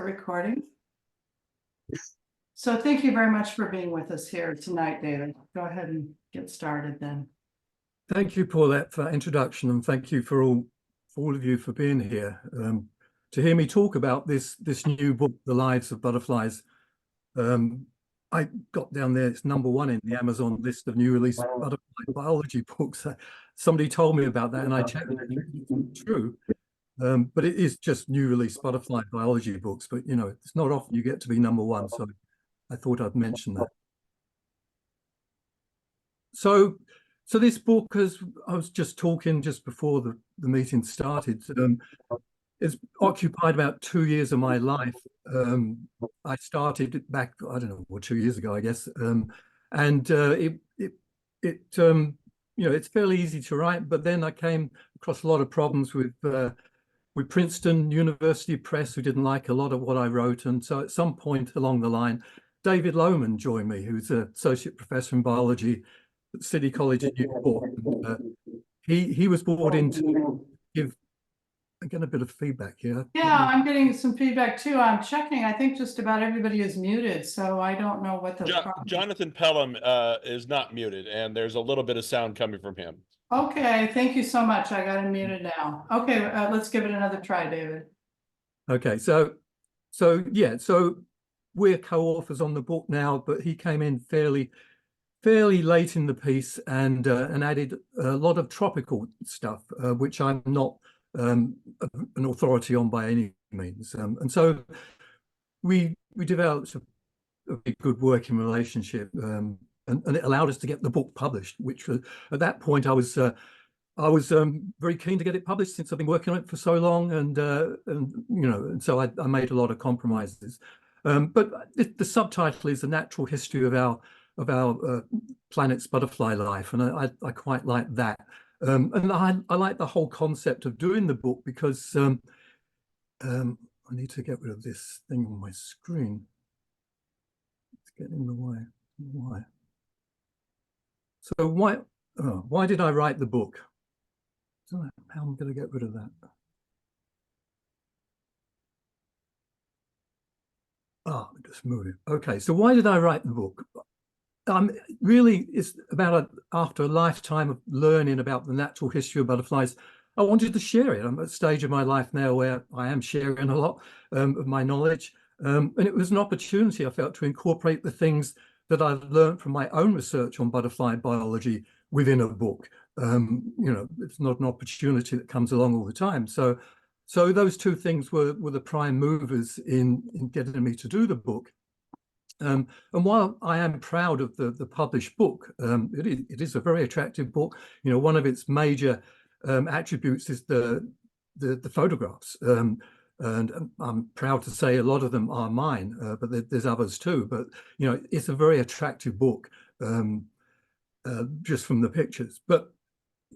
recording. So thank you very much for being with us here tonight, David. Go ahead and get started then. Thank you, Paulette, for that introduction, and thank you for all of you for being here. To hear me talk about this new book, The Lives of Butterflies. I got down there, it's #1 in the Amazon list of new release butterfly biology books. Somebody told me about that and I checked it. It's true. But it is just new release butterfly biology books, but you know, it's not often you get to be #1, so I thought I'd mention that. So this book, as I was just talking just before the meeting started, it's occupied about 2 years of my life. I started it back, I don't know, well, 2 years ago, I guess, and you know, it's fairly easy to write, but then I came across a lot of problems with Princeton University Press, who didn't like a lot of what I wrote. And so at some point along the line, David Lohman joined me, who's an associate professor in biology at City College in Newport. And, he was brought in to give, I'm getting a bit of feedback here. Yeah, I'm getting some feedback too. I'm checking. I think just about everybody is muted, so I don't know what the problem. Jonathan Pelham is not muted, and there's a little bit of sound coming from him. Okay, thank you so much. I got him muted now. Okay, let's give it another try, David. Okay, so yeah, so we're co-authors on the book now, but he came in fairly late in the piece and added a lot of tropical stuff, which I'm not an authority on by any means. And so we developed a good working relationship, and it allowed us to get the book published, which was, at that point I was very keen to get it published since I've been working on it for so long, and you know, and so I made a lot of compromises. But the subtitle is A Natural History of our planet's butterfly life, and I quite like that. And I like the whole concept of doing the book because I need to get rid of this thing on my screen. It's getting in the way. Why? So why did I write the book? I don't know how I'm going to get rid of that. Just move it. Okay, so why did I write the book? Really, it's about after a lifetime of learning about the natural history of butterflies, I wanted to share it. I'm at a stage of my life now where I am sharing a lot of my knowledge. And it was an opportunity, I felt, to incorporate the things that I've learned from my own research on butterfly biology within a book. You know, it's not an opportunity that comes along all the time. So those two things were the prime movers in getting me to do the book. And while I am proud of the published book, it is a very attractive book. You know, one of its major attributes is the photographs. And I'm proud to say a lot of them are mine, but there's others too. But, you know, it's a very attractive book just from the pictures. But,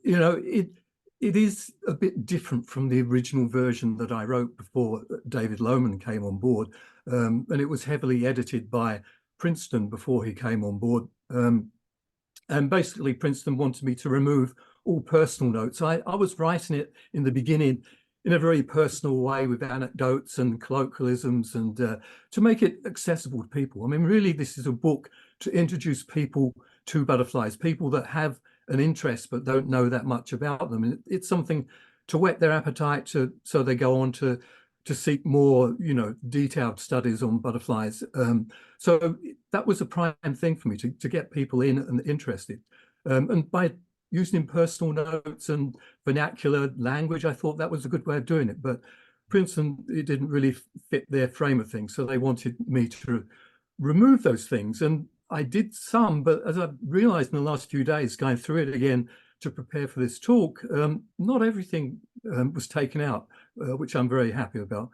you know, it is a bit different from the original version that I wrote before David Lohman came on board. And it was heavily edited by Princeton before he came on board. And basically, Princeton wanted me to remove all personal notes. I was writing it in the beginning in a very personal way with anecdotes and colloquialisms, and to make it accessible to people. I mean, really, this is a book to introduce people to butterflies, people that have an interest but don't know that much about them. It's something to whet their appetite so they go on to seek more, you know, detailed studies on butterflies. So that was a prime thing for me to get people in and interested. And by using personal notes and vernacular language, I thought that was a good way of doing it. But Princeton, it didn't really fit their frame of things. So they wanted me to remove those things. And I did some, but as I've realized in the last few days, going through it again to prepare for this talk, not everything was taken out, which I'm very happy about.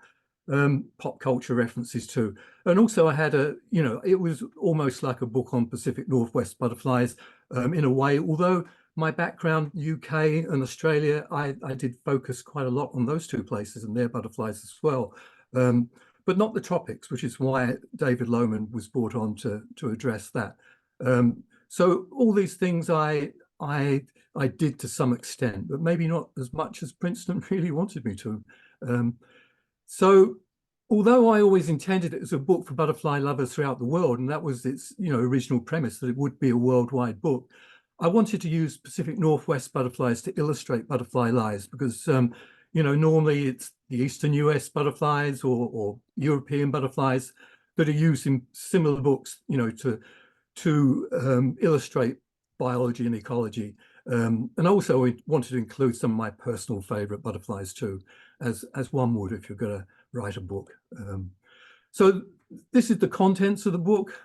Pop culture references too. And also I had you know, it was almost like a book on Pacific Northwest butterflies in a way, although my background, UK and Australia, I did focus quite a lot on those two places and their butterflies as well. But not the tropics, which is why David Lohman was brought on to address that. So all these things I did to some extent, but maybe not as much as Princeton really wanted me to. So although I always intended it as a book for butterfly lovers throughout the world, and that was its, original premise, that it would be a worldwide book, I wanted to use Pacific Northwest butterflies to illustrate butterfly lives because, normally it's the Eastern US butterflies or European butterflies that are used in similar books, to illustrate biology and ecology. And also we wanted to include some of my personal favorite butterflies too, as one would if you're going to write a book. So this is the contents of the book.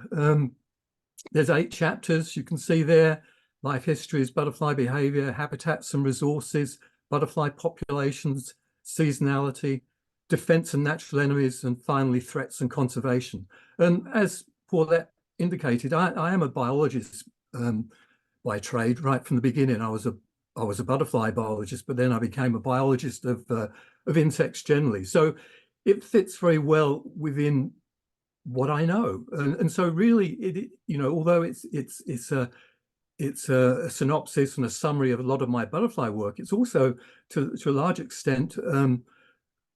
There's 8 chapters, you can see there: life histories, butterfly behavior, habitats and resources, butterfly populations, seasonality, defense and natural enemies, and finally threats and conservation. And as Paulette indicated, I am a biologist by trade. Right from the beginning, I was a butterfly biologist, but then I became a biologist of insects generally. So it fits very well within what I know, and so really, although it's a synopsis and a summary of a lot of my butterfly work, it's also to a large extent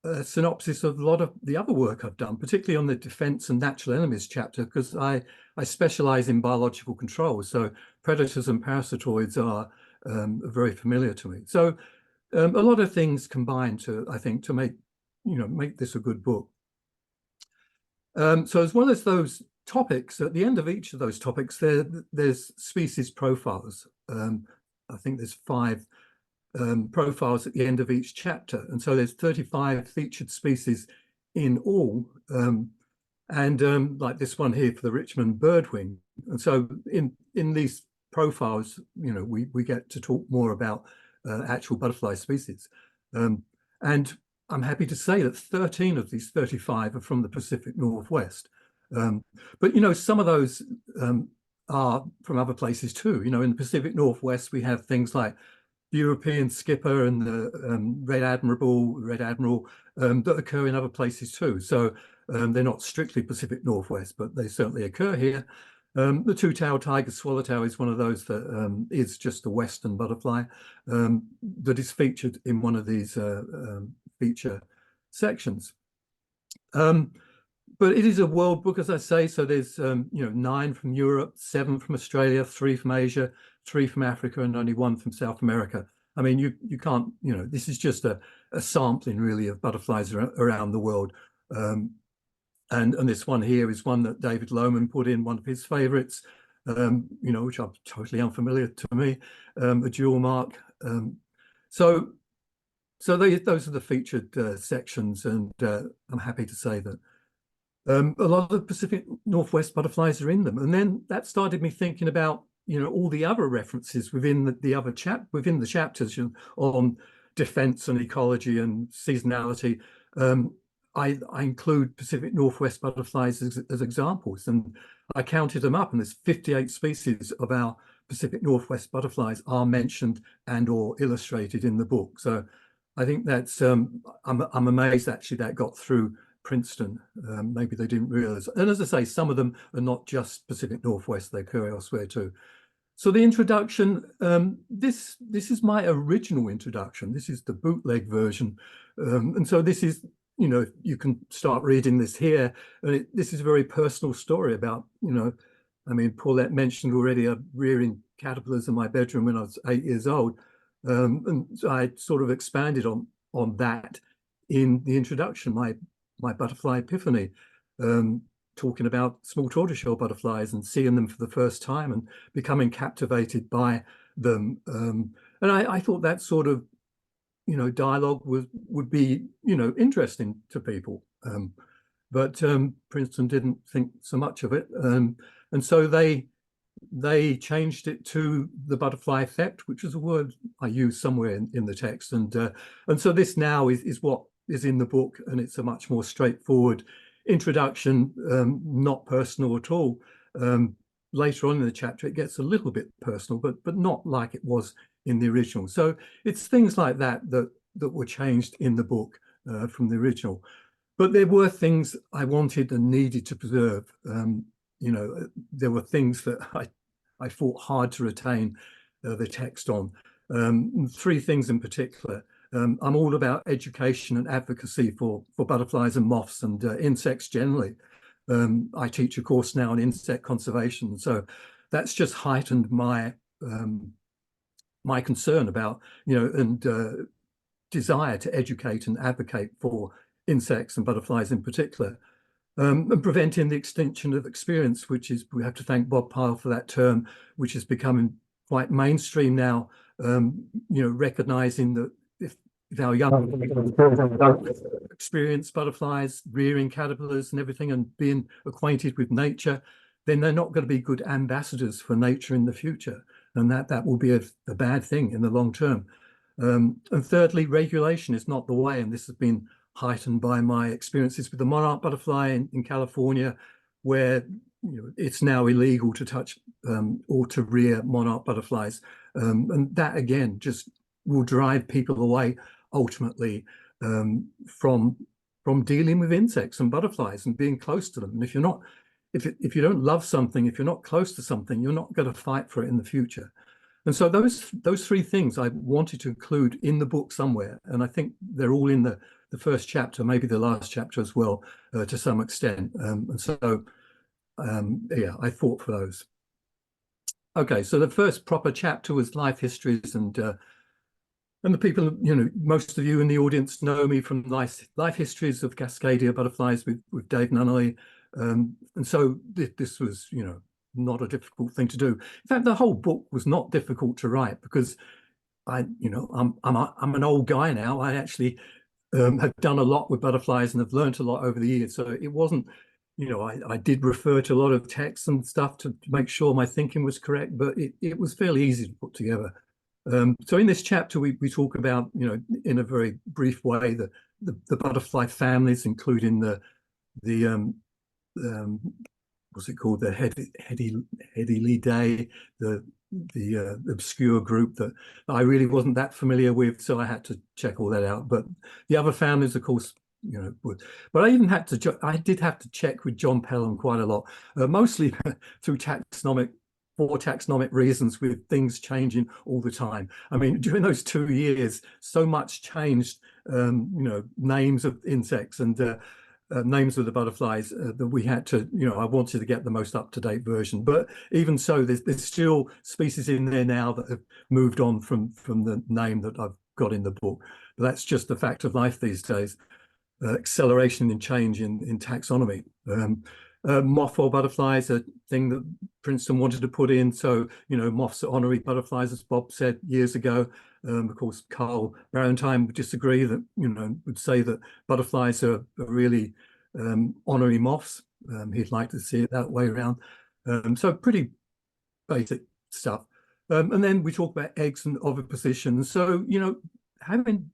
a synopsis of a lot of the other work I've done, particularly on the defense and natural enemies chapter, because I specialize in biological control. So predators and parasitoids are very familiar to me. So a lot of things combined I think, to make this a good book. So as well as those topics, at the end of each of those topics, there's species profiles. I think there's 5 profiles at the end of each chapter, and so there's 35 featured species in all, and like this one here for the Richmond birdwing. And so in these profiles, we get to talk more about actual butterfly species, and I'm happy to say that 13 of these 35 are from the Pacific Northwest, but some of those are from other places too. In the Pacific Northwest we have things like the European skipper and the Red Admiral that occur in other places too. So they're not strictly Pacific Northwest, but they certainly occur here. The two-tailed tiger swallowtail is one of those that is just a Western butterfly that is featured in one of these feature sections. But it is a world book, as I say. So there's 9 from Europe, 7 from Australia, 3 from Asia, 3 from Africa, and only 1 from South America. I mean, you can't, this is just a sampling really of butterflies around the world. And this one here is one that David Lohman put in, one of his favorites, which are totally unfamiliar to me, a jewel mark. So those are the featured sections, and I'm happy to say that a lot of Pacific Northwest butterflies are in them. And then that started me thinking about all the other references within the chapters on defense and ecology and seasonality. I include Pacific Northwest butterflies as examples, and I counted them up, and there's 58 species of our Pacific Northwest butterflies are mentioned and or illustrated in the book. So I think that's I'm amazed actually that got through Princeton. Maybe they didn't realize. And as I say, some of them are not just Pacific Northwest, they occur elsewhere too. So the introduction, this is my original introduction. This is the bootleg version. And so this is, you can start reading this here. And this is a very personal story about, I mean, Paulette mentioned already rearing caterpillars in my bedroom when I was 8 years old. And I sort of expanded on that in the introduction, my butterfly epiphany, talking about small tortoiseshell butterflies and seeing them for the first time and becoming captivated by them. And I thought that sort of, dialogue would be, interesting to people. But Princeton didn't think so much of it. And so they changed it to the butterfly effect, which is a word I use somewhere in the text. And so this now is what is in the book, and it's a much more straightforward introduction, not personal at all. Later on in the chapter, it gets a little bit personal, but not like it was in the original. So it's things like that were changed in the book from the original. But there were things I wanted and needed to preserve. There were things that I fought hard to retain the text on. 3 things in particular. I'm all about education and advocacy for butterflies and moths and insects generally. I teach a course now on insect conservation, so that's just heightened my my concern about, and desire to educate and advocate for insects and butterflies in particular, and preventing the extinction of experience, which is, we have to thank Bob Pyle for that term, which is becoming quite mainstream now, recognizing that if our young experience butterflies, rearing caterpillars and everything, and being acquainted with nature, then they're not going to be good ambassadors for nature in the future. And that will be a bad thing in the long term. And thirdly, regulation is not the way. And this has been heightened by my experiences with the monarch butterfly in California, where it's now illegal to touch or to rear monarch butterflies. And that, again, just will drive people away ultimately from dealing with insects and butterflies and being close to them. And if you're not, if you don't love something, if you're not close to something, you're not going to fight for it in the future. And so those three things I wanted to include in the book somewhere, and I think they're all in the first chapter, maybe the last chapter as well, to some extent. And so, yeah, I fought for those. Okay, so the first proper chapter was life histories, and the people, most of you in the audience know me from life histories of Cascadia butterflies with Dave Nunnally. And so this was, not a difficult thing to do. In fact, the whole book was not difficult to write because I'm an old guy now. I actually have done a lot with butterflies and have learned a lot over the years. So it wasn't, I did refer to a lot of texts and stuff to make sure my thinking was correct, but it was fairly easy to put together. So in this chapter, we talk about, in a very brief way, the butterfly families, including the what's it called, the Hediidae, the obscure group that I really wasn't that familiar with, so I had to check all that out. But the other families, of course, but I did have to check with John Pelham quite a lot, mostly through taxonomic reasons, with things changing all the time. I mean, during those 2 years, so much changed, names of insects and names of the butterflies that we had to, I wanted to get the most up-to-date version. But even so, there's still species in there now that have moved on from the name that I've got in the book. But that's just the fact of life these days. Acceleration in change in taxonomy. Moth butterflies, a thing that Princeton wanted to put in. So, moths are honorary butterflies, as Bob said years ago. Of course, Carl Barentine would disagree, that, would say that butterflies are really honorary moths. He'd like to see it that way around. So pretty basic stuff. And then we talk about eggs and oviposition. So, having,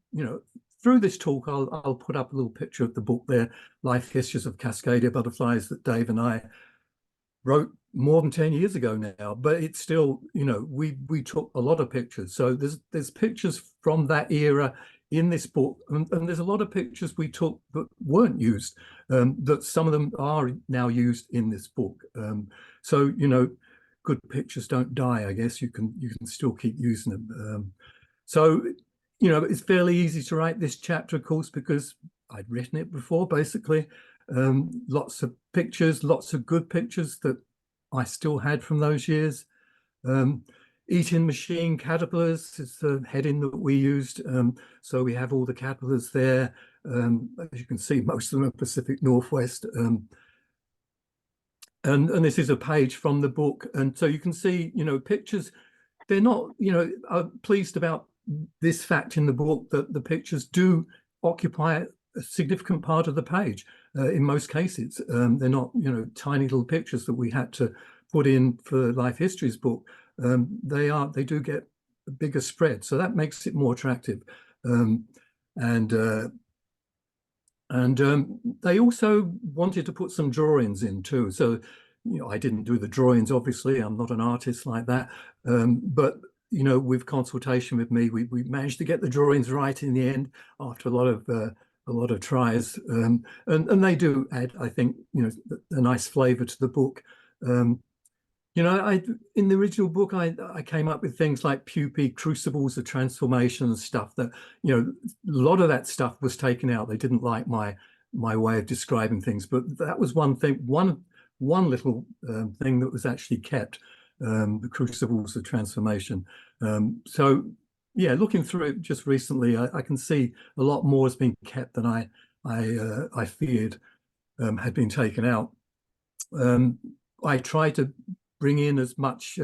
through this talk, I'll put up a little picture of the book there, Life Histories of Cascadia Butterflies, that Dave and I wrote more than 10 years ago now. But it's still, we took a lot of pictures. So there's pictures from that era in this book, and there's a lot of pictures we took that weren't used, that some of them are now used in this book. So, good pictures don't die, I guess. You can still keep using them. So, it's fairly easy to write this chapter, of course, because I'd written it before, basically. Lots of pictures, lots of good pictures that I still had from those years. Eating machine caterpillars is the heading that we used. So we have all the caterpillars there. As you can see, most of them are Pacific Northwest. And this is a page from the book. And so you can see, pictures, they're not, I'm pleased about this fact in the book, that the pictures do occupy a significant part of the page in most cases. They're not, tiny little pictures that we had to put in for Life Histories book. They do get a bigger spread, so that makes it more attractive. And they also wanted to put some drawings in too. So, I didn't do the drawings, obviously. I'm not an artist like that. But, with consultation with me, we managed to get the drawings right in the end after a lot of tries. And they do add, I think, a nice flavor to the book. You know, in the original book, I came up with things like pupae, crucibles of transformation and stuff that, you know, a lot of that stuff was taken out. They didn't like my way of describing things, but that was one thing, one little thing that was actually kept, the crucibles of transformation. So yeah, looking through it just recently, I can see a lot more has been kept than I feared had been taken out. I try to bring in as much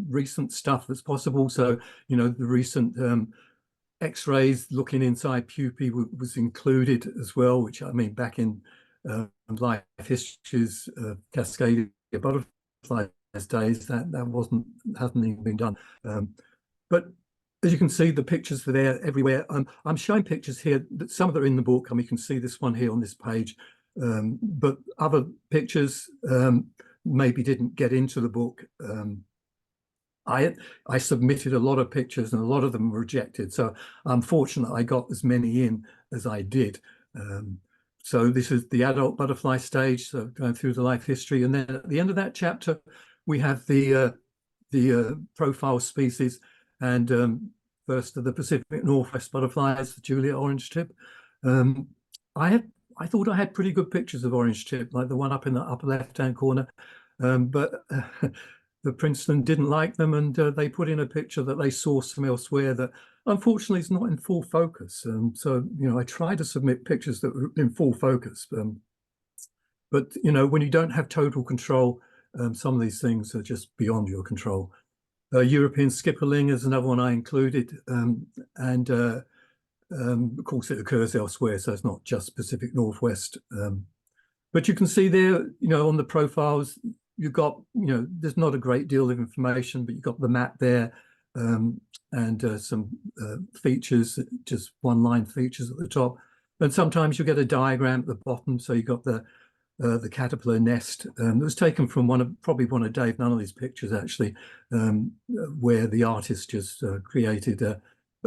recent stuff as possible. So, you know, the recent X-rays looking inside pupae was included as well, which I mean, back in life histories, Cascadia butterflies days, that hasn't even been done. But as you can see, the pictures are there everywhere. I'm showing pictures here that some of them are in the book, and you can see this one here on this page. But other pictures maybe didn't get into the book. I submitted a lot of pictures and a lot of them were rejected. So I'm fortunate I got as many in as I did. So this is the adult butterfly stage, so going through the life history. And then at the end of that chapter, we have the profile species. And first of the Pacific Northwest butterflies, the Juliet orange tip. I thought I had pretty good pictures of orange tip, like the one up in the upper left-hand corner. But the Princeton didn't like them, and they put in a picture that they sourced from elsewhere that unfortunately is not in full focus. So, you know, I try to submit pictures that were in full focus. But, you know, when you don't have total control, some of these things are just beyond your control. European skipperling is another one I included. And of course, it occurs elsewhere, so it's not just Pacific Northwest. But you can see there, you know, on the profiles, you've got, you know, there's not a great deal of information, but you've got the map there and some features, just one-line features at the top. And sometimes you get a diagram at the bottom. So you've got the caterpillar nest that was taken from probably one of Dave Nunnally's pictures, actually, where the artist just created a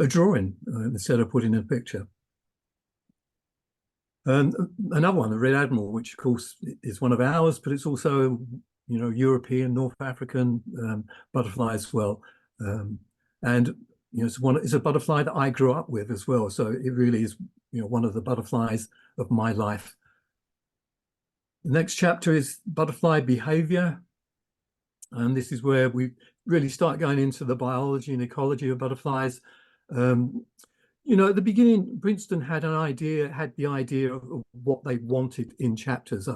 drawing instead of putting a picture. And another one, the Red Admiral, which of course is one of ours, but it's also, you know, European, North African butterfly as well. And, you know, it's a butterfly that I grew up with as well. So it really is, you know, one of the butterflies of my life. The next chapter is butterfly behavior. And this is where we really start going into the biology and ecology of butterflies. You know, at the beginning, Princeton had the idea of what they wanted in chapters.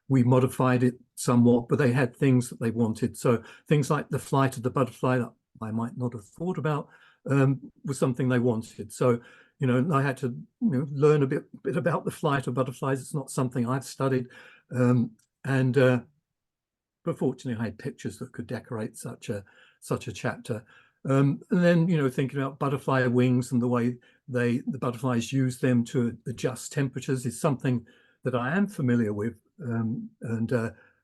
We modified it somewhat, but they had things that they wanted. So things like the flight of the butterfly that I might not have thought about was something they wanted. So, you know, I had to, you know, learn a bit about the flight of butterflies. It's not something I've studied. But fortunately, I had pictures that could decorate such a chapter. And then, you know, thinking about butterfly wings and the way the butterflies use them to adjust temperatures is something that I am familiar with.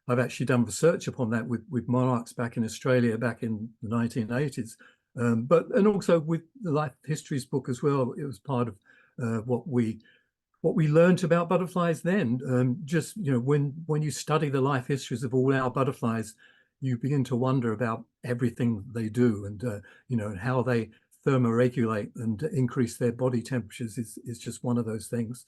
I've actually done research upon that with monarchs back in Australia back in the 1980s. And also with the Life Histories book as well. It was part of what we learned about butterflies then. Just, you know, when you study the life histories of all our butterflies, you begin to wonder about everything they do, and you know, how they thermoregulate and increase their body temperatures is just one of those things.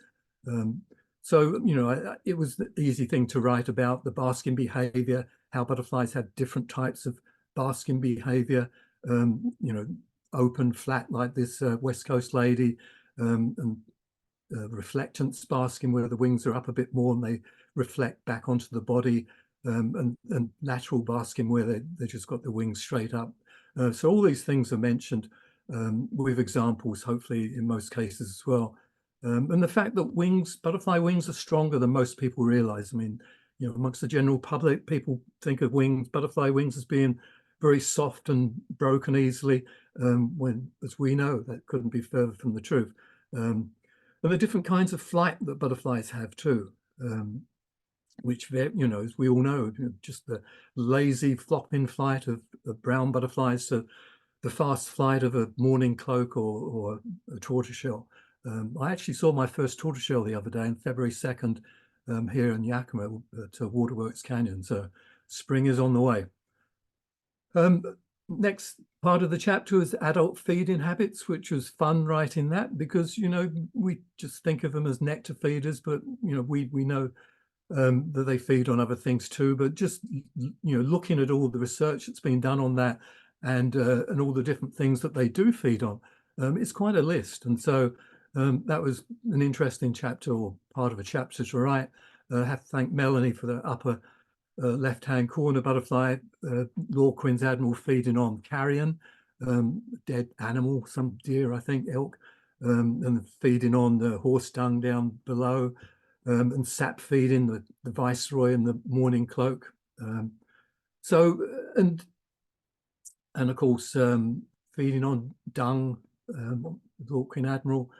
So, you know, it was the easy thing to write about the basking behavior, how butterflies have different types of basking behavior, you know, open, flat like this West Coast lady, and reflectant basking where the wings are up a bit more and they reflect back onto the body, and lateral basking where they just got the wings straight up. So all these things are mentioned with examples, hopefully in most cases as well. And the fact that butterfly wings are stronger than most people realize. I mean, you know, amongst the general public, people think of butterfly wings as being very soft and broken easily, when, as we know, that couldn't be further from the truth. And the different kinds of flight that butterflies have too, which, you know, as we all know, just the lazy flopping flight of brown butterflies to the fast flight of a mourning cloak or a tortoiseshell. I actually saw my first tortoiseshell the other day on February 2nd here in Yakima to Waterworks Canyon. So spring is on the way. Next part of the chapter was adult feeding habits, which was fun writing that because, you know, we just think of them as nectar feeders, but, you know, we know that they feed on other things too. But just, you know, looking at all the research that's been done on that and all the different things that they do feed on, it's quite a list. And so that was an interesting chapter, or part of a chapter to write. I have to thank Melanie for the upper left-hand corner butterfly, Lord Queen's Admiral feeding on carrion, dead animal, some deer, I think, elk, and feeding on the horse dung down below, and sap feeding the Viceroy and the Morning Cloak. So, and of course, feeding on dung, Lord Queen Admiral,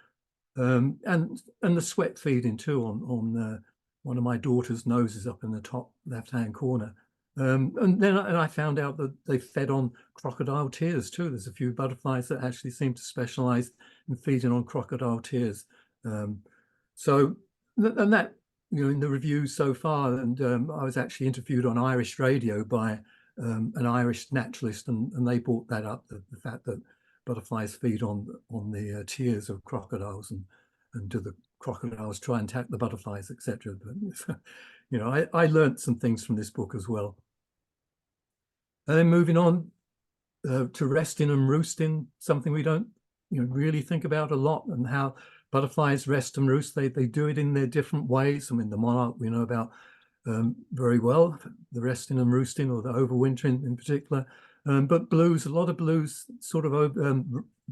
and the sweat feeding too on one of my daughter's noses up in the top left-hand corner. And then I found out that they fed on crocodile tears too. There's a few butterflies that actually seem to specialize in feeding on crocodile tears. So, and that, you know, in the reviews so far, and I was actually interviewed on Irish radio by an Irish naturalist, and they brought that up, the fact that butterflies feed on the tears of crocodiles, and do the crocodiles try and attack the butterflies, etc. But you know, I learned some things from this book as well. And then moving on to resting and roosting, something we don't, you know, really think about a lot, and how butterflies rest and roost. They do it in their different ways. I mean, the monarch we know about very well, the resting and roosting, or the overwintering in particular. But blues, a lot of blues sort of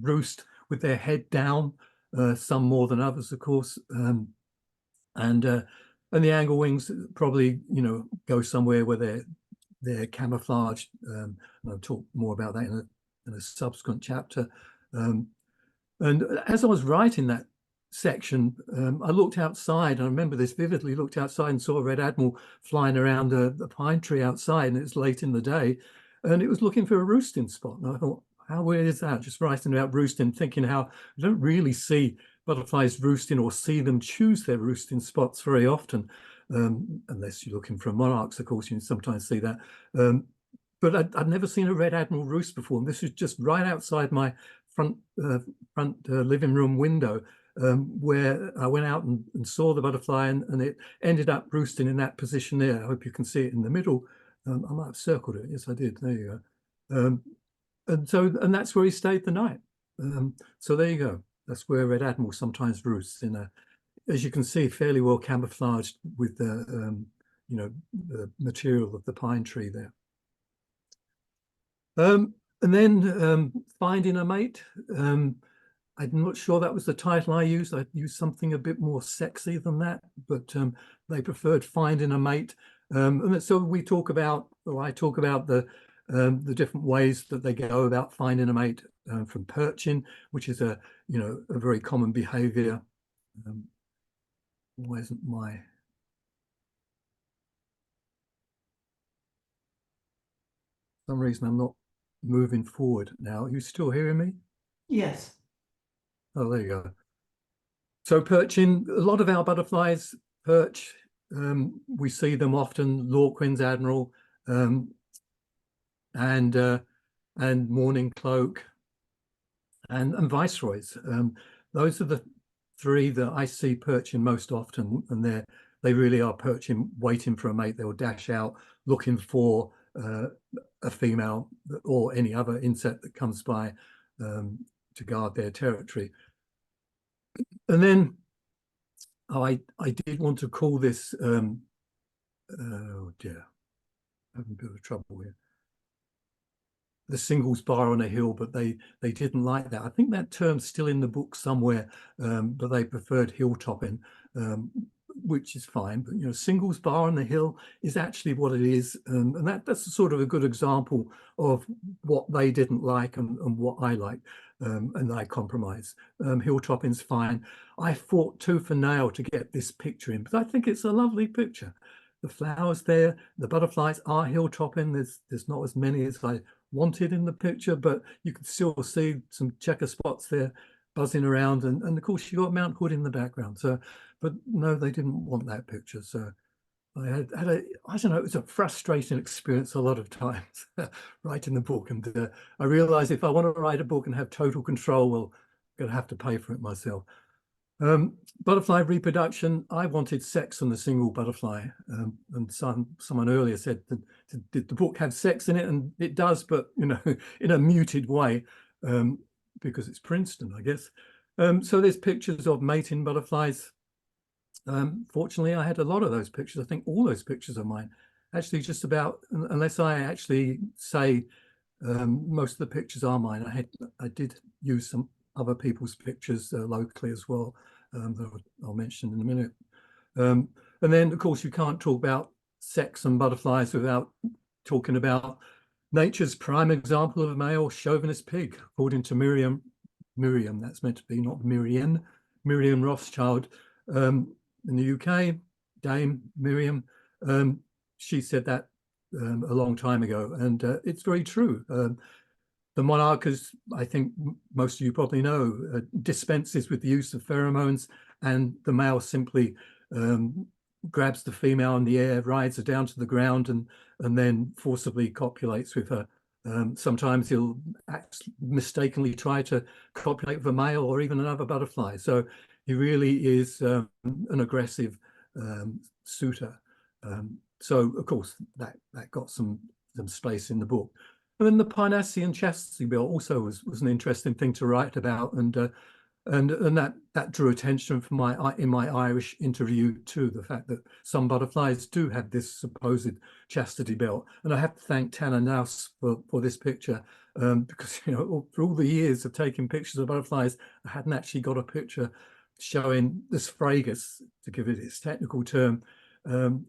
roost with their head down, some more than others, of course. And the anglewings probably, you know, go somewhere where they're camouflaged. And I'll talk more about that in a subsequent chapter. And as I was writing that section, I looked outside, and I remember this vividly, looked outside and saw a red admiral flying around the pine tree outside, and it's late in the day, and it was looking for a roosting spot. And I thought, how weird is that? Just writing about roosting, thinking how you don't really see butterflies roosting or see them choose their roosting spots very often, unless you're looking for monarchs, of course, you sometimes see that. But I'd never seen a red admiral roost before, and this was just right outside my front living room window, where I went out and saw the butterfly, and it ended up roosting in that position there. I hope you can see it in the middle. I might have circled it. Yes, I did. There you go. And that's where he stayed the night. So there you go. That's where red admiral sometimes roosts, in a, as you can see, fairly well camouflaged with the you know, the material of the pine tree there. And then finding a mate. I'm not sure that was the title I used. I used something a bit more sexy than that, but they preferred finding a mate. And so we talk about, or I talk about the different ways that they go about finding a mate, from perching, which is a very common behavior. Why isn't my... For some reason I'm not moving forward now. Are you still hearing me? Yes. Oh, there you go. So perching, a lot of our butterflies perch. We see them often, Lord Queen's Admiral, and Morning Cloak, and Viceroys. Those are the three that I see perching most often, and they really are perching, waiting for a mate. They'll dash out looking for a female or any other insect that comes by to guard their territory. And then I did want to call this, oh dear, I'm having a bit of trouble here, the singles bar on a hill, but they didn't like that. I think that term's still in the book somewhere, but they preferred hilltopping, which is fine. But you know, singles bar on the hill is actually what it is, and that's sort of a good example of what they didn't like and what I like, and I compromise. Hilltopping's fine. I fought tooth and nail to get this picture in, but I think it's a lovely picture. The flowers there, the butterflies are hilltopping. There's not as many as I wanted in the picture, but you can still see some checker spots there buzzing around, and of course you got Mount Hood in the background. So, but no, they didn't want that picture. So I had I don't know, it was a frustrating experience a lot of times writing the book. And I realized if I want to write a book and have total control, well, I'm going to have to pay for it myself. Butterfly reproduction, I wanted sex on the single butterfly. And someone earlier said, did the book have sex in it? And it does, but, you know, in a muted way, because it's Princeton, I guess. So there's pictures of mating butterflies. Fortunately, I had a lot of those pictures. I think all those pictures are mine. Actually, just about, unless I actually say most of the pictures are mine. I did use some other people's pictures locally as well, that I'll mention in a minute. And then, of course, you can't talk about sex and butterflies without talking about nature's prime example of a male chauvinist pig, according to Miriam, that's meant to be not Miriam Rothschild, in the UK, Dame Miriam. She said that a long time ago, and it's very true. The monarch, as I think most of you probably know, dispenses with the use of pheromones, and the male simply grabs the female in the air, rides her down to the ground, and then forcibly copulates with her. Sometimes he'll mistakenly try to copulate with a male or even another butterfly. So he really is an aggressive suitor. So of course that got some space in the book. And then the Parnassian chastity belt also was an interesting thing to write about, and that drew attention from in my Irish interview too, the fact that some butterflies do have this supposed chastity belt. And I have to thank Tanner Naus for this picture, because, you know, for all the years of taking pictures of butterflies, I hadn't actually got a picture showing the sphagus, to give it its technical term,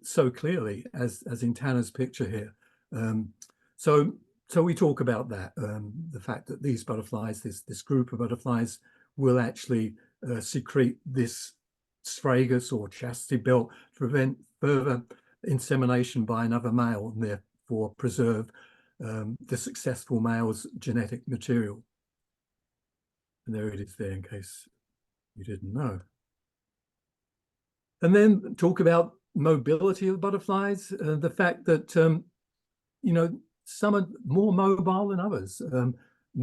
so clearly as in Tanner's picture here. So we talk about that, the fact that these butterflies, this group of butterflies, will actually secrete this sphagus or chastity belt to prevent further insemination by another male, and therefore preserve the successful male's genetic material. And there it is there, in case you didn't know. And then talk about mobility of butterflies, the fact that, you know, some are more mobile than others.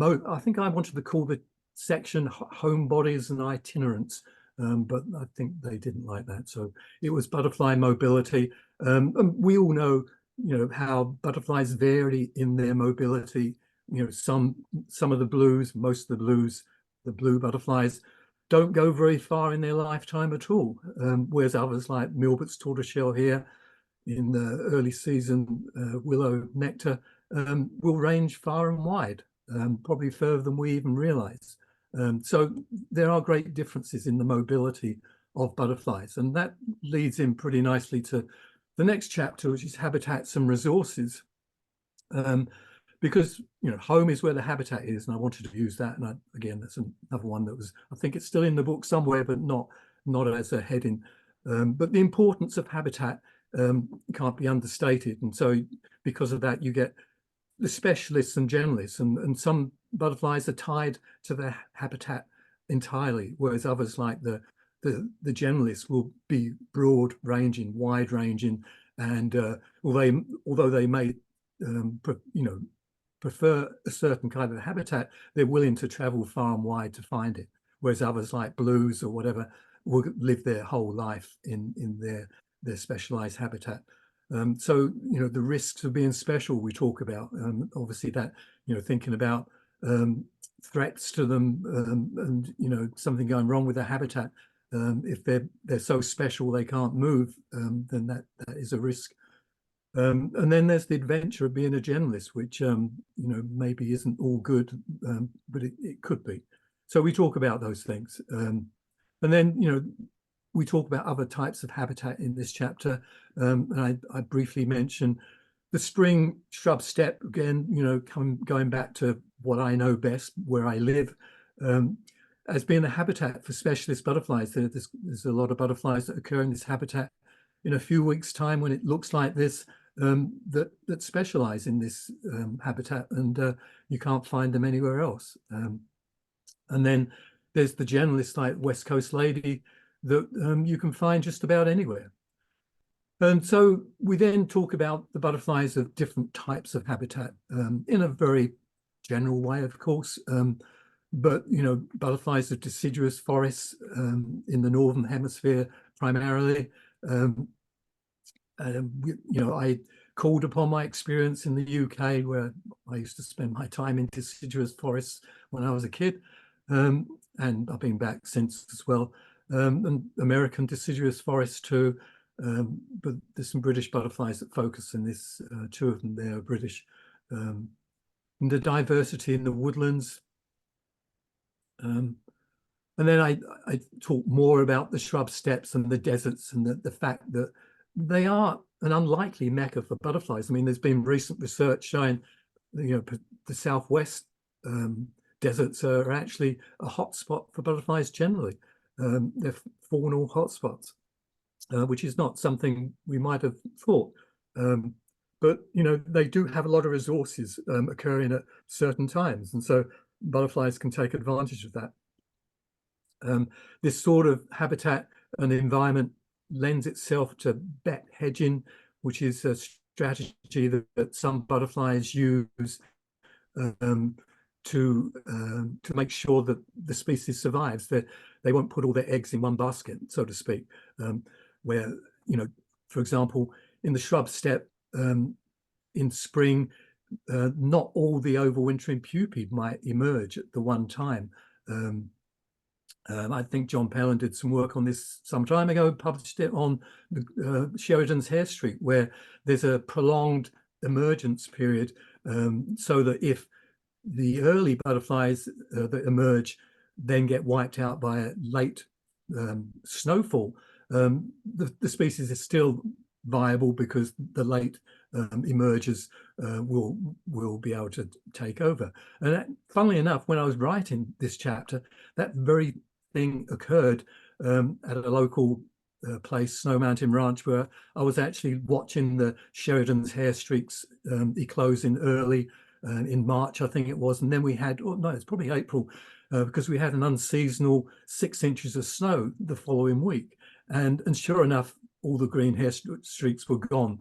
I think I wanted to call the section homebodies and itinerants, but I think they didn't like that. So it was butterfly mobility. And we all know, you know, how butterflies vary in their mobility. You know, some of the blues, most of the blue butterflies don't go very far in their lifetime at all, whereas others like Milbert's tortoiseshell here, in the early season willow nectar, will range far and wide, probably further than we even realize. So there are great differences in the mobility of butterflies, and that leads in pretty nicely to the next chapter, which is habitats and resources. Because, you know, home is where the habitat is, and I wanted to use that. And again, that's another one that was, I think it's still in the book somewhere, but not as a heading. But the importance of habitat can't be understated. And so because of that, you get the specialists and generalists, and some butterflies are tied to their habitat entirely, whereas others, like the generalists, will be broad ranging, wide ranging, and although they may prefer a certain kind of habitat, they're willing to travel far and wide to find it, whereas others, like blues or whatever, will live their whole life in their specialized habitat. So, you know, the risks of being special we talk about, obviously that, you know, thinking about threats to them, and, you know, something going wrong with their habitat. If they're so special they can't move, then that is a risk. And then there's the adventure of being a generalist, which, you know, maybe isn't all good, but it could be. So we talk about those things. And then, you know, we talk about other types of habitat in this chapter. And I briefly mention the spring shrub steppe, again, you know, going back to what I know best, where I live, as being a habitat for specialist butterflies. There's a lot of butterflies that occur in this habitat. In a few weeks' time, when it looks like this, that specialize in this habitat, and you can't find them anywhere else. And then there's the generalists like West Coast lady that you can find just about anywhere. And so we then talk about the butterflies of different types of habitat in a very general way, of course. But, butterflies of deciduous forests in the Northern Hemisphere primarily. I called upon my experience in the UK, where I used to spend my time in deciduous forests when I was a kid. And I've been back since as well. And American deciduous forests too. But there's some British butterflies that focus in this, two of them, they're British. And the diversity in the woodlands. And then I talk more about the shrub steppes and the deserts and the fact that they are an unlikely mecca for butterflies. I mean, there's been recent research showing, the southwest deserts are actually a hotspot for butterflies generally. They're faunal hotspots, which is not something we might have thought. But, they do have a lot of resources occurring at certain times. And so butterflies can take advantage of that. This sort of habitat and environment lends itself to bet hedging, which is a strategy that some butterflies use to make sure that the species survives. That they won't put all their eggs in one basket, so to speak. Where, for example, in the shrub steppe in spring, not all the overwintering pupae might emerge at the one time. I think John Pellan did some work on this some time ago, published it on the, Sheridan's Hare Streak, where there's a prolonged emergence period, so that if the early butterflies that emerge then get wiped out by a late snowfall, the species is still viable because the late emergers will be able to take over. And that, funnily enough, when I was writing this chapter, that very thing occurred at a local place, Snow Mountain Ranch, where I was actually watching the Sheridan's Hare Streaks eclosing early in March, I think it was. And then we had, oh no, it's probably April, because we had an unseasonal 6 inches of snow the following week. And sure enough, all the green hair streaks were gone.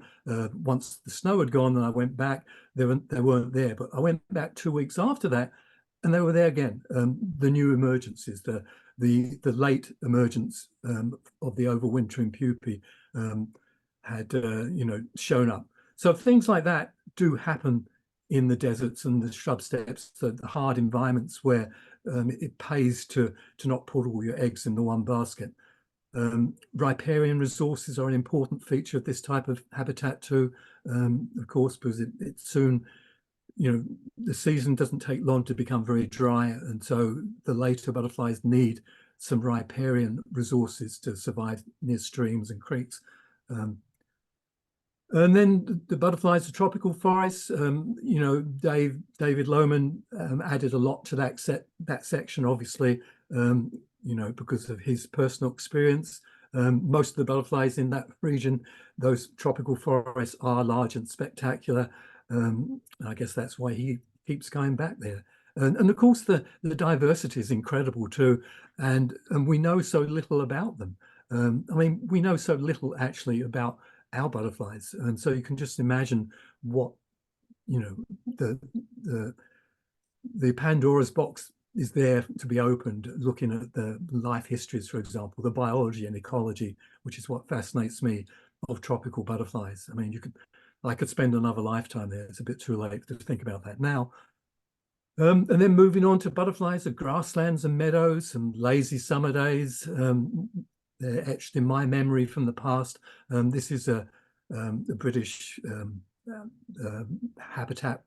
Once the snow had gone and I went back, they weren't there. But I went back 2 weeks after that, and they were there again. The new emergences, the late emergence of the overwintering pupae had shown up. So things like that do happen in the deserts and the shrub steppes, the hard environments where it pays to not put all your eggs in the one basket. Riparian resources are an important feature of this type of habitat too, of course, because it soon, the season doesn't take long to become very dry, and so the later butterflies need some riparian resources to survive near streams and creeks. And then the butterflies of tropical forests, David Lohman added a lot to that section, obviously, because of his personal experience. Most of the butterflies in that region, those tropical forests, are large and spectacular. I guess that's why he keeps going back there. And of course, the diversity is incredible too. And we know so little about them. I mean, we know so little actually about our butterflies. And so you can just imagine what, the Pandora's box is there to be opened, looking at the life histories, for example, the biology and ecology, which is what fascinates me of tropical butterflies. I mean, I could spend another lifetime there. It's a bit too late to think about that now. And then moving on to butterflies of grasslands and meadows and lazy summer days. They're etched in my memory from the past. This is a British habitat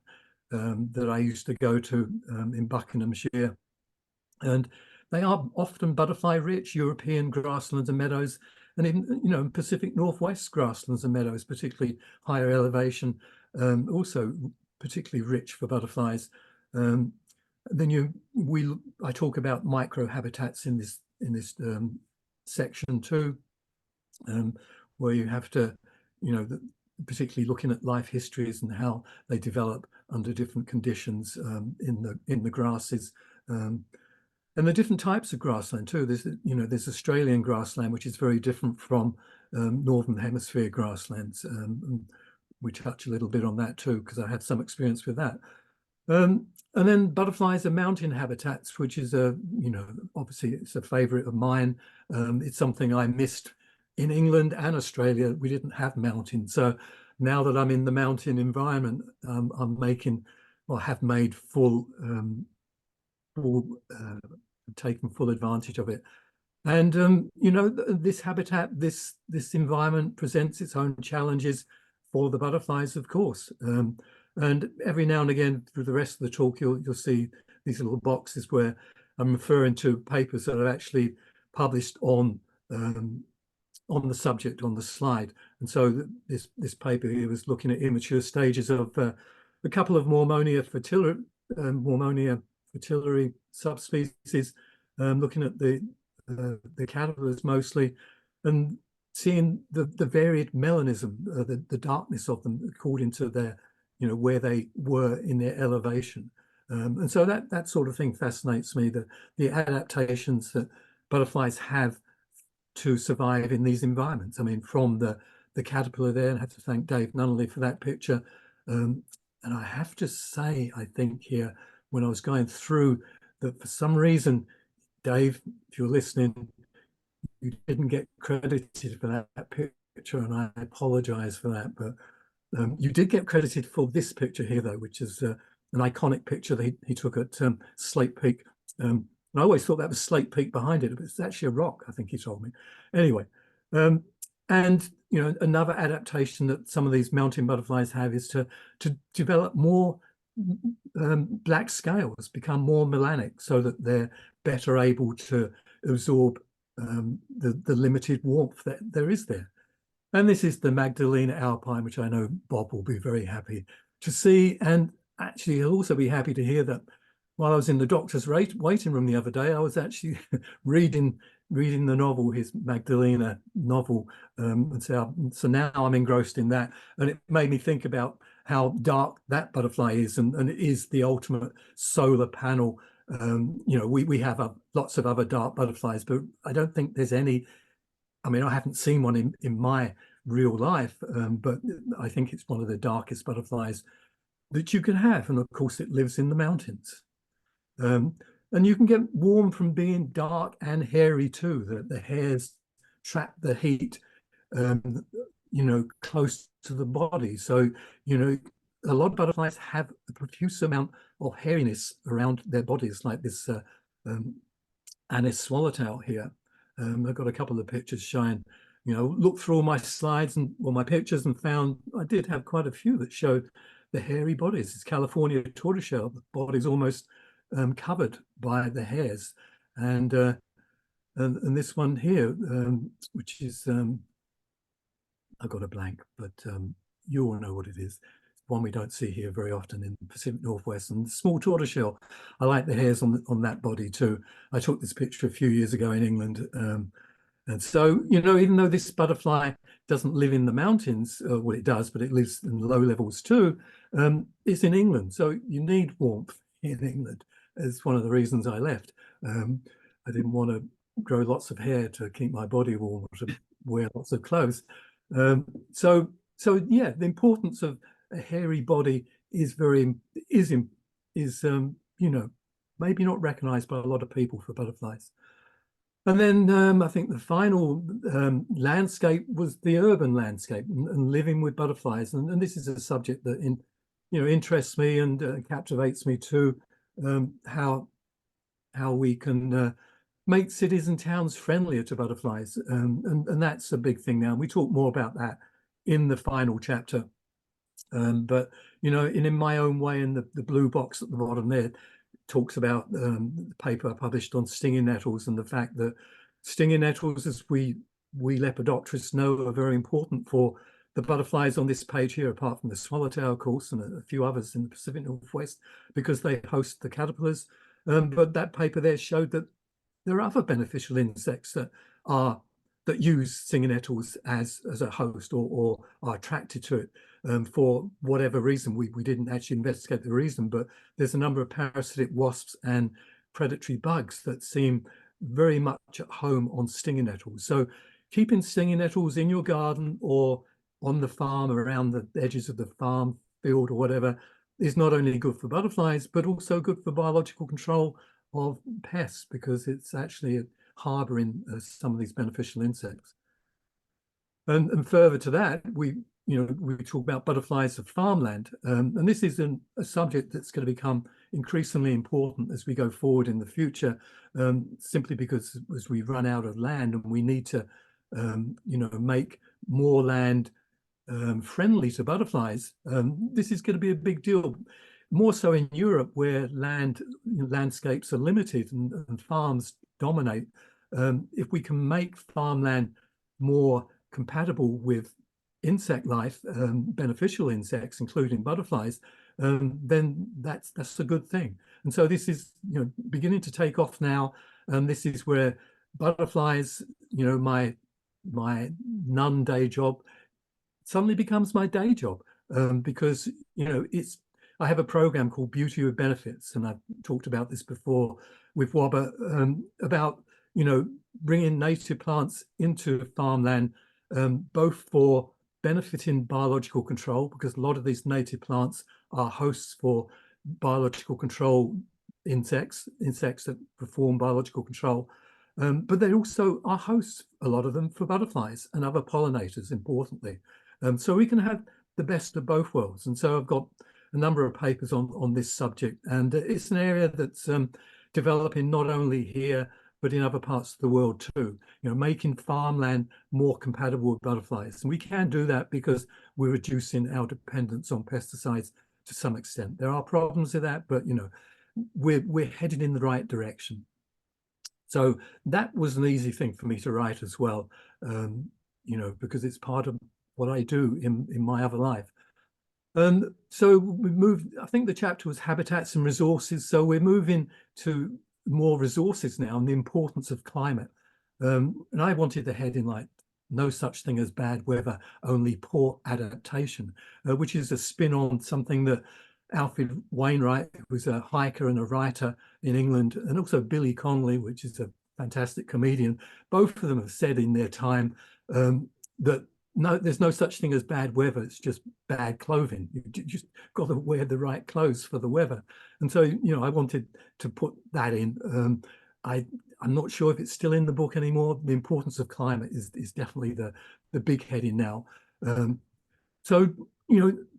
that I used to go to in Buckinghamshire. And they are often butterfly rich, European grasslands and meadows, and in Pacific Northwest grasslands and meadows, particularly higher elevation, also particularly rich for butterflies. Then I talk about microhabitats in this section too, where you have to, particularly looking at life histories and how they develop under different conditions in the grasses. And the different types of grassland too. There's Australian grassland, which is very different from Northern Hemisphere grasslands. And we touch a little bit on that too, because I had some experience with that. And then butterflies are mountain habitats, which is obviously it's a favorite of mine. It's something I missed in England and Australia. We didn't have mountains. So now that I'm in the mountain environment, I'm making, or have made taken full advantage of it. And this habitat, this environment presents its own challenges for the butterflies, of course. And every now and again, through the rest of the talk, you'll see these little boxes where I'm referring to papers that are actually published on the subject on the slide. And so this paper here was looking at immature stages of a couple of Mormonia fritillary subspecies, looking at the caterpillars mostly, and seeing the varied melanism, the darkness of them according to their, where they were in their elevation. And so that sort of thing fascinates me, the adaptations that butterflies have to survive in these environments. I mean, from the caterpillar there, and I have to thank Dave Nunnally for that picture. And I have to say, I think here, when I was going through, that for some reason, Dave, if you're listening, you didn't get credited for that picture, and I apologize for that. But you did get credited for this picture here, though, which is an iconic picture that he took at Slate Peak. And I always thought that was Slate Peak behind it, but it's actually a rock, I think he told me. Anyway, and another adaptation that some of these mountain butterflies have is to develop more black scales, become more melanic, so that they're better able to absorb the limited warmth that there is there. And this is the Magdalena alpine, which I know Bob will be very happy to see. And actually, he'll also be happy to hear that while I was in the doctor's waiting room the other day, I was actually reading the novel, his Magdalena novel. And so now I'm engrossed in that. And it made me think about how dark that butterfly is. And it is the ultimate solar panel. We have lots of other dark butterflies, but I don't think there's any. I mean, I haven't seen one in my real life, but I think it's one of the darkest butterflies that you can have. And of course, it lives in the mountains. And you can get warm from being dark and hairy too. The hairs trap the heat, close to the body. So, a lot of butterflies have a profuse amount of hairiness around their bodies, like this Anis swallowtail here. I've got a couple of pictures showing, looked through all my slides and my pictures and found I did have quite a few that showed the hairy bodies. It's California tortoiseshell. The body's almost covered by the hairs. And this one here, which is, I got a blank, but you all know what it is. It's one we don't see here very often in the Pacific Northwest. And small tortoiseshell, I like the hairs on that body too. I took this picture a few years ago in England. And so, even though this butterfly doesn't live in the mountains, well, it does, but it lives in low levels too, it's in England. So you need warmth in England. It's one of the reasons I left. I didn't want to grow lots of hair to keep my body warm or to wear lots of clothes. So yeah, the importance of a hairy body is maybe not recognized by a lot of people for butterflies. And then I think the final landscape was the urban landscape and living with butterflies. And this is a subject that interests me and captivates me too. How we can make cities and towns friendlier to butterflies, and that's a big thing now. And we talk more about that in the final chapter. But in my own way, in the blue box at the bottom there, talks about the paper I published on stinging nettles and the fact that stinging nettles, as we lepidopterists know, are very important for the butterflies on this page here, apart from the swallowtail, of course, and a few others in the Pacific Northwest, because they host the caterpillars. But that paper there showed that there are other beneficial insects that use stinging nettles as a host or are attracted to it for whatever reason. We didn't actually investigate the reason, but there's a number of parasitic wasps and predatory bugs that seem very much at home on stinging nettles. So keeping stinging nettles in your garden or on the farm, around the edges of the farm field or whatever, is not only good for butterflies, but also good for biological control of pests, because it's actually harboring some of these beneficial insects. And further to that, we talk about butterflies of farmland, and this is a subject that's going to become increasingly important as we go forward in the future, simply because as we run out of land and we need to, make more land friendly to butterflies. This is going to be a big deal, more so in Europe, where landscapes are limited and farms dominate. If we can make farmland more compatible with insect life, beneficial insects, including butterflies, then that's a good thing. And so this is beginning to take off now. And this is where butterflies, my non-day job, suddenly becomes my day job, because I have a program called Beauty with Benefits, and I've talked about this before with Robert, about bringing native plants into farmland, both for benefiting biological control, because a lot of these native plants are hosts for biological control insects that perform biological control, but they also are hosts, a lot of them, for butterflies and other pollinators, importantly. So we can have the best of both worlds. And so I've got a number of papers on this subject, and it's an area that's developing not only here, but in other parts of the world too, making farmland more compatible with butterflies. And we can do that because we're reducing our dependence on pesticides to some extent. There are problems with that, but we're headed in the right direction. So that was an easy thing for me to write as well, because it's part of what I do in my other life. So we moved, I think the chapter was habitats and resources. So we're moving to more resources now, and the importance of climate. And I wanted the heading like "No such thing as bad weather, only poor adaptation," which is a spin on something that Alfred Wainwright, who was a hiker and a writer in England, and also Billy Connolly, which is a fantastic comedian, both of them have said in their time that no, there's no such thing as bad weather. It's just bad clothing. You just got to wear the right clothes for the weather. And so, I wanted to put that in. I'm not sure if it's still in the book anymore. The importance of climate is definitely the big heading now. So,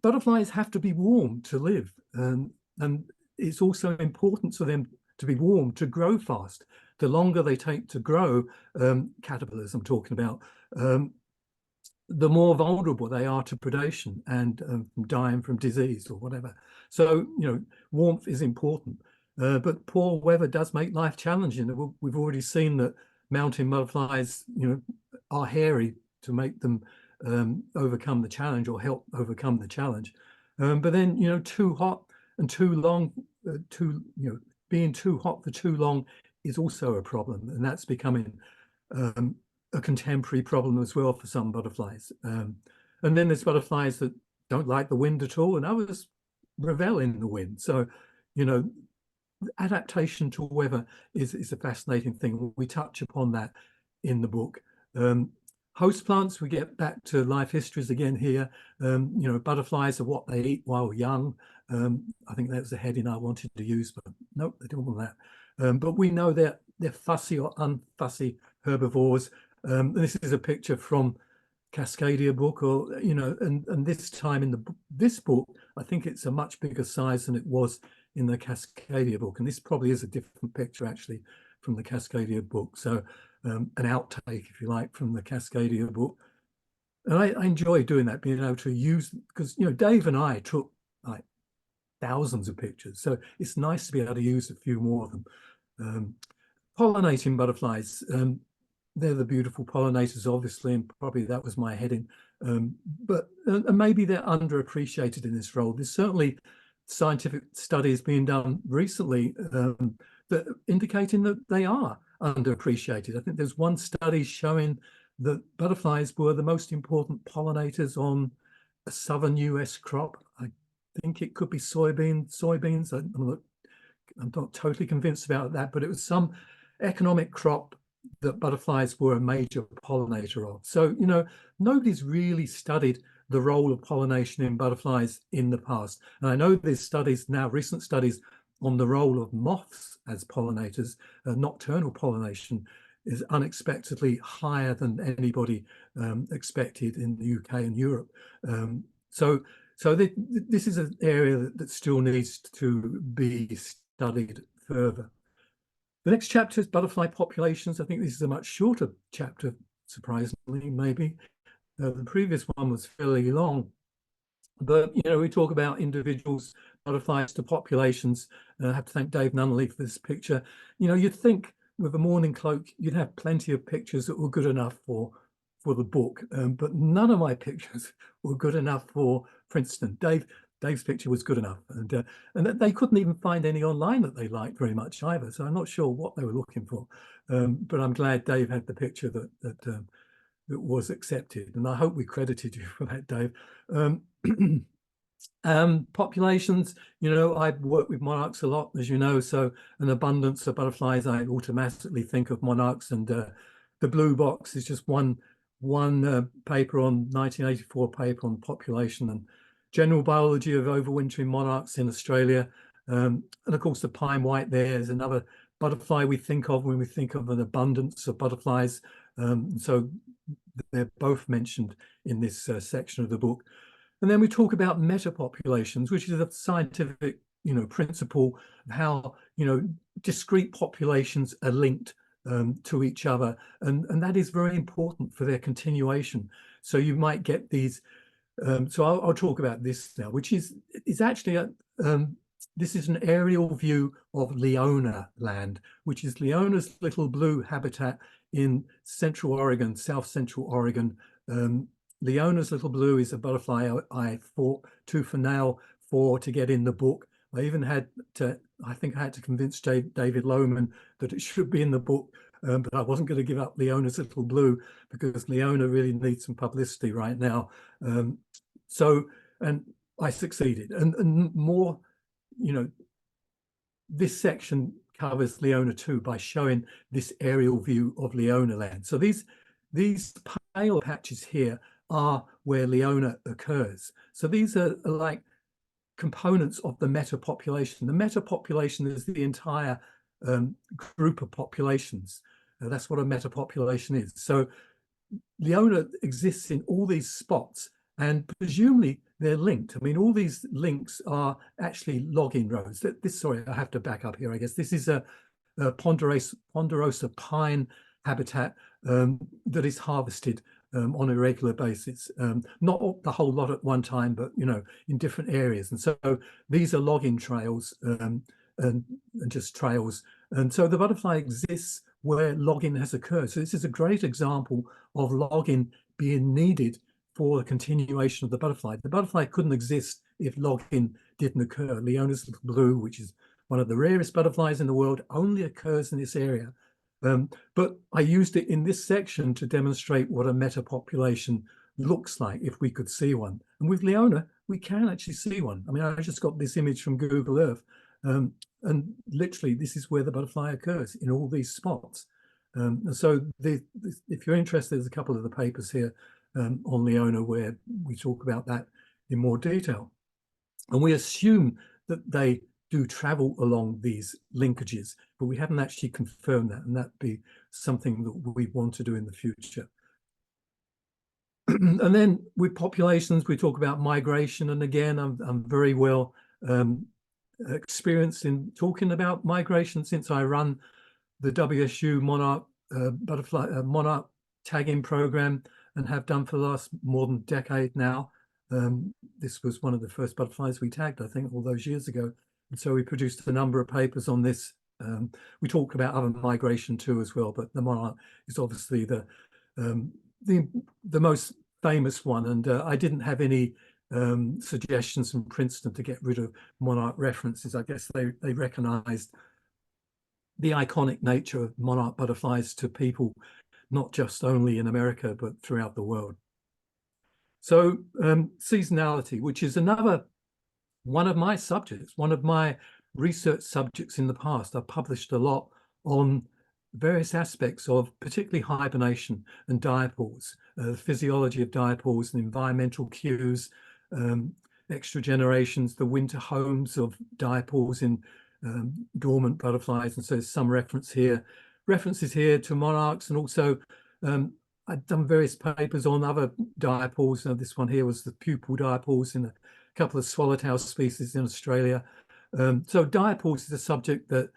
butterflies have to be warm to live. And it's also important for them to be warm to grow fast. The longer they take to grow, caterpillars I'm talking about, the more vulnerable they are to predation and dying from disease or whatever. So, warmth is important. But poor weather does make life challenging. We've already seen that mountain butterflies, are hairy to make them overcome the challenge, or help overcome the challenge. But then, too hot and too long, being too hot for too long is also a problem. And that's becoming a contemporary problem as well for some butterflies. And then there's butterflies that don't like the wind at all, and others revel in the wind. So, adaptation to weather is a fascinating thing. We touch upon that in the book. Host plants, we get back to life histories again here. Butterflies are what they eat while young. I think that was the heading I wanted to use, but nope, they don't want that. But we know they're fussy or unfussy herbivores. This is a picture from Cascadia book, or and this time in this book, I think it's a much bigger size than it was in the Cascadia book, and this probably is a different picture actually from the Cascadia book. So an outtake, if you like, from the Cascadia book. And I enjoy doing that, being able to use, because Dave and I took like thousands of pictures, so it's nice to be able to use a few more of them. Pollinating butterflies. They're the beautiful pollinators, obviously, and probably that was my heading. But maybe they're underappreciated in this role. There's certainly scientific studies being done recently that indicating that they are underappreciated. I think there's one study showing that butterflies were the most important pollinators on a southern US crop. I think it could be soybeans. I'm not I'm not totally convinced about that, but it was some economic crop that butterflies were a major pollinator of. So, you know, nobody's really studied the role of pollination in butterflies in the past. And I know there's studies now, recent studies on the role of moths as pollinators. Nocturnal pollination is unexpectedly higher than anybody expected in the UK and Europe. So this is an area that still needs to be studied further. The next chapter is butterfly populations. I think this is a much shorter chapter, surprisingly, maybe. The previous one was fairly long. But, you know, we talk about individuals, butterflies to populations. I have to thank Dave Nunnally for this picture. You know, you'd think with a morning cloak, you'd have plenty of pictures that were good enough for the book, but none of my pictures were good enough for Princeton. Dave's picture was good enough, and they couldn't even find any online that they liked very much either. So I'm not sure what they were looking for, but I'm glad Dave had the picture that was accepted, and I hope we credited you for that, Dave. Populations, you know, I work with monarchs a lot, as you know, so an abundance of butterflies, I automatically think of monarchs, and the blue box is just one paper on 1984 paper on population and general biology of overwintering monarchs in Australia. And of course, the pine white there is another butterfly we think of when we think of an abundance of butterflies. So they're both mentioned in this section of the book. And then we talk about metapopulations, which is a scientific, you know, principle of how, you know, discrete populations are linked to each other, and that is very important for their continuation. So you might get these. So I'll talk about this now, which is actually this is an aerial view of Leona land, which is Leona's little blue habitat in Central Oregon, South Central Oregon. Leona's little blue is a butterfly I fought tooth and nail for to get in the book. I even had to, I think I had to convince David Lohman that it should be in the book, but I wasn't going to give up Leona's little blue because Leona really needs some publicity right now. And I succeeded, and more, you know, this section covers Leona too by showing this aerial view of Leona land. So these pale patches here are where Leona occurs. So these are like components of the metapopulation. The metapopulation is the entire group of populations. That's what a metapopulation is. So Leona exists in all these spots, and presumably they're linked. I mean, all these links are actually login rows. Sorry, I have to back up here, I guess. This is a ponderosa pine habitat that is harvested on a regular basis, not the whole lot at one time, but, you know, in different areas. And so these are login trails and just trails. And so the butterfly exists where logging has occurred. So this is a great example of logging being needed for the continuation of the butterfly. The butterfly couldn't exist if logging didn't occur. Leona's little blue, which is one of the rarest butterflies in the world, only occurs in this area. But I used it in this section to demonstrate what a metapopulation looks like if we could see one. And with Leona, we can actually see one. I mean, I just got this image from Google Earth. And literally, this is where the butterfly occurs, in all these spots. And so if you're interested, there's a couple of the papers here on Leona where we talk about that in more detail. And we assume that they do travel along these linkages, but we haven't actually confirmed that, and that'd be something that we want to do in the future. And then with populations, we talk about migration. And again, I'm very well experienced in talking about migration since I run the WSU monarch monarch tagging program, and have done for the last more than a decade now. This was one of the first butterflies we tagged, I think, all those years ago. And so we produced a number of papers on this. We talk about other migration too as well, but the monarch is obviously the most famous one. And I didn't have any suggestions from Princeton to get rid of monarch references. I guess they recognized the iconic nature of monarch butterflies to people, not just only in America, but throughout the world. So seasonality, which is another one of my subjects, one of my research subjects in the past. I've published a lot on various aspects of particularly hibernation and diapoles, the physiology of diapoles and environmental cues, extra generations, the winter homes of diapoles in dormant butterflies. And so there's some references here to monarchs, and also I've done various papers on other diapoles. This one here was the pupil diapoles in a couple of swallowtail species in Australia. So diapoles is a subject that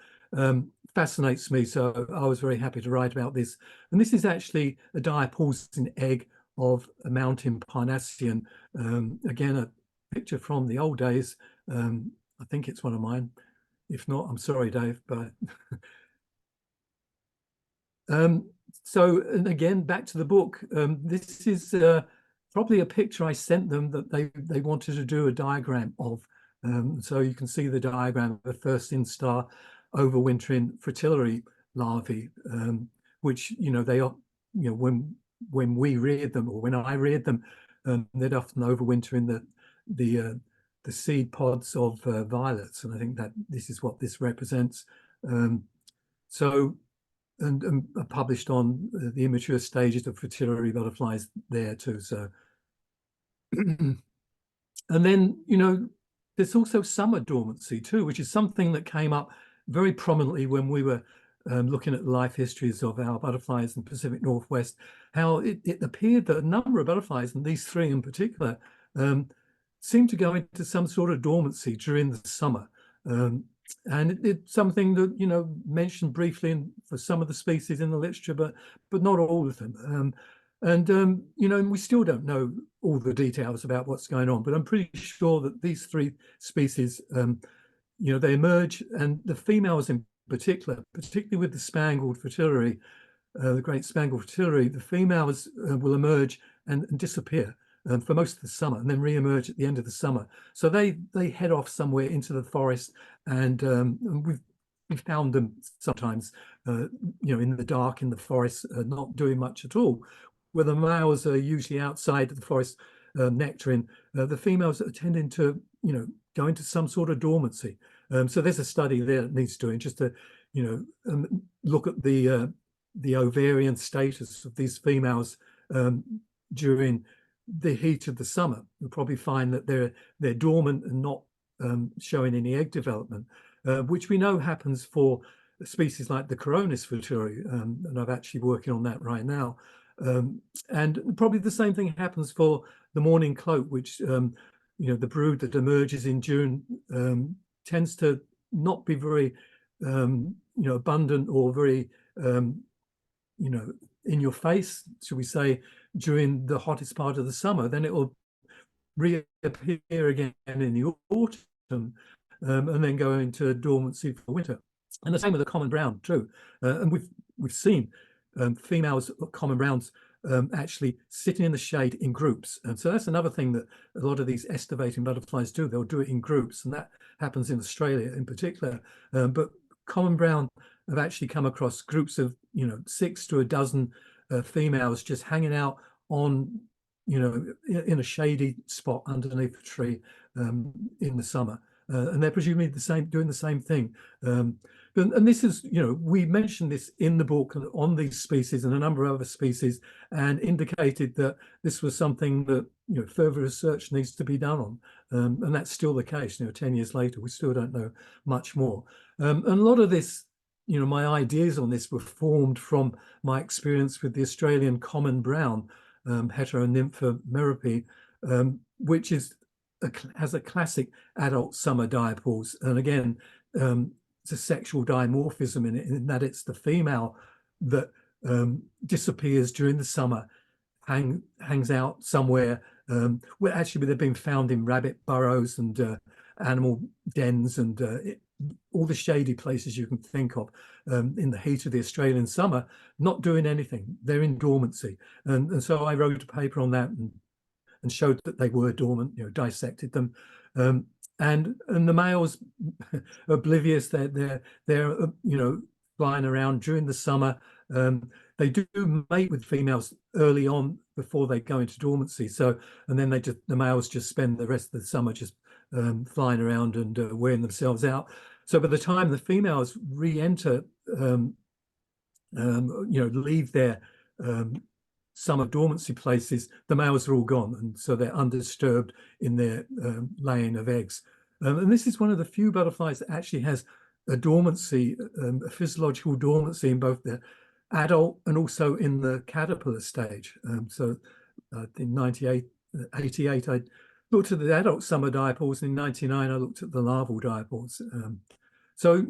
fascinates me, so I was very happy to write about this. And this is actually a diapaulsin egg of a mountain Parnassian. Again, a picture from the old days. I think it's one of mine. If not, I'm sorry, Dave, but so, and again, back to the book. This is probably a picture I sent them that they wanted to do a diagram of. So you can see the diagram of the first instar overwintering fritillary larvae, which they are, when we reared them, or when I reared them, they'd often overwinter in the seed pods of violets, and I think that this is what this represents. So. And published on the immature stages of fritillary butterflies there too. So, and then there's also summer dormancy too, which is something that came up very prominently when we were looking at life histories of our butterflies in the Pacific Northwest. How it appeared that a number of butterflies, and these three in particular, seemed to go into some sort of dormancy during the summer. And it's something that mentioned briefly for some of the species in the literature, but not all of them. And we still don't know all the details about what's going on. But I'm pretty sure that these three species, they emerge, and the females in particular, particularly with the spangled fritillary, the great spangled fritillary, the females will emerge and disappear for most of the summer, and then re-emerge at the end of the summer. So they head off somewhere into the forest, and we've found them sometimes, in the dark in the forest, not doing much at all. Where the males are usually outside the forest nectaring, the females are tending to, go into some sort of dormancy. So there's a study there that needs doing, just to, look at the ovarian status of these females during the heat of the summer. You'll probably find that they're dormant and not showing any egg development, which we know happens for species like the Coronis fritillary, and I'm actually working on that right now. And probably the same thing happens for the morning cloak, which the brood that emerges in June tends to not be very abundant or very in your face, should we say, during the hottest part of the summer. Then it will reappear again in the autumn, and then go into dormancy for winter. And the same with the common brown too. And we've seen females of common browns actually sitting in the shade in groups. And so that's another thing that a lot of these estivating butterflies do. They'll do it in groups, and that happens in Australia in particular. But common brown have actually come across groups of 6 to a dozen females just hanging out on in a shady spot underneath a tree in the summer, and they're presumably doing the same thing. And this is, we mentioned this in the book on these species and a number of other species, and indicated that this was something that further research needs to be done on, and that's still the case. 10 years later, we still don't know much more. And a lot of this, my ideas on this were formed from my experience with the Australian common brown, Heteronympha merope, which has a classic adult summer diapause. And again, it's a sexual dimorphism in it, in that it's the female that disappears during the summer, hangs out somewhere where actually they've been found in rabbit burrows and animal dens and all the shady places you can think of in the heat of the Australian summer, not doing anything. They're in dormancy. And so I wrote a paper on that and showed that they were dormant, dissected them. And the males, oblivious, they're flying around during the summer. They do mate with females early on before they go into dormancy. So, and then the males just spend the rest of the summer just flying around and wearing themselves out. So by the time the females re-enter, leave their summer dormancy places, the males are all gone, and so they're undisturbed in their laying of eggs. And this is one of the few butterflies that actually has a dormancy, a physiological dormancy in both the adult and also in the caterpillar stage. So in 88, I looked at the adult summer dipoles. In 99, I looked at the larval dipoles. So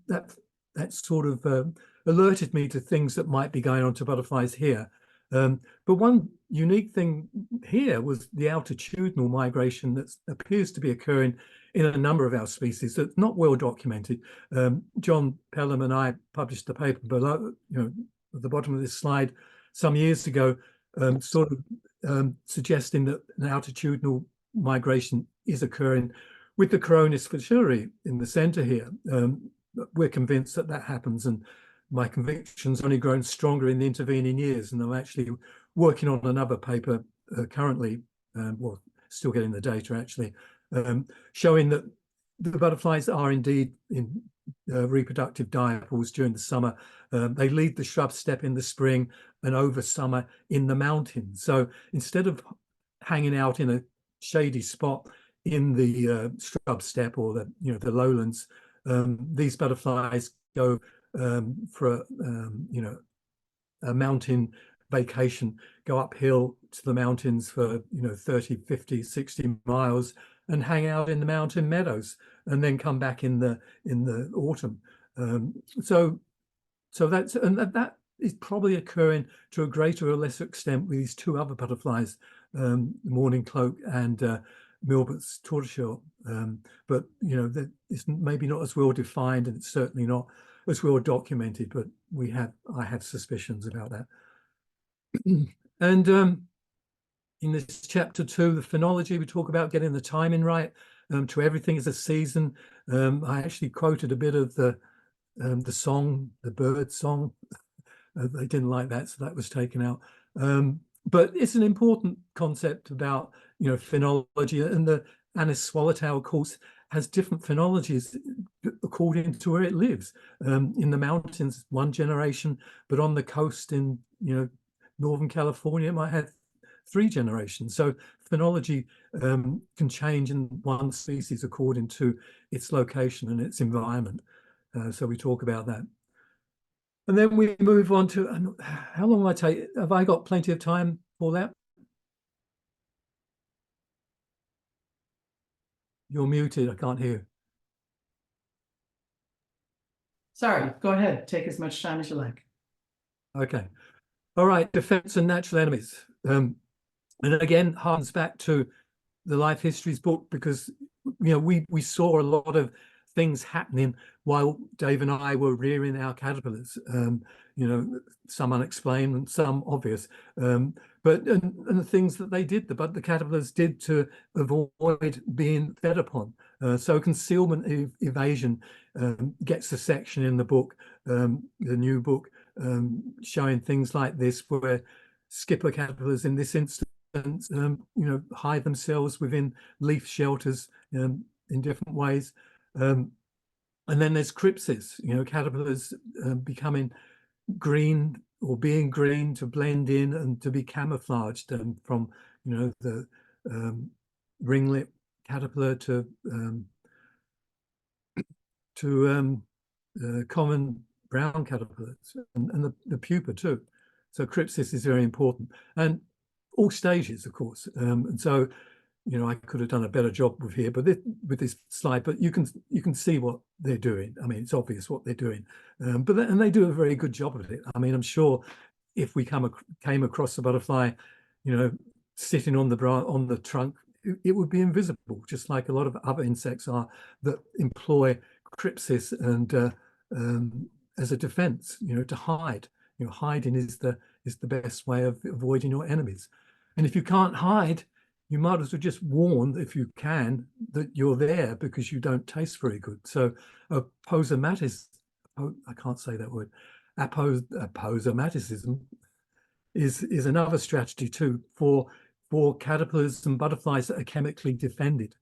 that sort of alerted me to things that might be going on to butterflies here. But one unique thing here was the altitudinal migration that appears to be occurring in a number of our species that's not well documented. John Pelham and I published a paper below, at the bottom of this slide some years ago, suggesting that an altitudinal migration is occurring with the Coronis fasciculari in the center here. We're convinced that that happens, and my conviction's only grown stronger in the intervening years, and I'm actually working on another paper currently, still getting the data actually, showing that the butterflies are indeed in reproductive dipoles during the summer. They leave the shrub steppe in the spring and over summer in the mountains. So instead of hanging out in a shady spot in the shrub steppe or the lowlands, these butterflies go for a mountain vacation, go uphill to the mountains for 30, 50, 60 miles and hang out in the mountain meadows, and then come back in the autumn. So that is probably occurring to a greater or lesser extent with these two other butterflies, mourning cloak and Milbert's tortoiseshell. But it's maybe not as well defined, and it's certainly not as well documented, but I have suspicions about that. And in this chapter 2, the phenology, we talk about getting the timing right. To everything is a season. I actually quoted a bit of the song, the bird song. They didn't like that, so that was taken out. But it's an important concept about phenology, and the Anis swallowtail, of course, has different phenologies according to where it lives. In the mountains, one generation, but on the coast in Northern California, it might have 3 generations. So phenology can change in one species according to its location and its environment. So we talk about that. And then we move on to, how long will I take? Have I got plenty of time for that? You're muted, I can't hear. Sorry, go ahead. Take as much time as you like. Okay. All right, defense and natural enemies. And again, harkens back to the Life Histories book, because we saw a lot of things happening while Dave and I were rearing our caterpillars. Some unexplained and some obvious. But the things that they did, the caterpillars did to avoid being fed upon. So concealment evasion gets a section in the book, the new book, showing things like this, where skipper caterpillars in this instance hide themselves within leaf shelters in different ways. And then there's crypsis, caterpillars becoming green or being green to blend in and to be camouflaged, from the ringlet caterpillar to common brown caterpillars, and the pupa too. So crypsis is very important, and all stages, of course. And so I could have done a better job with this slide, but you can see what they're doing. I mean, it's obvious what they're doing, and they do a very good job of it. I mean, I'm sure if we came across a butterfly, sitting on the trunk, it would be invisible, just like a lot of other insects are that employ crypsis and as a defense, to hide. Hiding is the best way of avoiding your enemies. And if you can't hide, you might as well just warn, if you can, that you're there, because you don't taste very good. So aposomaticism, I can't say that word, aposomaticism is another strategy too for caterpillars and butterflies that are chemically defended.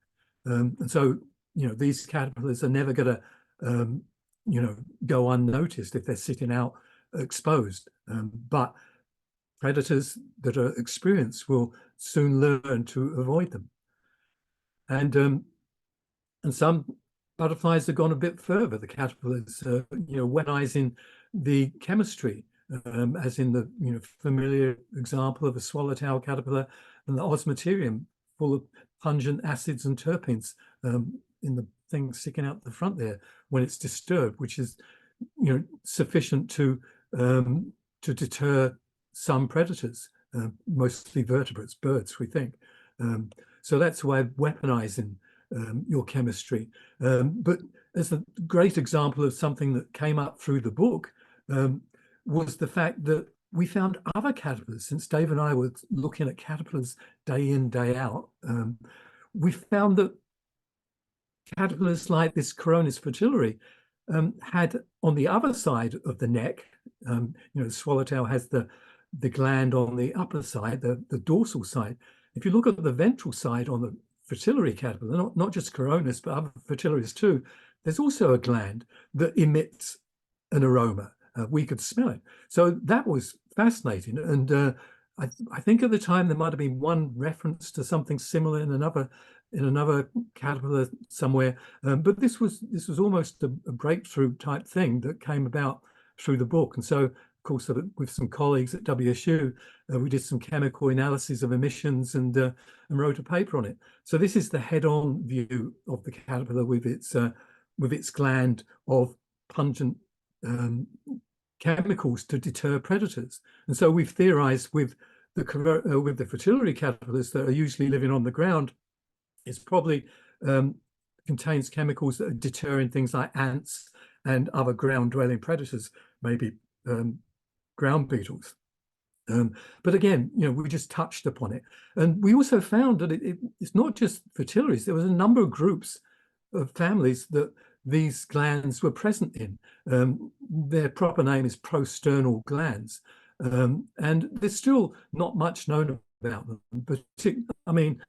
And so these caterpillars are never going to you know, go unnoticed if they're sitting out exposed. But predators that are experienced will soon learn to avoid them. And some butterflies have gone a bit further. The caterpillars, you know, weaponizing the chemistry, as in the, you know, familiar example of a swallowtail caterpillar and the osmeterium, full of pungent acids and terpenes in the thing sticking out the front there when it's disturbed, which is, you know, sufficient to deter some predators, mostly vertebrates, birds, we think. So that's a way of weaponizing your chemistry. But as a great example of something that came up through the book was the fact that we found other caterpillars. Since Dave and I were looking at caterpillars day in, day out, we found that caterpillars like this Coronis fritillary had on the other side of the neck, you know, the swallowtail has the gland on the upper side, the dorsal side. If you look at the ventral side on the fritillary caterpillar, not just Coronis, but other fritillaries too, there's also a gland that emits an aroma. We could smell it. So that was fascinating. And I think at the time there might have been one reference to something similar in another caterpillar somewhere. But this was almost a breakthrough type thing that came about through the book. And so, of course, with some colleagues at WSU, we did some chemical analysis of emissions and wrote a paper on it. So this is the head-on view of the caterpillar with its gland of pungent chemicals to deter predators. And so we've theorized with the fritillary caterpillars that are usually living on the ground, it's probably contains chemicals that are deterring things like ants and other ground-dwelling predators, maybe ground beetles. But again, you know, we just touched upon it. And we also found that it's not just fritillaries. There was a number of groups of families that these glands were present in. Their proper name is prosternal glands. And there's still not much known about them. But I mean,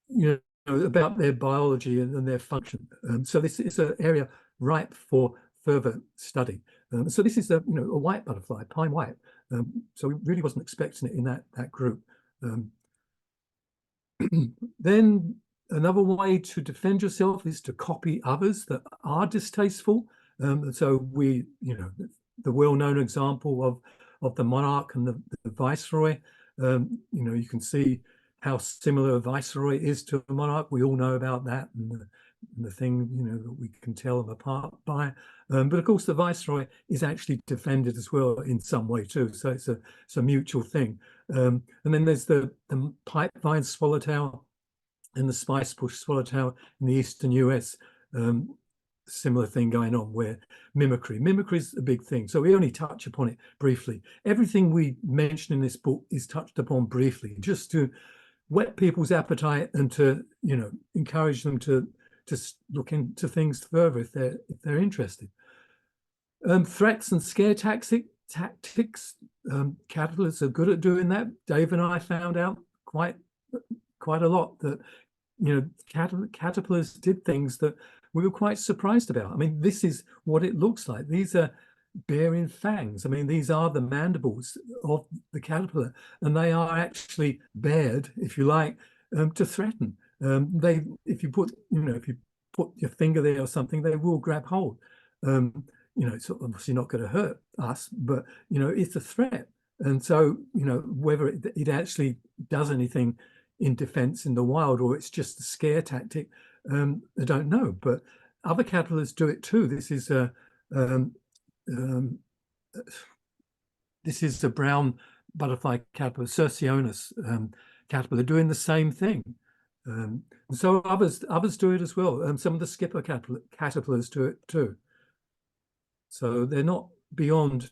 you know, about their biology and their function. So this is an area ripe for further study. So this is a white butterfly, pine white. So we really wasn't expecting it in that group. Then another way to defend yourself is to copy others that are distasteful. So we, you know, the well-known example of the monarch and the viceroy. You know, you can see how similar a viceroy is to a monarch. We all know about that, and the thing, you know, that we can tell them apart by. But of course, the viceroy is actually defended as well in some way too. So it's a mutual thing. And then there's the pipevine swallowtail and the spice bush swallowtail in the eastern US. Similar thing going on where mimicry is a big thing. So we only touch upon it briefly. Everything we mention in this book is touched upon briefly, just to whet people's appetite and to, you know, encourage them to look into things further if they're interested. Threats and scare tactics. Caterpillars are good at doing that. Dave and I found out quite a lot that, you know, caterpillars did things that we were quite surprised about. I mean, this is what it looks like. These are bearing fangs. I mean, these are the mandibles of the caterpillar, and they are actually bared, if you like, to threaten. If you put your finger there or something, they will grab hold. You know, it's obviously not going to hurt us, but, you know, it's a threat. And so, you know, whether it actually does anything in defense in the wild or it's just a scare tactic, I don't know. But other caterpillars do it too. This is a brown butterfly caterpillar, Cercionus caterpillar, doing the same thing. And so others do it as well. Some of the skipper caterpillars do it too. So they're not beyond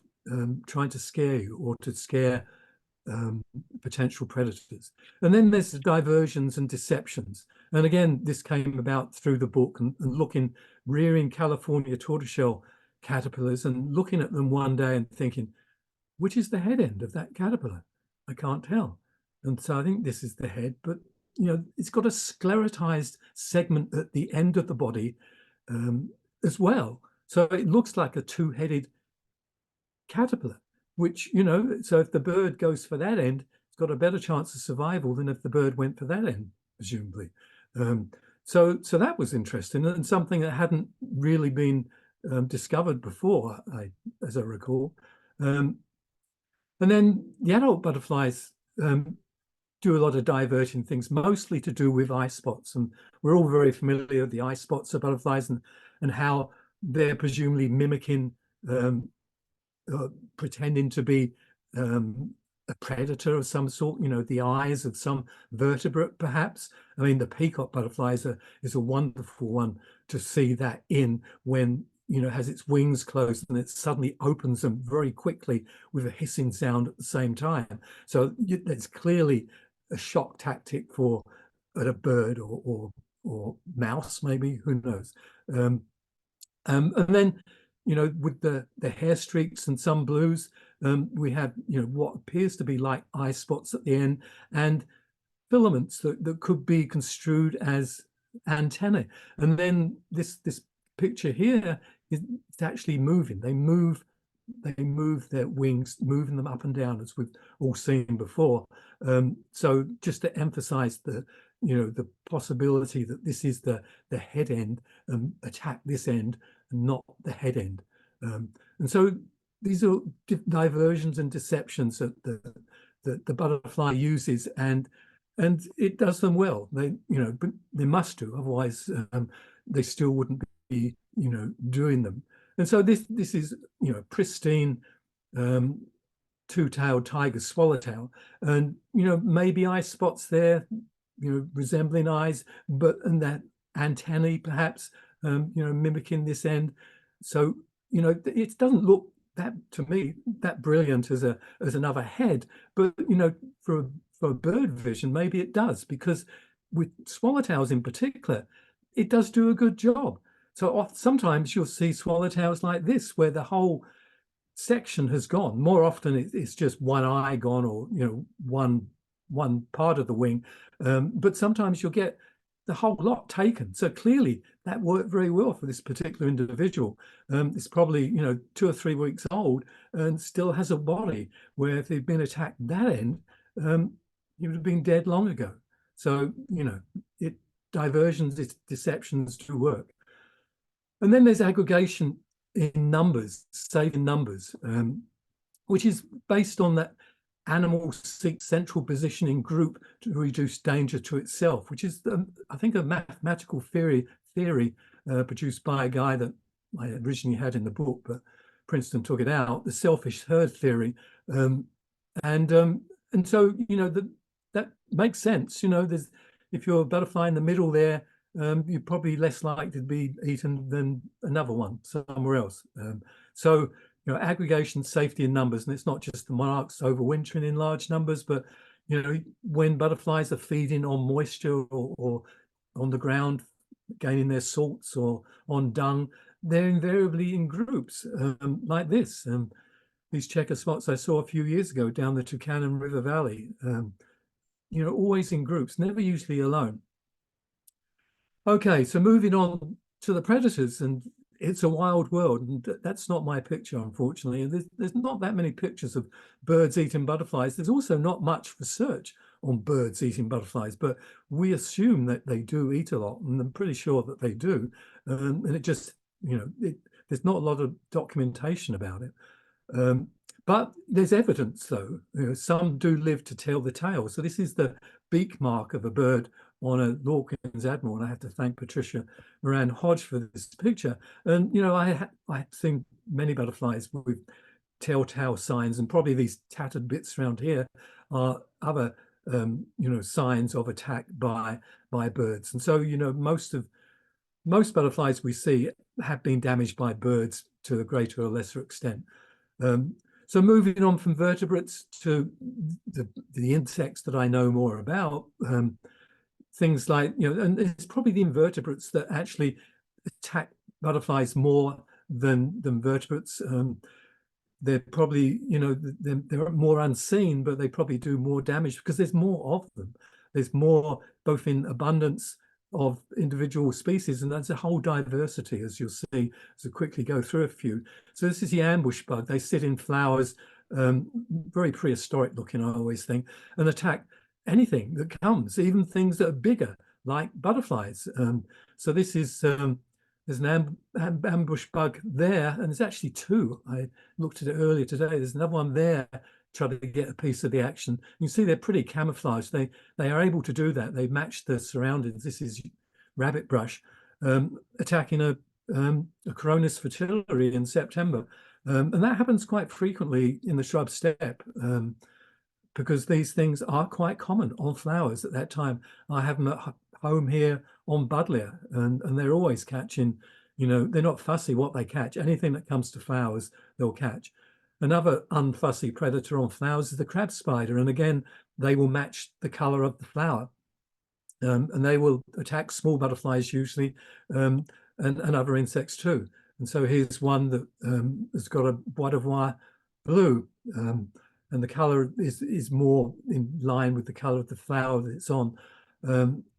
trying to scare you or to scare potential predators. And then there's the diversions and deceptions. And again, this came about through the book and rearing California tortoiseshell caterpillars and looking at them one day and thinking, which is the head end of that caterpillar? I can't tell. And so I think this is the head, but, you know, it's got a sclerotized segment at the end of the body, as well. So it looks like a two-headed caterpillar, which, so if the bird goes for that end, it's got a better chance of survival than if the bird went for that end, presumably. So that was interesting, and something that hadn't really been discovered before, as I recall. And then the adult butterflies do a lot of diverging things, mostly to do with eye spots. And we're all very familiar with the eye spots of butterflies and how they're presumably mimicking, pretending to be a predator of some sort, the eyes of some vertebrate, perhaps. I mean, the peacock butterfly is a wonderful one to see that in when, has its wings closed and it suddenly opens them very quickly with a hissing sound at the same time. So there's clearly a shock tactic for a bird or mouse, maybe, who knows. And then, with the hair streaks and some blues, we have, what appears to be like eye spots at the end and filaments that could be construed as antennae. And then this picture here is actually moving. They move their wings, moving them up and down, as we've all seen before. So just to emphasize the possibility that this is the head end attack this end and not the head end. And so these are diversions and deceptions that the butterfly uses, and it does them well. But they must do, otherwise they still wouldn't be doing them. And so this is pristine two-tailed tiger swallowtail, and maybe eye spots there, resembling eyes, and that antennae perhaps mimicking this end. So it doesn't look that, to me, that brilliant as another head, but for a bird vision maybe it does, because with swallowtails in particular it does do a good job. So sometimes you'll see swallowtails like this where the whole section has gone. More often it's just one eye gone, or one part of the wing, but sometimes you'll get the whole lot taken. So clearly that worked very well for this particular individual. It's probably 2 or 3 weeks old and still has a body, where if they'd been attacked that end, he would have been dead long ago. So diversions, deceptions do work. And then there's aggregation in numbers, saving numbers, which is based on that animal seeks central position in group to reduce danger to itself, which is, I think, a mathematical theory produced by a guy that I originally had in the book, but Princeton took it out, the selfish herd theory. And so, that makes sense. If you're a butterfly in the middle there, you're probably less likely to be eaten than another one somewhere else. So aggregation, safety in numbers, and it's not just the monarchs overwintering in large numbers, but when butterflies are feeding on moisture or on the ground, gaining their salts, or on dung, they're invariably in groups like this. These checker spots I saw a few years ago down the Tucannon River Valley, always in groups, never usually alone. Okay, so moving on to the predators, and it's a wild world, and that's not my picture, unfortunately. And there's not that many pictures of birds eating butterflies. There's also not much research on birds eating butterflies, but we assume that they do eat a lot, and I'm pretty sure that they do. And it just, there's not a lot of documentation about it. But there's evidence, though. Some do live to tell the tale. So this is the beak mark of a bird on a Lawkins Admiral, and I have to thank Patricia Moran Hodge for this picture. And I've seen many butterflies with telltale signs, and probably these tattered bits around here are other signs of attack by birds. And so most butterflies we see have been damaged by birds to a greater or lesser extent. So moving on from vertebrates to the insects that I know more about, things like, and it's probably the invertebrates that actually attack butterflies more than vertebrates. They're probably, they're more unseen, but they probably do more damage because there's more of them. There's more, both in abundance of individual species, and that's a whole diversity, as you'll see as I quickly go through a few. So this is the ambush bug. They sit in flowers, very prehistoric looking, I always think, and attack anything that comes, even things that are bigger, like butterflies. So this is there's an ambush bug there, and there's actually two. I looked at it earlier today. There's another one there trying to get a piece of the action. You can see they're pretty camouflaged. They are able to do that. They match the surroundings. This is rabbit brush attacking a Coronis fritillary in September. And that happens quite frequently in the shrub steppe because these things are quite common on flowers at that time. I have them at home here on Buddleia, and they're always catching, you know, they're not fussy what they catch. Anything that comes to flowers, they'll catch. Another unfussy predator on flowers is the crab spider. And again, they will match the color of the flower. And they will attack small butterflies usually, and other insects too. And so here's one that has got a bois d'Ivoire blue, and the color is more in line with the color of the flower that it's on.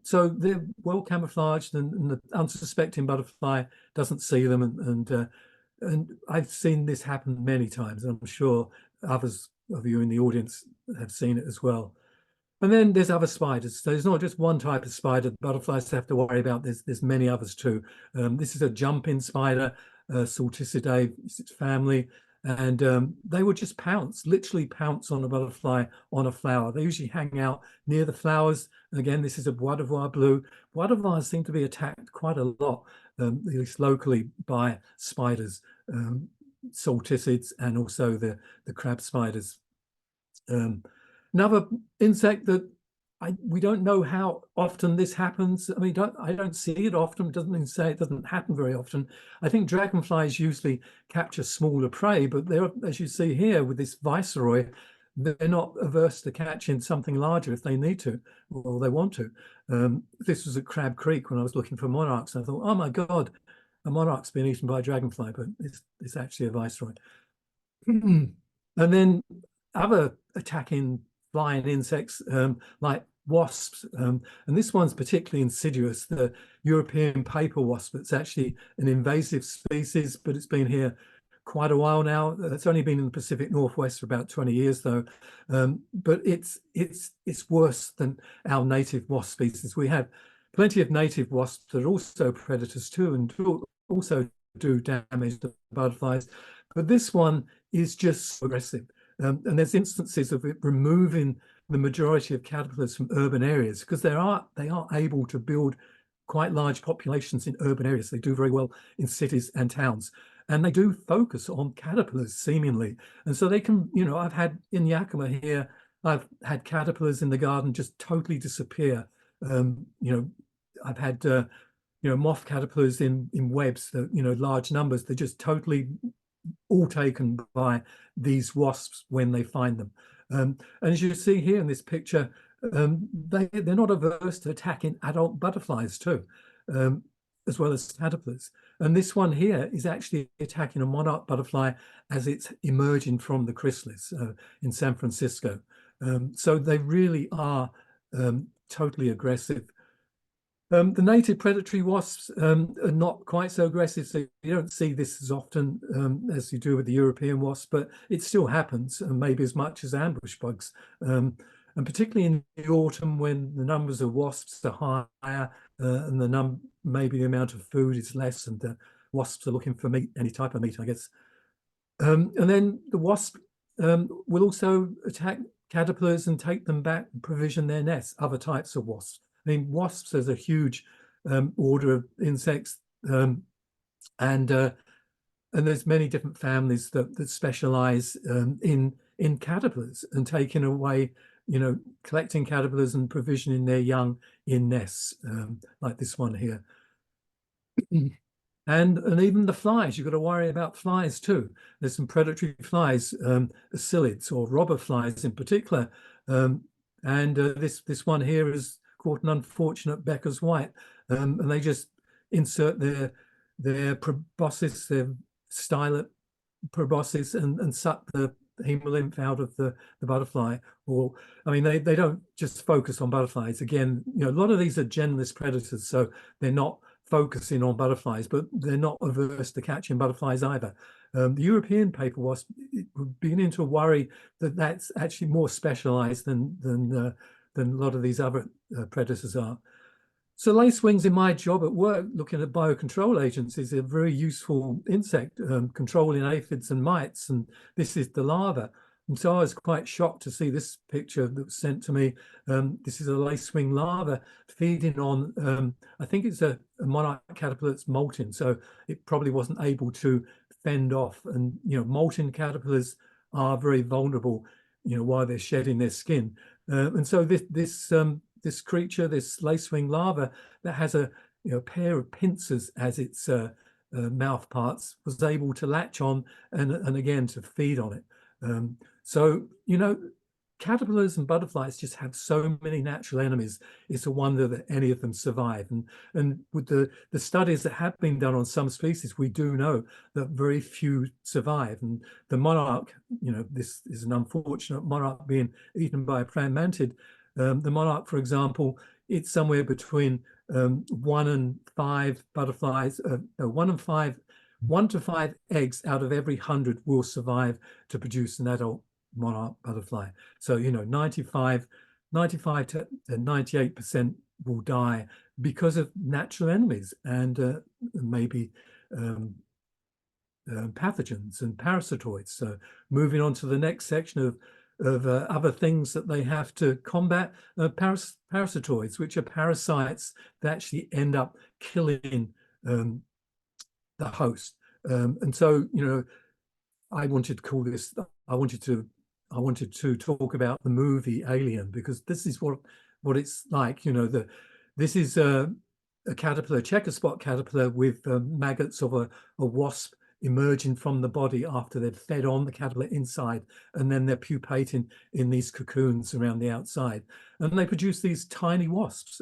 So they're well camouflaged, and the unsuspecting butterfly doesn't see them. And I've seen this happen many times, and I'm sure others of you in the audience have seen it as well. And then there's other spiders. So there's not just one type of spider butterflies have to worry about. There's many others too. This is a jumping spider, Salticidae, it's its family, and they would just pounce, literally pounce on a butterfly on a flower. They usually hang out near the flowers. And again, this is a bois d'Ivoire blue. Bois d'Ivoires seem to be attacked quite a lot, at least locally, by spiders, salticids, and also the crab spiders. Another insect that we don't know how often this happens. I mean, I don't see it often. Doesn't mean to say it doesn't happen very often. I think dragonflies usually capture smaller prey, but they're, as you see here with this viceroy, they're not averse to catching something larger if they need to or they want to. This was at Crab Creek when I was looking for monarchs. I thought, oh my God, a monarch's been eaten by a dragonfly, but it's actually a viceroy. And then other attacking flying insects like wasps, and this one's particularly insidious, the European paper wasp. It's actually an invasive species, but it's been here quite a while now. It's only been in the Pacific Northwest for about 20 years though, but it's worse than our native wasp species. We have plenty of native wasps that are also predators too, and also do damage to butterflies, but this one is just so aggressive. And there's instances of it removing the majority of caterpillars from urban areas because they are able to build quite large populations in urban areas. They do very well in cities and towns, and they do focus on caterpillars seemingly. And so they can, you know, I've had in Yakima here, I've had caterpillars in the garden just totally disappear. You know, I've had you know, moth caterpillars in webs, that, you know, large numbers. They're just totally all taken by these wasps when they find them. And as you see here in this picture, they're not averse to attacking adult butterflies too, as well as caterpillars. And this one here is actually attacking a monarch butterfly as it's emerging from the chrysalis in San Francisco. So they really are totally aggressive. The native predatory wasps are not quite so aggressive, so you don't see this as often as you do with the European wasp, but it still happens, maybe as much as ambush bugs. And particularly in the autumn when the numbers of wasps are higher and maybe the amount of food is less, and the wasps are looking for meat, any type of meat, I guess. And then the wasp will also attack caterpillars and take them back and provision their nests, other types of wasps. I mean, wasps is a huge order of insects, and there's many different families that specialize in caterpillars and taking away, you know, collecting caterpillars and provisioning their young in nests, like this one here. And even the flies, you've got to worry about flies too. There's some predatory flies, psyllids or robber flies in particular, and this one here is called an unfortunate Becker's white, and they just insert their proboscis, their stylet proboscis, and suck the hemolymph out of the butterfly. Or, I mean, they don't just focus on butterflies. Again, you know, a lot of these are genless predators, so they're not focusing on butterflies, but they're not averse to catching butterflies either. The European paper wasp beginning to worry that that's actually more specialized than a lot of these other predators are. So lacewings in my job at work, looking at biocontrol agents, is a very useful insect, controlling aphids and mites, and this is the larva. And so I was quite shocked to see this picture that was sent to me. This is a lacewing larva feeding on, I think it's a monarch caterpillar that's molting, so it probably wasn't able to fend off. And, you know, molting caterpillars are very vulnerable, you know, while they're shedding their skin. And so this creature, this lacewing larva that has a pair of pincers as its mouth parts, was able to latch on and again to feed on it. So, you know, caterpillars and butterflies just have so many natural enemies. It's a wonder that any of them survive. And with the studies that have been done on some species, we do know that very few survive. And the monarch, you know, this is an unfortunate monarch being eaten by a praying mantid. The monarch, for example, it's somewhere between 1 and 5 butterflies, 1 to 5 eggs out of every 100 will survive to produce an adult monarch butterfly. So, you know, 95 to 98% will die because of natural enemies and maybe pathogens and parasitoids. So moving on to the next section of other things that they have to combat, parasitoids, which are parasites that actually end up killing the host. And so, you know, I wanted to talk about the movie Alien, because this is what it's like. You know, this is a caterpillar, checker spot caterpillar, with maggots of a wasp emerging from the body after they've fed on the caterpillar inside, and then they're pupating in these cocoons around the outside, and they produce these tiny wasps.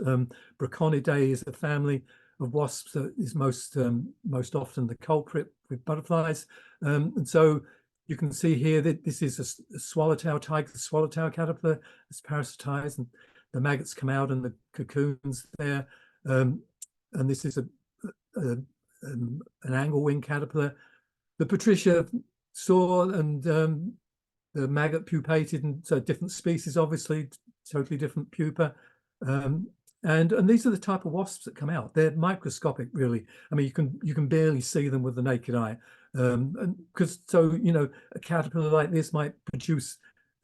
Braconidae is a family of wasps that is most often the culprit with butterflies. And so you can see here that this is a swallowtail, tiger swallowtail caterpillar. It's parasitized, and the maggots come out in the cocoons there. And this is an anglewing caterpillar. The Patricia saw, and the maggot pupated, and so different species, obviously, totally different pupa. And these are the type of wasps that come out. They're microscopic, really. I mean, you can barely see them with the naked eye. And because, so, you know, a caterpillar like this might produce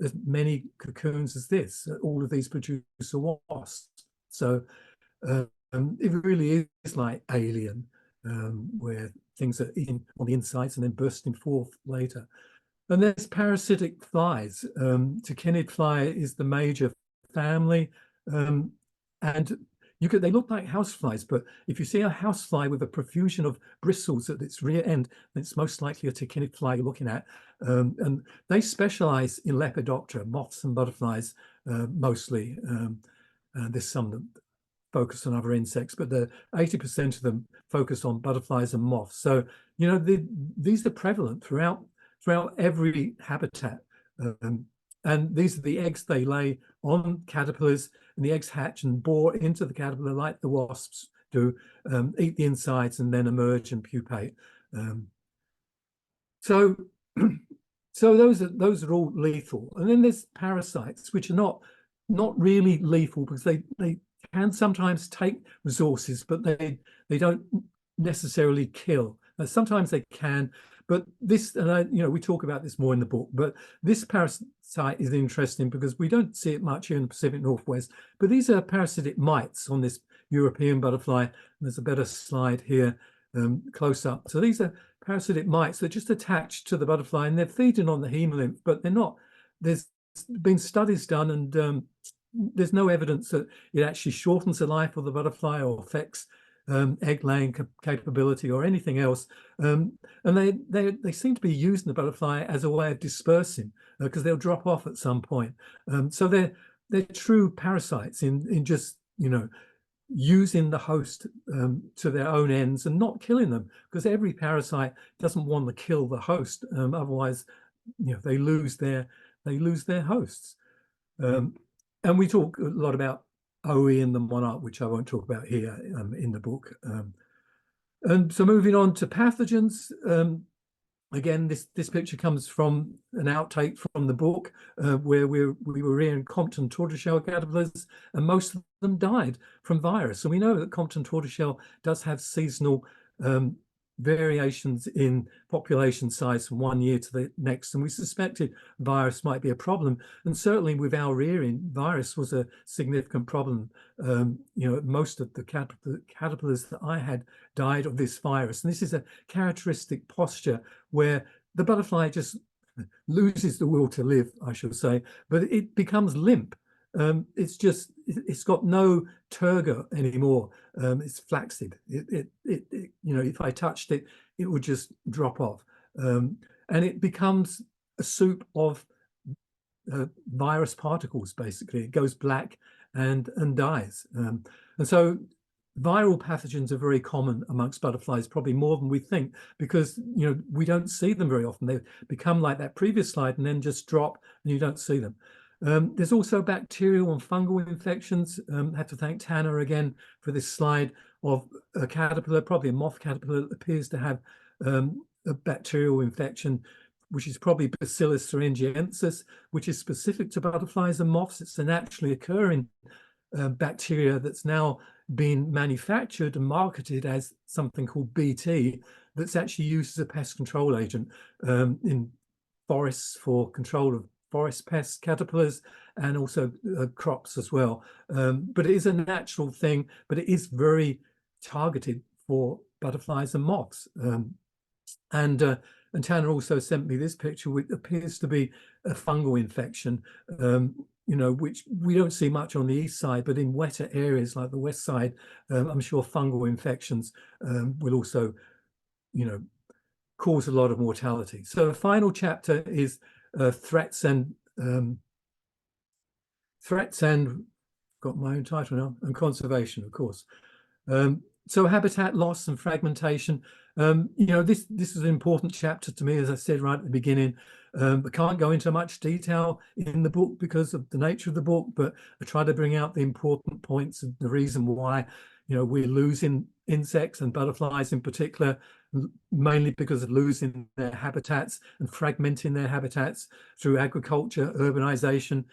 as many cocoons as this. All of these produce a wasp. So it really is like Alien, where things are eaten on the insides and then bursting forth later. And there's parasitic flies. Tachinid fly is the major family. And they look like houseflies, but if you see a housefly with a profusion of bristles at its rear end, then it's most likely a tachinid fly you're looking at. And they specialize in Lepidoptera, moths and butterflies, mostly. There's some that focus on other insects, but the 80% of them focus on butterflies and moths. So, you know, these are prevalent throughout every habitat. And these are the eggs they lay on caterpillars, and the eggs hatch and bore into the caterpillar like the wasps do, eat the insides, and then emerge and pupate. So those are all lethal. And then there's parasites, which are not really lethal, because they can sometimes take resources, but they don't necessarily kill. Sometimes they can, but this, and you know, we talk about this more in the book, but this parasite is interesting because we don't see it much here in the Pacific Northwest, but these are parasitic mites on this European butterfly. And there's a better slide here, close up. So these are parasitic mites that just attach to the butterfly, and they're feeding on the hemolymph, but they're not. There's been studies done, and there's no evidence that it actually shortens the life of the butterfly or affects egg laying capability or anything else. And they seem to be using the butterfly as a way of dispersing, because they'll drop off at some point. So they're true parasites in just, you know, using the host to their own ends and not killing them, because every parasite doesn't want to kill the host. Otherwise, they lose their hosts. And we talk a lot about OE and the monarch, which I won't talk about here in the book. And so moving on to pathogens, again, this picture comes from an outtake from the book where we were rearing Compton tortoiseshell caterpillars, and most of them died from virus. And we know that Compton tortoiseshell does have seasonal variations in population size from one year to the next, and we suspected virus might be a problem. And certainly with our rearing, virus was a significant problem. Most of the caterpillars that I had died of this virus, and this is a characteristic posture where the butterfly just loses the will to live, I should say, but it becomes limp. It's got no turgor anymore. It's flaccid. If I touched it, it would just drop off, and it becomes a soup of virus particles. Basically, it goes black and dies. And so viral pathogens are very common amongst butterflies, probably more than we think, because we don't see them very often. They become like that previous slide and then just drop, and you don't see them. There's also bacterial and fungal infections. I have to thank Tanner again for this slide of a caterpillar, probably a moth caterpillar, that appears to have a bacterial infection, which is probably Bacillus thuringiensis, which is specific to butterflies and moths. It's a naturally occurring bacteria that's now been manufactured and marketed as something called BT, that's actually used as a pest control agent in forests for control of forest pests, caterpillars, and also crops as well. But it is a natural thing, but it is very targeted for butterflies and moths. And Tanner also sent me this picture, which appears to be a fungal infection, which we don't see much on the east side, but in wetter areas like the west side, I'm sure fungal infections will also, cause a lot of mortality. So the final chapter is threats and got my own title now, and conservation, of course. So habitat loss and fragmentation. This is an important chapter to me, as I said right at the beginning. I can't go into much detail in the book because of the nature of the book, but I try to bring out the important points and the reason why we're losing insects and butterflies in particular, mainly because of losing their habitats and fragmenting their habitats through agriculture, urbanization,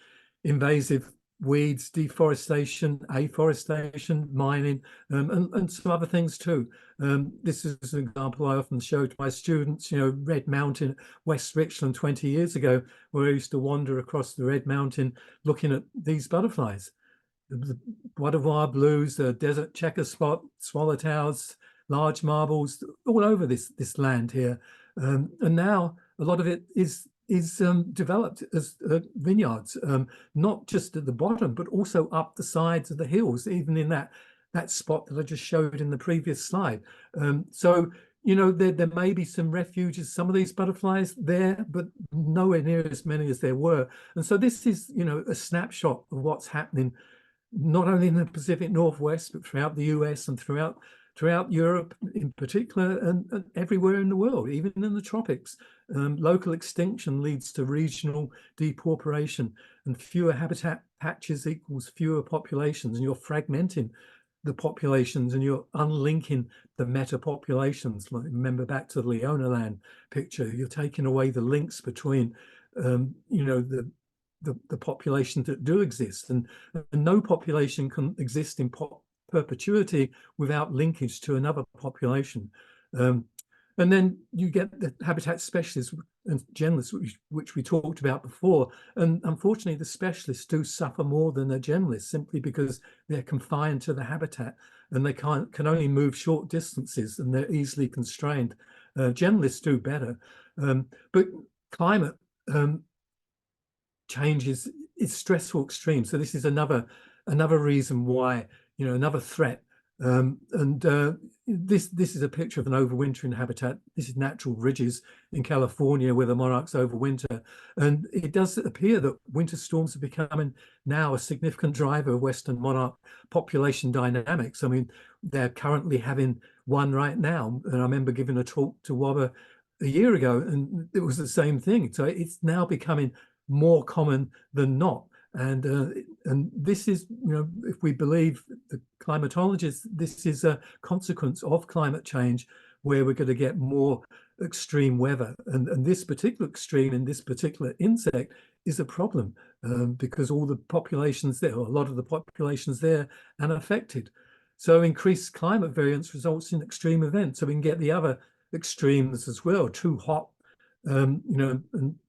invasive weeds, deforestation, afforestation, mining, and some other things too. This is an example I often show to my students, Red Mountain, West Richland 20 years ago, where I used to wander across the Red Mountain looking at these butterflies. The Bois de Voir blues, the desert checker spot, swallowtails, large marbles, all over this land here. And now a lot of it is developed as vineyards, not just at the bottom, but also up the sides of the hills, even in that spot that I just showed in the previous slide. So there may be some refuges, some of these butterflies there, but nowhere near as many as there were. And so this is a snapshot of what's happening, not only in the Pacific Northwest, but throughout the US and throughout Europe in particular, and everywhere in the world, even in the tropics. Local extinction leads to regional depauperation, and fewer habitat patches equals fewer populations, and you're fragmenting the populations and you're unlinking the meta populations. Like, remember back to the Leonaland picture, you're taking away the links between the populations that do exist, and no population can exist in perpetuity without linkage to another population. And then you get the habitat specialists and generalists, which we talked about before. And unfortunately, the specialists do suffer more than the generalists, simply because they're confined to the habitat and they can only move short distances and they're easily constrained. Generalists do better. But climate change is stressful extreme. So this is another reason why, another threat. This is a picture of an overwintering habitat. This is natural ridges in California where the monarchs overwinter. And it does appear that winter storms are becoming now a significant driver of Western monarch population dynamics. I mean, they're currently having one right now. And I remember giving a talk to WBA a year ago, and it was the same thing. So it's now becoming more common than not. And this is, if we believe the climatologists, this is a consequence of climate change, where we're going to get more extreme weather. And this particular extreme in this particular insect is a problem, because all the populations there, or a lot of the populations there, are affected. So increased climate variance results in extreme events. So we can get the other extremes as well, too hot. And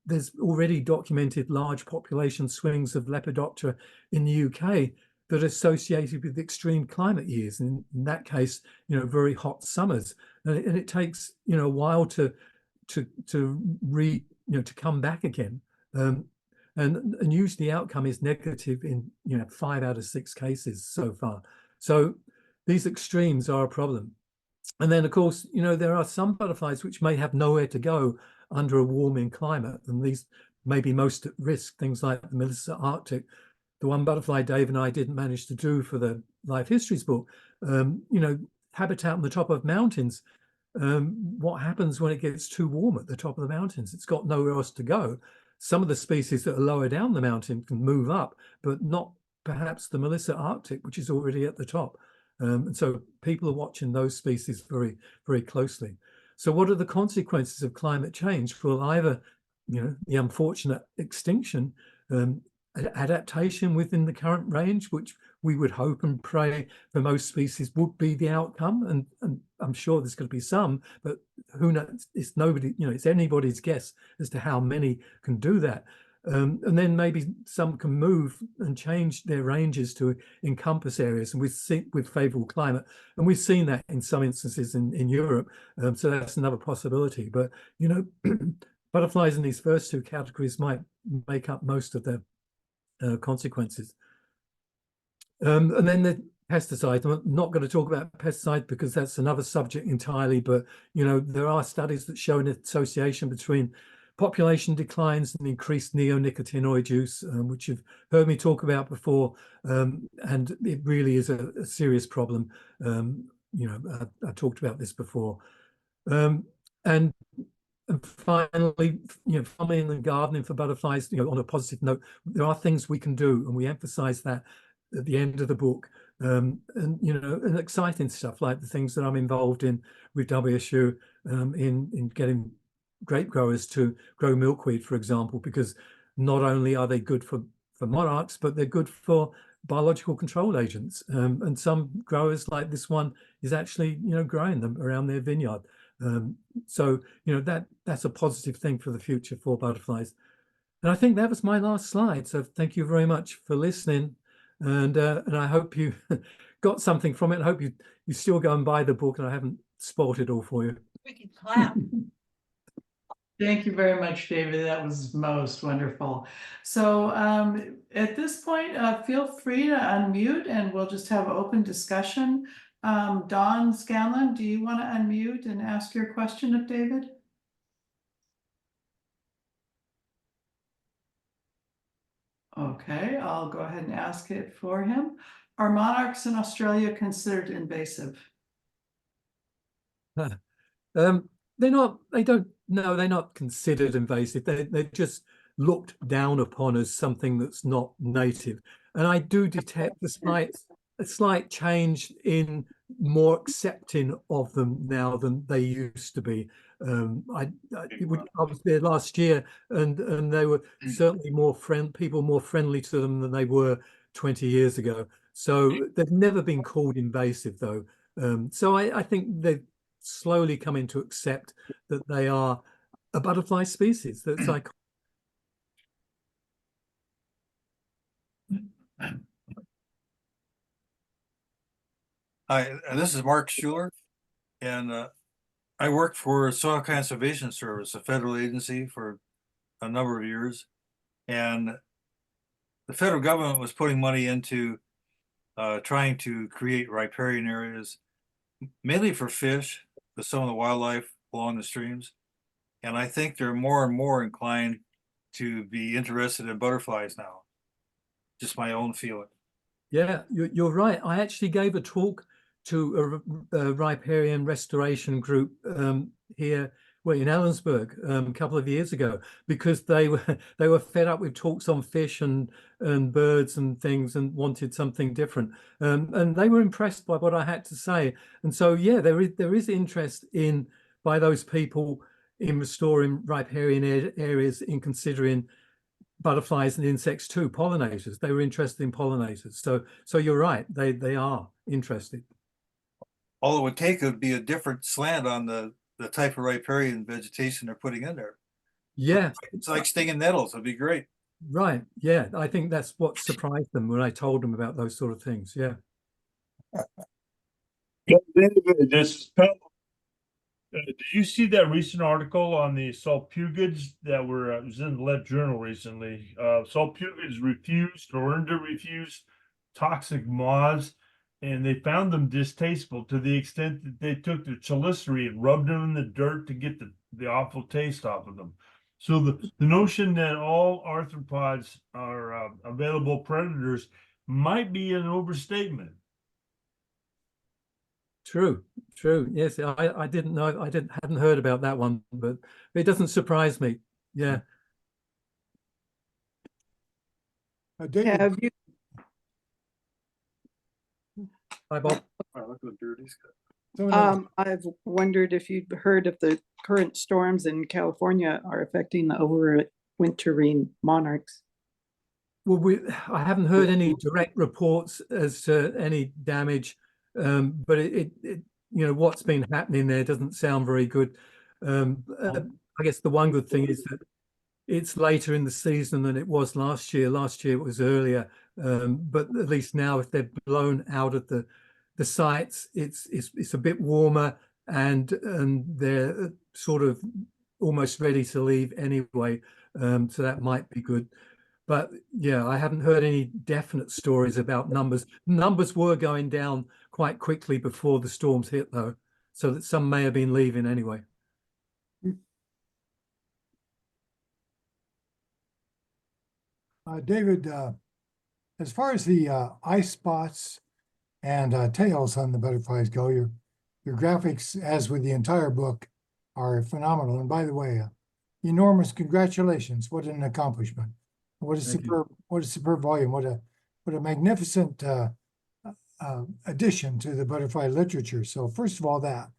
there's already documented large population swings of Lepidoptera in the UK that are associated with extreme climate years. And in that case, very hot summers. And it takes, a while to come back again. And usually the outcome is negative in 5 out of 6 cases so far. So these extremes are a problem. And then, of course, there are some butterflies which may have nowhere to go under a warming climate, and these may be most at risk, things like the Melissa Arctic. The one butterfly Dave and I didn't manage to do for the Life Histories book, habitat on the top of mountains. What happens when it gets too warm at the top of the mountains? It's got nowhere else to go. Some of the species that are lower down the mountain can move up, but not perhaps the Melissa Arctic, which is already at the top. And so people are watching those species very, very closely. So what are the consequences of climate change? Well, either, the unfortunate extinction, adaptation within the current range, which we would hope and pray for most species would be the outcome. And I'm sure there's going to be some, but who knows? It's nobody, it's anybody's guess as to how many can do that. And then maybe some can move and change their ranges to encompass areas, and with favorable climate. And we've seen that in some instances in Europe. So that's another possibility. But, butterflies in these first 2 categories might make up most of the consequences. And then the pesticides. I'm not going to talk about pesticides because that's another subject entirely. But, there are studies that show an association between population declines and increased neonicotinoid use, which you've heard me talk about before, and it really is a serious problem. I talked about this before. And finally, farming and gardening for butterflies, on a positive note, there are things we can do, and we emphasize that at the end of the book. And exciting stuff like the things that I'm involved in with WSU, in getting grape growers to grow milkweed, for example, because not only are they good for monarchs, but they're good for biological control agents. And some growers, like this one, is actually growing them around their vineyard. So that's a positive thing for the future for butterflies. And I think that was my last slide. So thank you very much for listening, and I hope you got something from it. I hope you still go and buy the book, and I haven't spoiled it all for you. We can clap. Thank you very much, David. That was most wonderful. So at this point, feel free to unmute and we'll just have open discussion. Dawn Scanlon, do you want to unmute and ask your question of David? Okay, I'll go ahead and ask it for him. Are monarchs in Australia considered invasive? They're not considered invasive. They're just looked down upon as something that's not native. And I do detect a slight change in more accepting of them now than they used to be. I was there last year, and they were certainly people more friendly to them than they were 20 years ago. So they've never been called invasive, though. So I think they've slowly coming to accept that they are a butterfly species. That's like. Hi, this is Mark Schuler, and I worked for Soil Conservation Service, a federal agency, for a number of years. And the federal government was putting money into trying to create riparian areas, mainly for fish, with some of the wildlife along the streams. And I think they're more and more inclined to be interested in butterflies now. Just my own feeling. Yeah, you're right. I actually gave a talk to a riparian restoration group here well, in Ellensburg a couple of years ago, because they were fed up with talks on fish and birds and things and wanted something different. And they were impressed by what I had to say. And so, yeah, there is interest in by those people in restoring riparian areas, in considering butterflies and insects too, pollinators. They were interested in pollinators. So you're right, they are interested. All it would take would be a different slant on the type of riparian vegetation they're putting in there. Yeah, It's like stinging nettles. It'd be great. right. Yeah, I think that's what surprised them when I told them about those sort of things. Yeah. Yeah, David, this is Pell. Did you see that recent article on the saltpugids that were it was in the Left Journal recently? Saltpugids refused or under refused toxic moths, and they found them distasteful to the extent that they took the chelicerae and rubbed them in the dirt to get the awful taste off of them. So the notion that all arthropods are available predators might be an overstatement. True. Yes, I didn't know. Hadn't heard about that one, but it doesn't surprise me. Yeah. David, Have you, Hi, Bob. Wow, look what dirt he's got. someone else- I've wondered if you'd heard of the current storms in California are affecting the overwintering monarchs. Well, I haven't heard any direct reports as to any damage, but it what's been happening there doesn't sound very good. I guess the one good thing is that it's later in the season than it was last year. Last year it was earlier, but at least now, if they're blown out of the sites, it's a bit warmer, and they're sort of almost ready to leave anyway. So that might be good. But yeah, I haven't heard any definite stories about numbers. Numbers were going down quite quickly before the storms hit, though, so that some may have been leaving anyway. David, as far as the eye spots and tails on the butterflies go, your graphics, as with the entire book, are phenomenal. And by the way, enormous congratulations! What an accomplishment! What a Thank you. superb volume! What a magnificent addition to the butterfly literature. So first of all, that,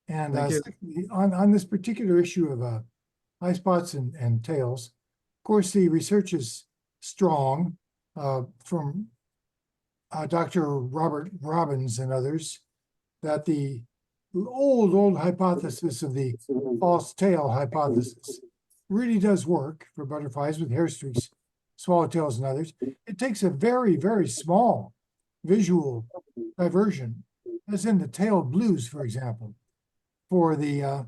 and Thank you. secondly, on this particular issue of eye spots and tails, of course, the research is strong from Dr. Robert Robbins and others, that the old hypothesis of the false tail hypothesis really does work for butterflies with hair streaks, swallowtails, and others. It takes a very, very small visual diversion, as in the tail blues, for example, for the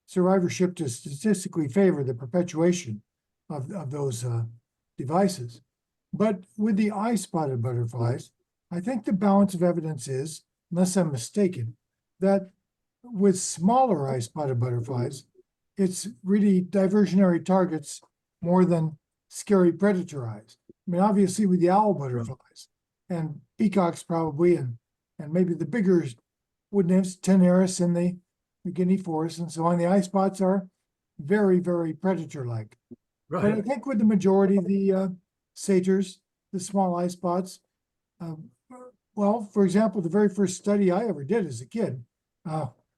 survivorship to statistically favor the perpetuation of those devices. But with the eye-spotted butterflies, I think the balance of evidence is, unless I'm mistaken, that with smaller eye-spotted butterflies, it's really diversionary targets more than scary predator eyes. I mean, obviously with the owl butterflies and peacocks probably, and maybe the bigger wood nymphs, Tenaris in the New Guinea forest and so on, the eye spots are very, very predator-like. But I Right. think with the majority of the satyrs, the small eye spots, well, for example, the very first study I ever did as a kid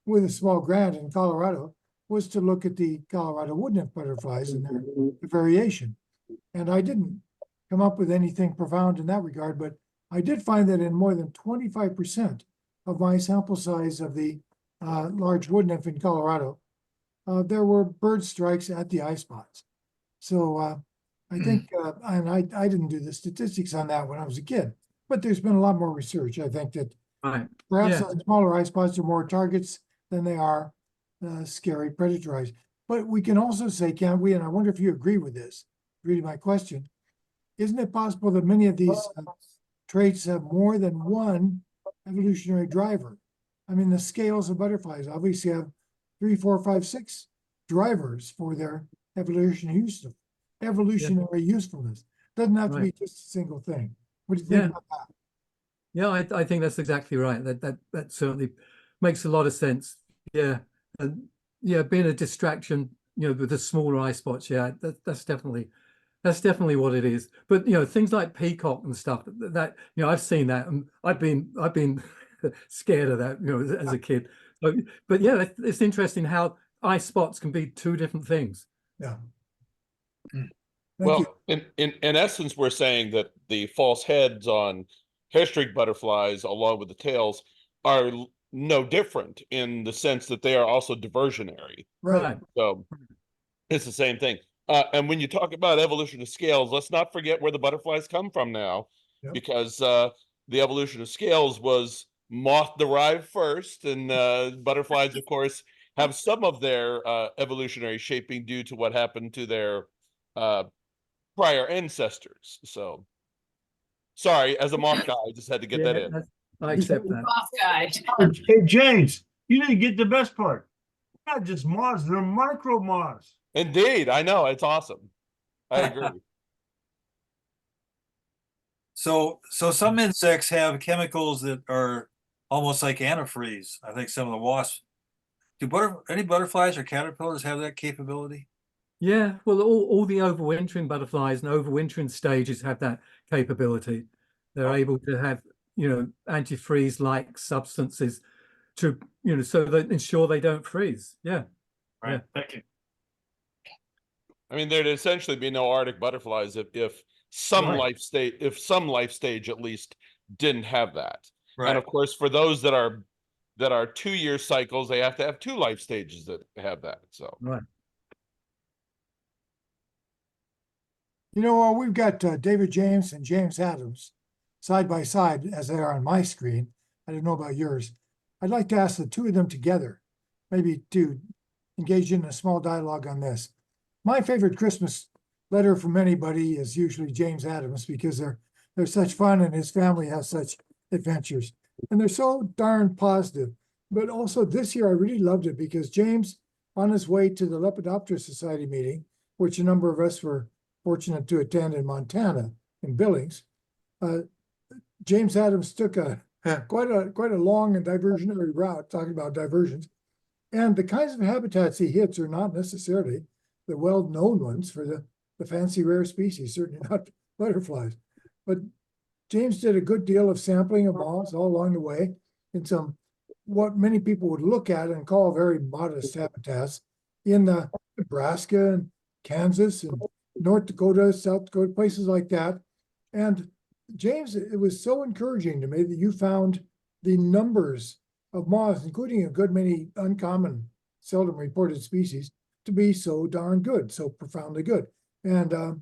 with a small grant in Colorado was to look at the Colorado wood nymph butterflies and their variation. And I didn't come up with anything profound in that regard, but I did find that in more than 25% of my sample size of the large wood nymph in Colorado, there were bird strikes at the eye spots. So I think, and I didn't do the statistics on that when I was a kid, but there's been a lot more research. I think that Right. perhaps Yeah. the smaller eye spots are more targets than they are scary predator eyes. But we can also say, can't we, and I wonder if you agree with this, reading my question, isn't it possible that many of these traits have more than one evolutionary driver? I mean, the scales of butterflies obviously have 3, 4, 5, 6 drivers for their evolutionary usefulness. Doesn't have to be Right. just a single thing. What do you think Yeah. about that? Yeah, I think that's exactly right. That certainly makes a lot of sense. Yeah, and yeah, being a distraction, with the smaller eye spots. Yeah, that's definitely what it is. But things like peacock and stuff that I've seen that, and I've been scared of that, as a kid. But yeah, it's interesting how eye spots can be two different things. Yeah. Well, you. in essence, we're saying that the false heads on hair-streaked butterflies, along with the tails, are no different in the sense that they are also diversionary. Right. So it's the same thing. And when you talk about evolution of scales, let's not forget where the butterflies come from now, Yep. because the evolution of scales was moth derived first, and butterflies, of course, have some of their evolutionary shaping due to what happened to their prior ancestors. So, sorry, as a moth guy, I just had to get that in. I accept that. Off guy. Hey, James, you didn't get the best part. Not just moths, they're micro moths. Indeed, I know, it's awesome. I agree. So some insects have chemicals that are almost like antifreeze. I think some of the wasps. Do any butterflies or caterpillars have that capability? Yeah, well, all the overwintering butterflies and overwintering stages have that capability. They're able to have, antifreeze-like substances to, so that ensure they don't freeze. Yeah. Right. Yeah. Thank you. I mean, there'd essentially be no Arctic butterflies if some Right. life stage at least didn't have that. Right. And of course, for those that are 2-year cycles, they have to have 2 life stages that have that. So Right. We've got David James and James Adams side by side as they are on my screen. I don't know about yours. I'd like to ask the two of them together, maybe to engage in a small dialogue on this. My favorite Christmas letter from anybody is usually James Adams, because they're such fun and his family has such adventures. And they're so darn positive. But also this year, I really loved it because James, on his way to the Lepidoptera Society meeting, which a number of us were fortunate to attend in Montana, in Billings, James Adams took quite a long and diversionary route, talking about diversions. And the kinds of habitats he hits are not necessarily the well-known ones for the fancy rare species, certainly not butterflies. But James did a good deal of sampling of moths all along the way in some what many people would look at and call very modest habitats in Nebraska and Kansas and North Dakota, South Dakota, places like that. And James, it was so encouraging to me that you found the numbers of moths, including a good many uncommon, seldom reported species, to be so darn good, so profoundly good. And of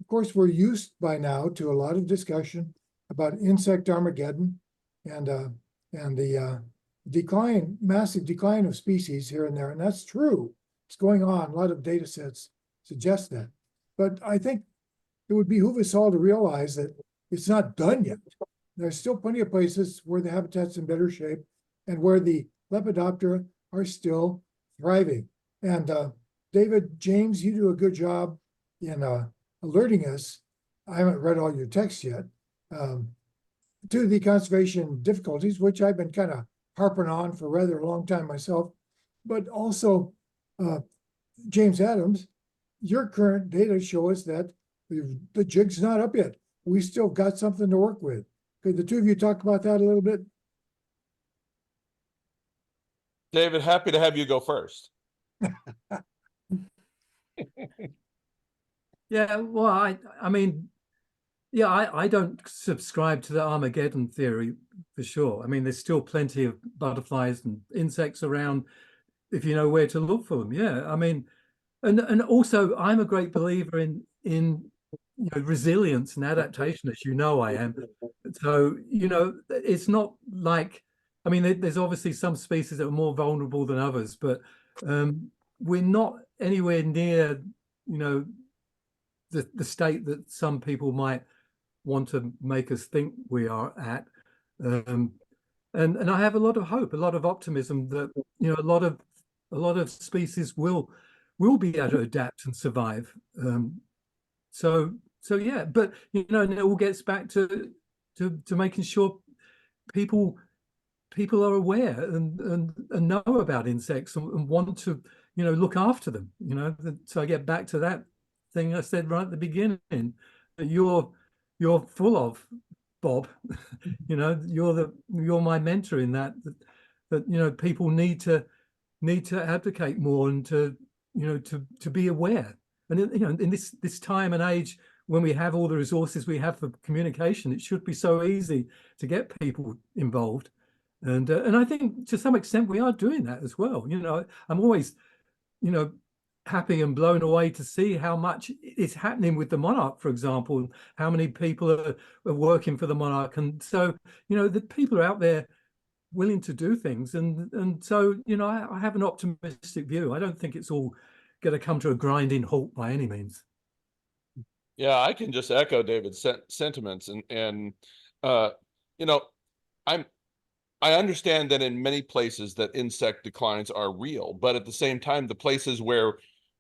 course, we're used by now to a lot of discussion about insect Armageddon and the massive decline of species here and there. And that's true. It's going on. A lot of data sets suggest that. But I think it would behoove us all to realize that it's not done yet. There's still plenty of places where the habitat's in better shape and where the Lepidoptera are still thriving. And David, James, you do a good job in alerting us. I haven't read all your texts yet, to the conservation difficulties, which I've been kind of harping on for rather a long time myself. But also, James Adams, your current data show us that the jig's not up yet. We still got something to work with. Could the two of you talk about that a little bit? David, happy to have you go first. Yeah, well, I mean, yeah, I don't subscribe to the Armageddon theory for sure. I mean, there's still plenty of butterflies and insects around if you know where to look for them. Yeah, I mean, and also I'm a great believer in resilience and adaptation, as you know I am. So it's not like, I mean, there's obviously some species that are more vulnerable than others, but we're not anywhere near the state that some people might want to make us think we are at. And I have a lot of hope, a lot of optimism that a lot of species will be able to adapt and survive. So yeah, but and it all gets back to making sure people are aware and know about insects and want to look after them. So I get back to that thing I said right at the beginning, that you're full of, Bob. You're my mentor in that people need to advocate more, and to be aware. And in this time and age, when we have all the resources we have for communication, it should be so easy to get people involved. And I think to some extent we are doing that as well. I'm always happy and blown away to see how much is happening with the monarch, for example, and how many people are working for the monarch. And so the people are out there willing to do things, and so I have an optimistic view. I don't think it's all going to come to a grinding halt by any means. Yeah, I can just echo David's sentiments, and I understand that in many places that insect declines are real, but at the same time, the places where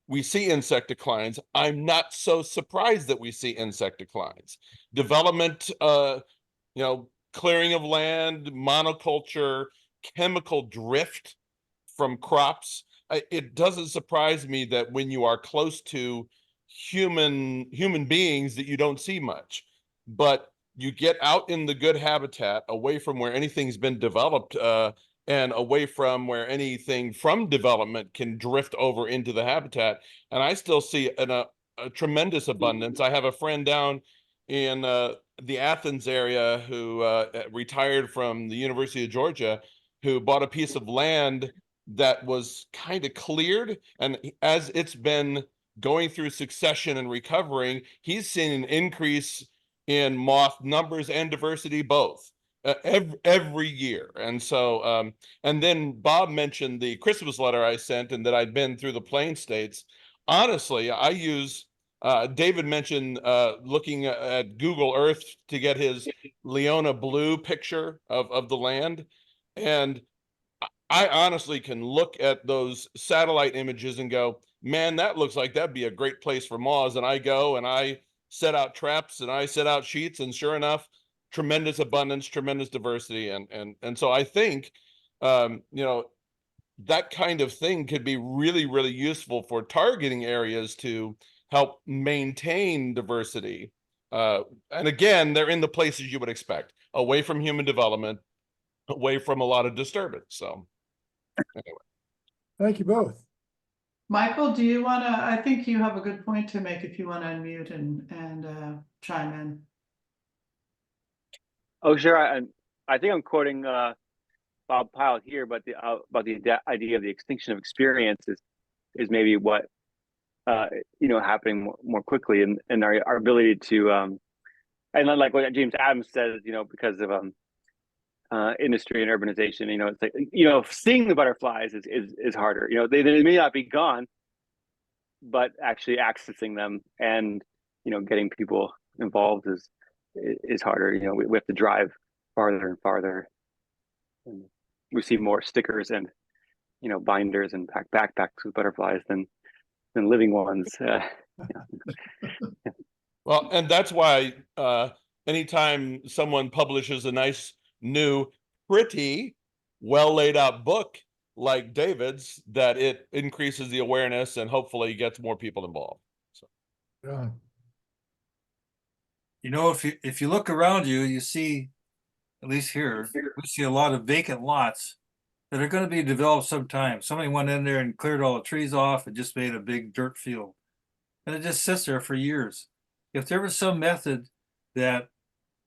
we see insect declines, I'm not so surprised that we see insect declines. Development, clearing of land, monoculture, chemical drift from crops. It doesn't surprise me that when you are close to human beings that you don't see much. But you get out in the good habitat, away from where anything's been developed, and away from where anything from development can drift over into the habitat. And I still see a tremendous abundance. I have a friend down in the Athens area who retired from the University of Georgia, who bought a piece of land that was kind of cleared. And as it's been going through succession and recovering, he's seen an increase in moth numbers and diversity both every year. And so and then Bob mentioned the Christmas letter I sent, and that I'd been through the Plain States. Honestly, I use David mentioned looking at Google Earth to get his Leona blue picture of the land, and I honestly can look at those satellite images and go, man, that looks like that'd be a great place for moths. And I go and I set out traps and I set out sheets, and sure enough, tremendous abundance, tremendous diversity. And so I think, that kind of thing could be really, really useful for targeting areas to help maintain diversity. And again, they're in the places you would expect, away from human development, away from a lot of disturbance. So anyway. Thank you both. Michael, do you want to, I think you have a good point to make if you want to unmute and chime in. Oh, sure. I think I'm quoting Bob Pyle here, but about the idea of the extinction of experience is maybe what happening more quickly, and our ability to and like what James Adams says, because of industry and urbanization, it's like seeing the butterflies is harder. They may not be gone, but actually accessing them and getting people involved is harder. We have to drive farther and farther, and we see more stickers and binders and backpacks with butterflies than living ones. Well, and that's why anytime someone publishes a nice, new, pretty, well laid out book like David's, that it increases the awareness and hopefully gets more people involved. So, Yeah. If you look around you, you see, at least here, we see a lot of vacant lots that are going to be developed sometime. Somebody went in there and cleared all the trees off and just made a big dirt field. And it just sits there for years. If there was some method that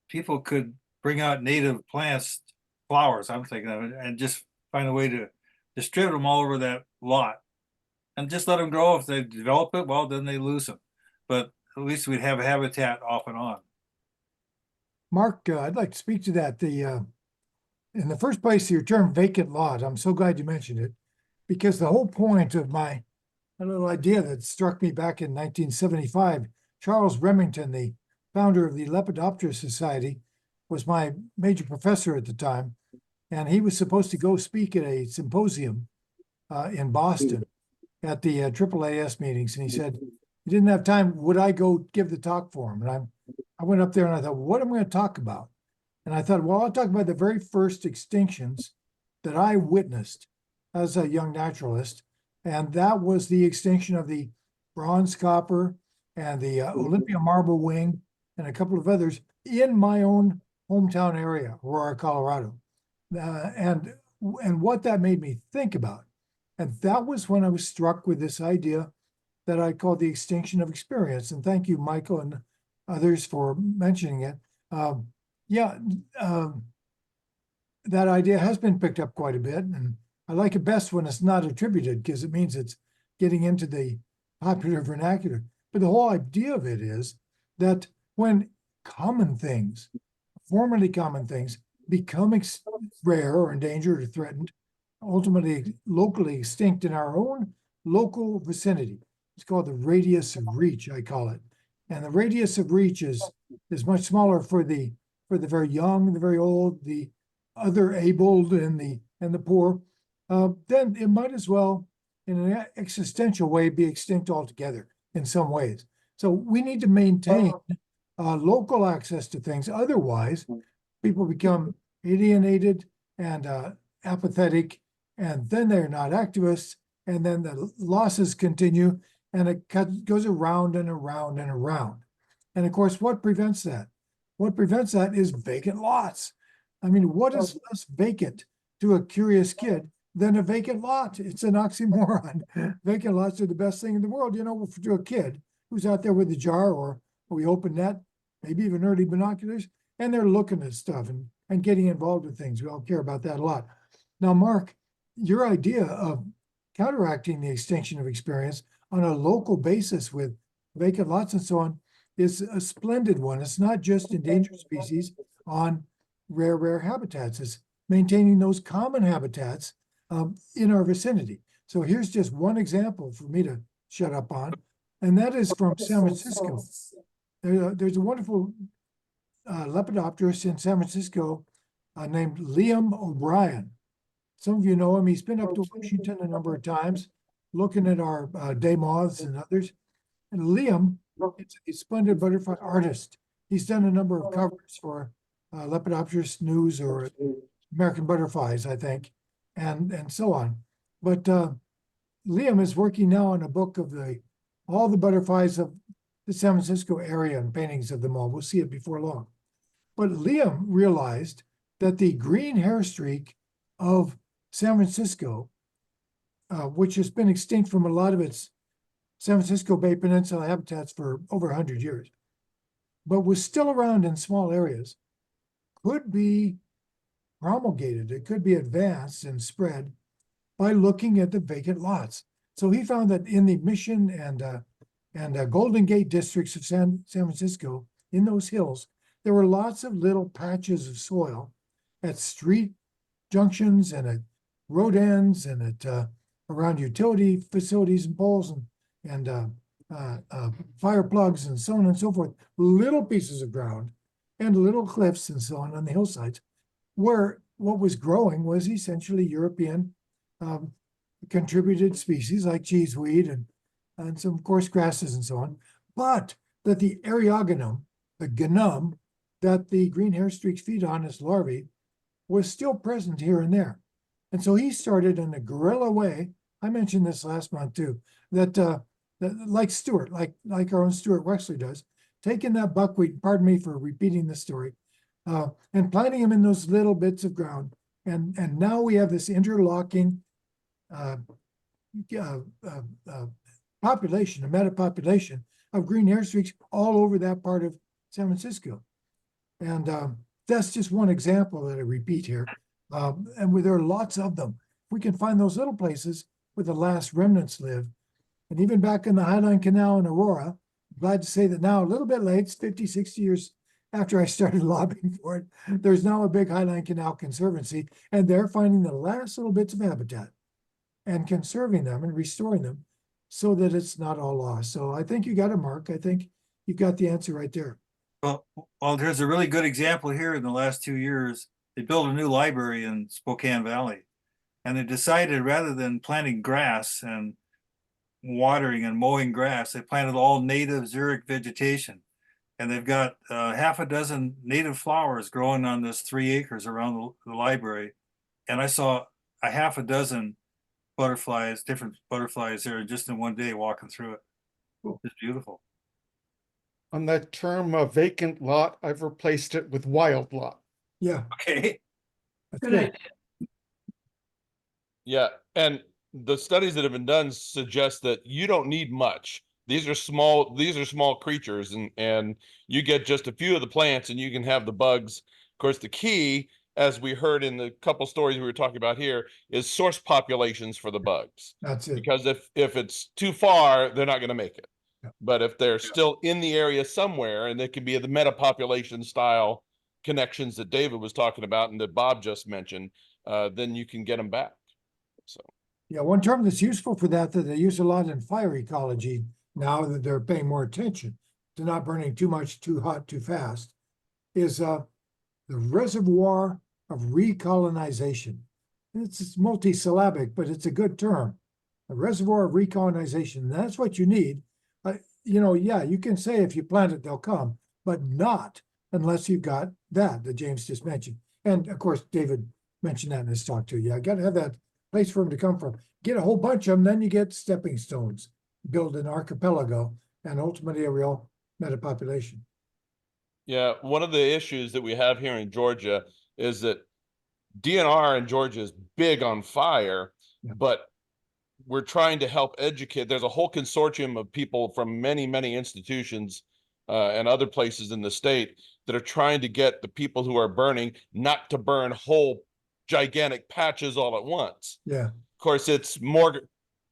people could bring out native plants, flowers, I'm thinking of it, and just find a way to distribute them all over that lot and just let them grow. If they develop it, well, then they lose them. But at least we'd have a habitat off and on. Mark, I'd like to speak to that. In the first place, your term vacant lot, I'm so glad you mentioned it, because the whole point of a little idea that struck me back in 1975, Charles Remington, the founder of the Lepidoptera Society, was my major professor at the time, and he was supposed to go speak at a symposium in Boston at the AAAS meetings, and he said he didn't have time. Would I go give the talk for him? And I went up there and I thought, what am I going to talk about? And I thought, well, I'll talk about the very first extinctions that I witnessed as a young naturalist And that was the extinction of the bronze copper and the Olympia marble wing and a couple of others in my own hometown area, Aurora, Colorado. And what that made me think about. And that was when I was struck with this idea that I call the extinction of experience. And thank you, Michael and others, for mentioning it. That idea has been picked up quite a bit, and I like it best when it's not attributed because it means it's getting into the popular vernacular. But the whole idea of it is that when common things, formerly common things, become rare or endangered or threatened, ultimately locally extinct in our own local vicinity. It's called the radius of reach, I call it. And the radius of reach is much smaller for the very young, the very old, the other abled, and the poor. Then it might as well, in an existential way, be extinct altogether in some ways. So we need to maintain local access to things. Otherwise, people become alienated and apathetic, and then they're not activists, and then the losses continue, and it goes around and around and around. And of course, what prevents that? What prevents that is vacant lots. I mean, what is less vacant to a curious kid than a vacant lot? It's an oxymoron. Vacant lots are the best thing in the world, to a kid who's out there with a jar or we open net, maybe even early binoculars, and they're looking at stuff and getting involved with things. We all care about that a lot. Now, Mark, your idea of counteracting the extinction of experience on a local basis with vacant lots and so on is a splendid one. It's not just endangered species on rare habitats. It's maintaining those common habitats in our vicinity. So here's just one example for me to shut up on, and that is from San Francisco. There's a wonderful lepidopterist in San Francisco named Liam O'Brien. Some of you know him. He's been up to Washington a number of times, looking at our day moths and others. And Liam is a splendid butterfly artist. He's done a number of covers for Lepidopterist News or American Butterflies, I think, and so on. But Liam is working now on a book of all the butterflies of the San Francisco area and paintings of them all. We'll see it before long. But Liam realized that the green hair streak of San Francisco, which has been extinct from a lot of its San Francisco Bay Peninsula habitats for over 100 years, but was still around in small areas, could be promulgated. It could be advanced and spread by looking at the vacant lots. So he found that in the Mission and Golden Gate districts of San Francisco, in those hills, there were lots of little patches of soil at street junctions and at road ends and at around utility facilities and poles and fire plugs and so on and so forth, little pieces of ground and little cliffs and so on the hillsides, where what was growing was essentially European contributed species like cheeseweed and some coarse grasses and so on, but that the Eriogonum, the gnum that the green hair streaks feed on as larvae, was still present here and there. And so he started in a guerrilla way. I mentioned this last month too, that like Stuart, like our own Stuart Wexley does, taking that buckwheat, pardon me for repeating the story, and planting them in those little bits of ground. And now we have this interlocking population, a meta-population of green hair streaks all over that part of San Francisco. And that's just one example that I repeat here. And there are lots of them. We can find those little places where the last remnants live. And even back in the Highline Canal in Aurora, I'm glad to say that now, a little bit late, it's 50, 60 years after I started lobbying for it, there's now a big Highline Canal Conservancy, and they're finding the last little bits of habitat and conserving them and restoring them so that it's not all lost. So I think you got it, Mark. I think you got the answer right there. Well, there's a really good example here in the last 2 years. They built a new library in Spokane Valley, and they decided rather than planting grass and watering and mowing grass, they planted all native xeric vegetation. And they've got half a dozen native flowers growing on this 3 acres around the library. And I saw a half a dozen butterflies, different butterflies there just in one day walking through it. It's beautiful. On that term, a vacant lot, I've replaced it with wild lot. Yeah, Okay. that's Good great. idea. Yeah, and the studies that have been done suggest that you don't need much. These are small creatures, and you get just a few of the plants and you can have the bugs. Of course, the key, as we heard in the couple stories we were talking about here, is source populations for the bugs. That's it. Because if it's too far, they're not going to make it. Yeah. But if they're still in the area somewhere, and they can be the meta population style connections that David was talking about and that Bob just mentioned, then you can get them back. So Yeah, one term that's useful for that they use a lot in fire ecology now that they're paying more attention to not burning too much, too hot, too fast, is the reservoir of recolonization. It's multisyllabic, but it's a good term. A reservoir of recolonization. That's what you need. Yeah, you can say if you plant it, they'll come, but not unless you've got that James just mentioned. And of course, David mentioned that in his talk too. Yeah, got to have that place for them to come from. Get a whole bunch of them, then you get stepping stones, build an archipelago, and ultimately a real metapopulation. yeah, one of the issues that we have here in Georgia is that DNR in Georgia is big on fire, Yeah. but we're trying to help educate. There's a whole consortium of people from many institutions and other places in the state that are trying to get the people who are burning not to burn whole gigantic patches all at once. Yeah. Of course, it's more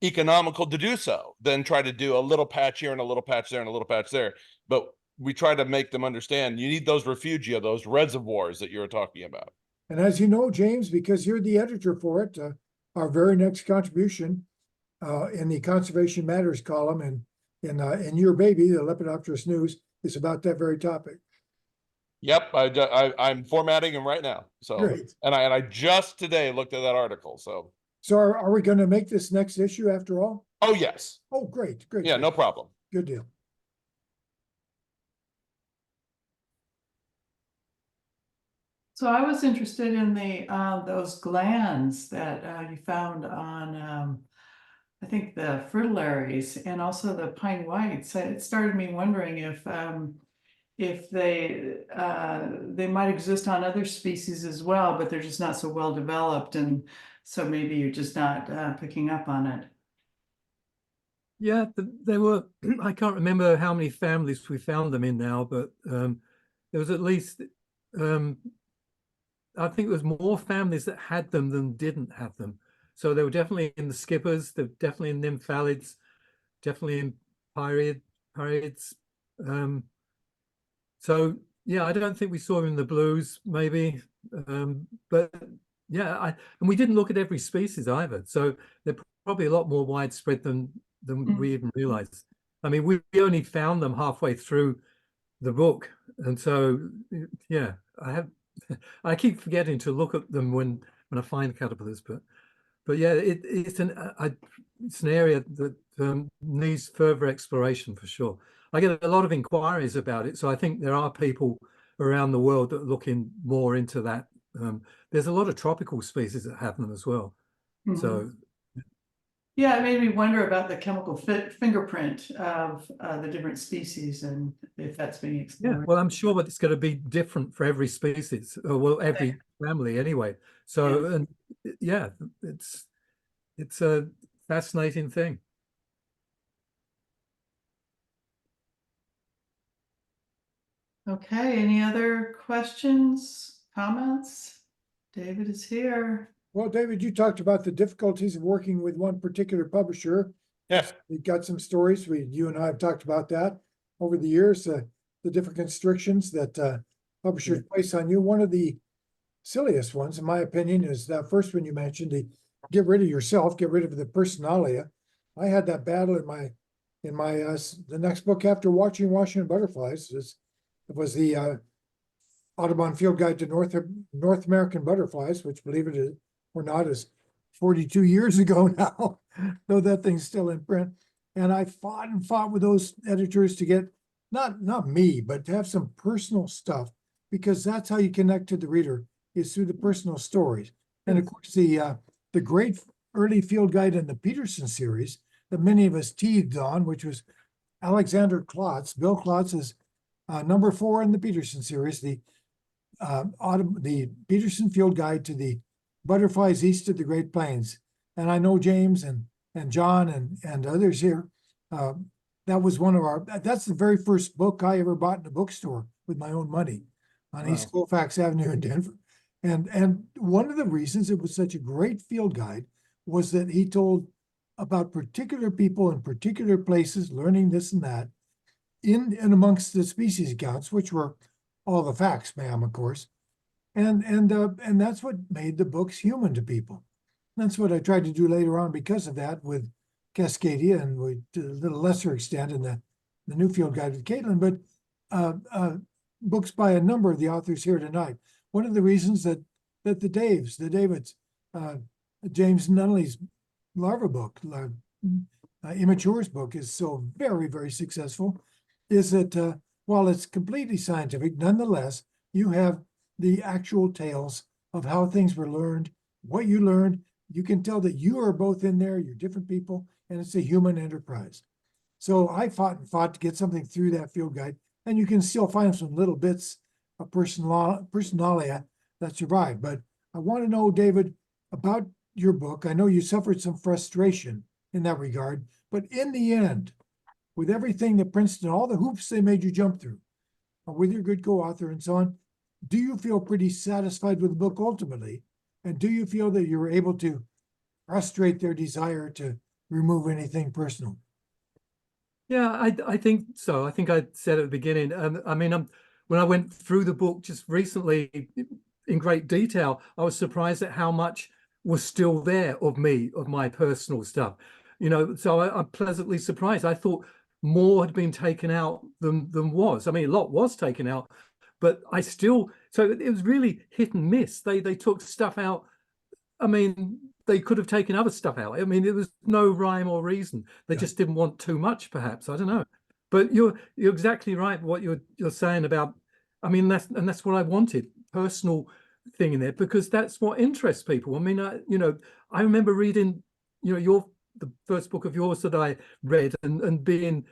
economical to do so than try to do a little patch here and a little patch there and a little patch there. But we try to make them understand you need those refugia, those reservoirs that you were talking about. And as you know, James, because you're the editor for it, our very next contribution in the Conservation Matters column and in Your Baby, the Lepidopterus News, is about that very topic. Yep, I'm formatting them right now. So Great. and I just today looked at that article. So Are we going to make this next issue after all? oh yes. Oh, great. Yeah, no problem. Good deal. So I was interested in those glands that you found on I think the fritillaries and also the pine whites. It started me wondering if they might exist on other species as well, but they're just not so well developed, and so maybe you're just not picking up on it. Yeah, there were, I can't remember how many families we found them in now, but there was at least, I think it was more families that had them than didn't have them. So they were definitely in the skippers, they're definitely in nymphalids, definitely in pyriids. So yeah, I don't think we saw them in the blues, maybe, but yeah, and we didn't look at every species either. So they're probably a lot more widespread than we even realized. I mean, we only found them halfway through the book, and so yeah, I keep forgetting to look at them when I find caterpillars, but yeah, it's an area that needs further exploration for sure. I get a lot of inquiries about it, so I think there are people around the world that are looking more into that. There's a lot of tropical species that have them as well. So yeah, it made me wonder about the chemical fingerprint of the different species and if that's being explored. Yeah, well, I'm sure that it's going to be different for every species, or well, every family anyway. So, and yeah, it's a fascinating thing. Okay, any other questions, comments? David is here. Well, David, you talked about the difficulties of working with one particular publisher. Yes. We've got some stories. You and I have talked about that over the years, the different constrictions that publishers place on you. One of the silliest ones, in my opinion, is that first one you mentioned, the get rid of yourself, get rid of the personalia. I had that battle in my the next book after Watching Washington Butterflies. It was the Audubon Field Guide to North American Butterflies, which, believe it or not, is 42 years ago now, though that thing's still in print. And I fought and fought with those editors to get, not me, but to have some personal stuff, because that's how you connect to the reader, is through the personal stories. And of course, the great early field guide in the Peterson series that many of us teethed on, which was Alexander Klotz. Bill Klotz is number 4 in the Peterson series, the Peterson Field Guide to the Butterflies East of the Great Plains. And I know James and John and others here. That was that's the very first book I ever bought in a bookstore with my own money on East Colfax Avenue in Denver. And one of the reasons it was such a great field guide was that he told about particular people in particular places, learning this and that, in and amongst the species accounts, which were all the facts, ma'am, of course. And that's what made the books human to people. That's what I tried to do later on because of that with Cascadia, and we to a little lesser extent in the new field guide with Caitlin, but books by a number of the authors here tonight. One of the reasons that the Davids, James Nunnally's larva book, Immatures book is so very, very successful, is that while it's completely scientific, nonetheless, you have the actual tales of how things were learned, what you learned. You can tell that you are both in there, you're different people, and it's a human enterprise. So I fought to get something through that field guide, and you can still find some little bits of personalia that survive. But I want to know, David, about your book. I know you suffered some frustration in that regard, but in the end, with everything that Princeton, all the hoops they made you jump through, with your good co-author and so on, do you feel pretty satisfied with the book ultimately? And do you feel that you were able to frustrate their desire to remove anything personal? Yeah, I think so. I think I said at the beginning, I mean, when I went through the book just recently in great detail, I was surprised at how much was still there of me, of my personal stuff. You know, so I'm pleasantly surprised. I thought more had been taken out than was. I mean, a lot was taken out, but I still, so it was really hit and miss. They took stuff out. I mean, they could have taken other stuff out. I mean, there was no rhyme or reason. They just didn't want too much, perhaps. I don't know. But you're exactly right. What you're saying about, I mean, that's what I wanted, personal thing in there, because that's what interests people. I mean, you know, I remember reading, you know, the first book of yours that I read and being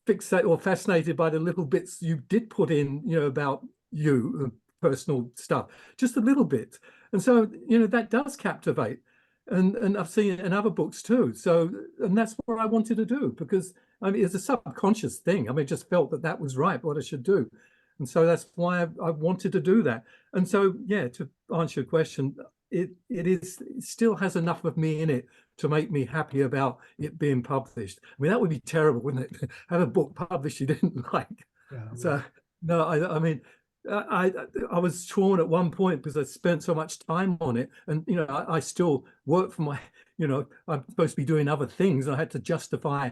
fixated or fascinated by the little bits you did put in, you know, about you, personal stuff, just a little bit. And so, you know, that does captivate. And I've seen it in other books too. So, and that's what I wanted to do, because I mean, it's a subconscious thing. I mean, just felt that was right, what I should do. And so that's why I wanted to do that. And so, yeah, to answer your question, it still has enough of me in it to make me happy about it being published. I mean, that would be terrible, wouldn't it? Have a book published you didn't like. Yeah, So, no, I mean, I was torn at one point because I spent so much time on it, and you know, I still work for my, you know, I'm supposed to be doing other things. I had to justify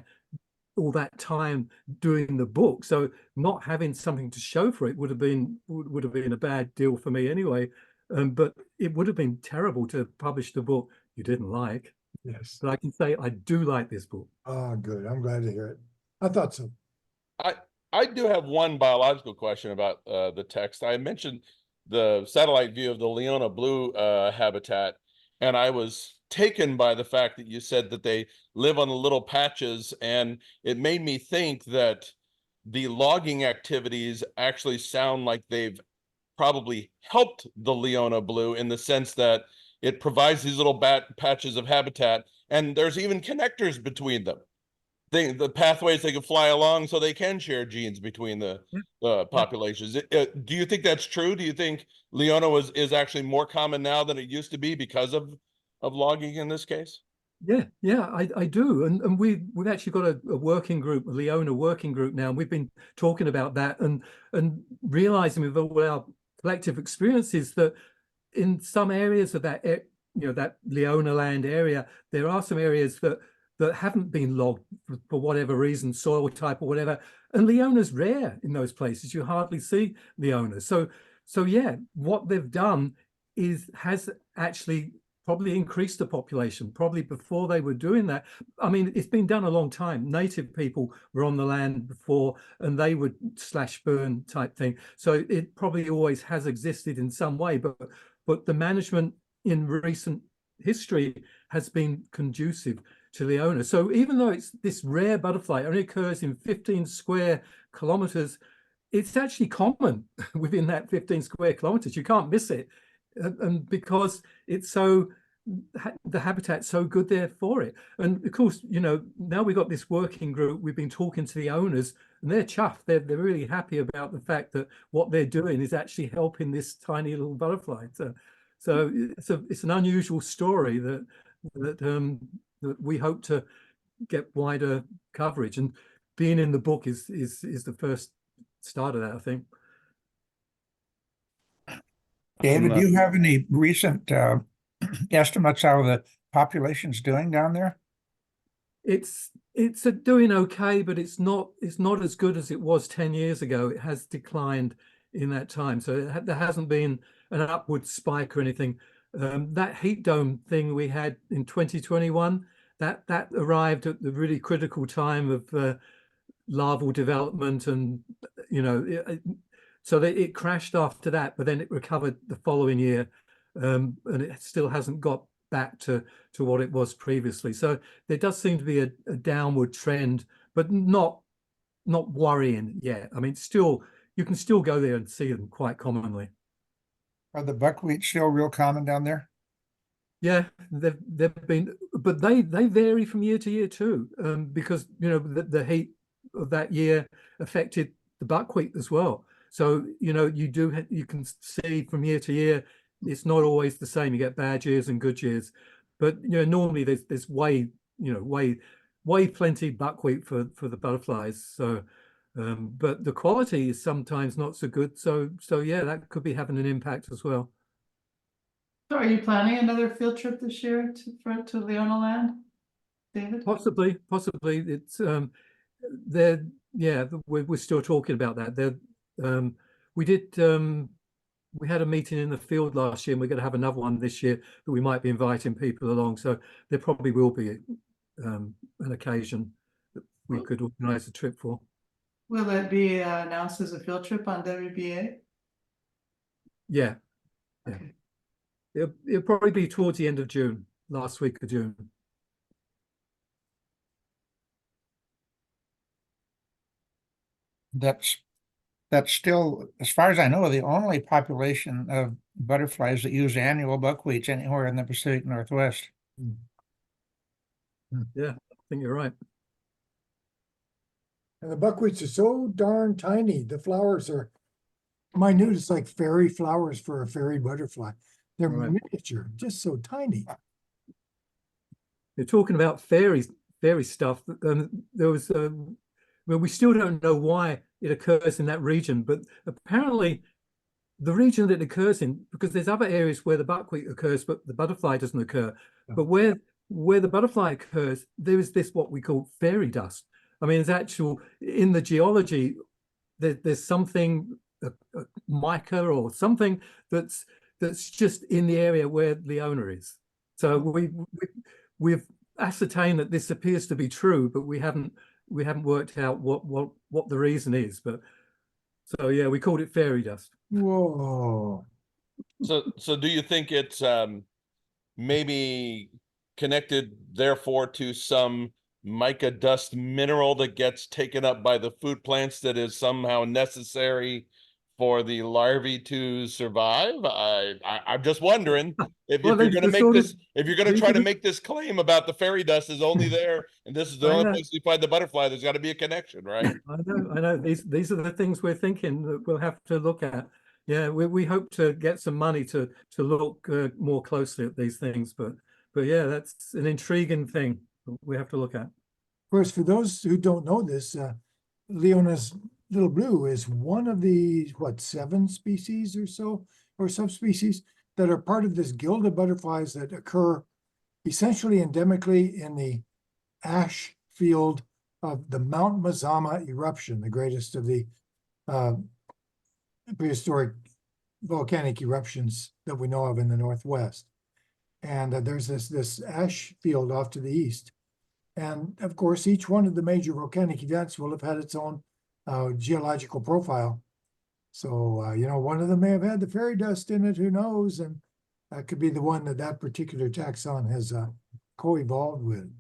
all that time doing the book, so not having something to show for it would have been a bad deal for me anyway. But it would have been terrible to publish the book you didn't like. Yes. But I can say I do like this book. Oh, good. I'm glad to hear it. I thought so. I do have one biological question about the text. I mentioned the satellite view of the Leona blue habitat, and I was taken by the fact that you said that they live on the little patches, and it made me think that the logging activities actually sound like they've probably helped the Leona blue in the sense that it provides these little patches of habitat, and there's even connectors between them. The pathways they can fly along so they can share genes between the populations. Do you think that's true? Do you think Leona is actually more common now than it used to be because of logging in this case? Yeah, I do. And we've actually got a working group, a Leona working group now, and we've been talking about that and realizing with all our collective experiences that in some areas of that, you know, that Leona land area, there are some areas that haven't been logged for whatever reason, soil type or whatever. And Leona's rare in those places. You hardly see Leona. So yeah, what they've done has actually probably increased the population. Probably before they were doing that. I mean, it's been done a long time. Native people were on the land before and they would slash burn type thing. So it probably always has existed in some way, but the management in recent history has been conducive to the owner. So even though it's this rare butterfly, it only occurs in 15 square kilometers, it's actually common within that 15 square kilometers. You can't miss it. And because it's so, the habitat's so good there for it. And of course, you know, now we've got this working group, we've been talking to the owners, and they're chuffed. They're really happy about the fact that what they're doing is actually helping this tiny little butterfly. So it's an unusual story that we hope to get wider coverage, and being in the book is the first start of that, I think. David, do you have any recent estimates how the population's doing down there? It's doing okay, but it's not as good as it was 10 years ago. It has declined in that time, so there hasn't been an upward spike or anything. That heat dome thing we had in 2021, that arrived at the really critical time of larval development, and you know, so it crashed after that, but then it recovered the following year, and it still hasn't got back to what it was previously. So there does seem to be a downward trend, but not worrying yet. I mean, still, you can still go there and see them quite commonly. Are the buckwheat still real common down there? Yeah, they've been, but they vary from year to year too, because you know the heat of that year affected the buckwheat as well. So you know you can see from year to year, it's not always the same. You get bad years and good years, but you know normally there's way plenty buckwheat for the butterflies. So, but the quality is sometimes not so good. So yeah, that could be having an impact as well. So are you planning another field trip this year to Leona Land, David? Possibly. It's we're still talking about that. We had a meeting in the field last year, and we're going to have another one this year that we might be inviting people along. So there probably will be an occasion that we could organize a trip for. Will it be announced as a field trip on WBA? Yeah. Okay. It'll probably be towards the end of June, last week of June. That's still, as far as I know, the only population of butterflies that use annual buckwheats anywhere in the Pacific Northwest. Yeah, I think you're right. And the buckwheats are so darn tiny. The flowers are minute. It's like fairy flowers for a fairy butterfly. They're miniature, just so tiny. You're talking about fairy stuff. There was, well, we still don't know why it occurs in that region, but apparently the region that it occurs in, because there's other areas where the buckwheat occurs, but the butterfly doesn't occur. Yeah. But where the butterfly occurs, there is this what we call fairy dust. I mean, it's actual in the geology. There's something, a mica or something that's just in the area where the owner is. So we've ascertained that this appears to be true, but we haven't worked out what the reason is. But so yeah, we called it fairy dust. Whoa. So do you think it's maybe connected therefore to some mica dust mineral that gets taken up by the food plants that is somehow necessary for the larvae to survive? I'm just wondering if you're going to make this, if you're going to try to make this claim about the fairy dust is only there and this is the only place we find the butterfly, there's got to be a connection, right? I know. These are the things we're thinking that we'll have to look at. Yeah, we hope to get some money to look more closely at these things, but yeah, that's an intriguing thing we have to look at. Of course, for those who don't know this, Leona's little blue is one of the 7 species or so, or subspecies that are part of this guild of butterflies that occur essentially endemically in the ash field of the Mount Mazama eruption, the greatest of the prehistoric volcanic eruptions that we know of in the Northwest. And there's this ash field off to the east. And of course, each one of the major volcanic events will have had its own geological profile. So, you know, one of them may have had the fairy dust in it, who knows? And that could be the one that particular taxon has co-evolved with.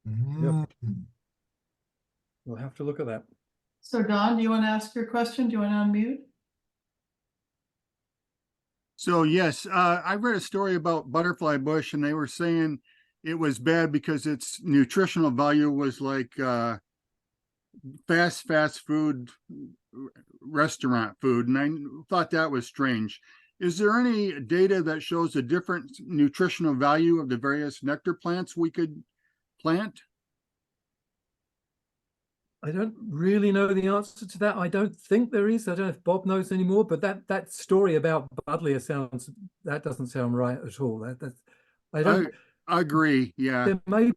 Mm. We'll have to look at that. So Don, do you want to ask your question? Do you want to unmute? So yes, I read a story about butterfly bush, and they were saying it was bad because its nutritional value was like fast food restaurant food, and I thought that was strange. Is there any data that shows the different nutritional value of the various nectar plants we could plant? I don't really know the answer to that. I don't think there is. I don't know if Bob knows anymore, but that story about Buddleia doesn't sound right at all. I agree. Yeah. There may.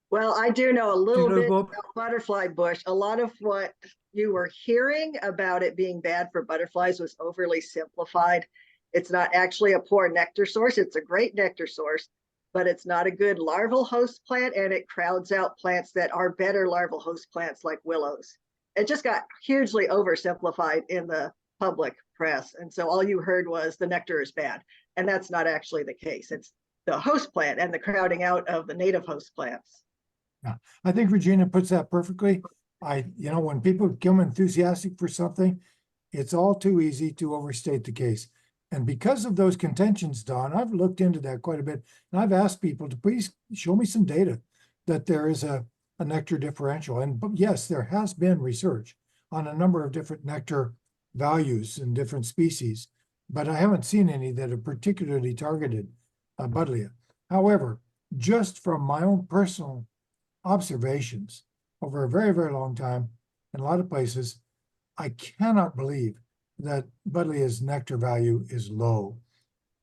Well, I do know a Do little you know, bit Bob? about butterfly bush. A lot of what you were hearing about it being bad for butterflies was overly simplified. It's not actually a poor nectar source. It's a great nectar source, but it's not a good larval host plant, and it crowds out plants that are better larval host plants like willows. It just got hugely oversimplified in the public press. And so all you heard was the nectar is bad. And that's not actually the case. It's the host plant and the crowding out of the native host plants. Yeah, I think Regina puts that perfectly. When people become enthusiastic for something, it's all too easy to overstate the case. And because of those contentions, Don, I've looked into that quite a bit. And I've asked people to please show me some data that there is a nectar differential. And yes, there has been research on a number of different nectar values in different species, but I haven't seen any that have particularly targeted Buddleia. However, just from my own personal observations over a very, very long time in a lot of places, I cannot believe that Buddleia's nectar value is low.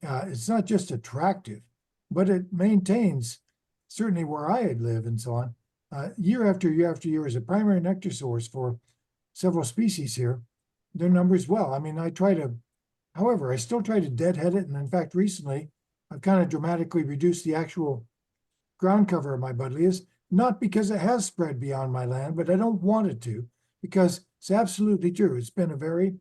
It's not just attractive, but it maintains, certainly where I live and so on, year after year after year as a primary nectar source for several species here. Their numbers well. I mean, however, I still try to deadhead it. And in fact, recently, I've kind of dramatically reduced the actual ground cover of my Buddleias, not because it has spread beyond my land, but I don't want it to, because it's absolutely true. It's been a very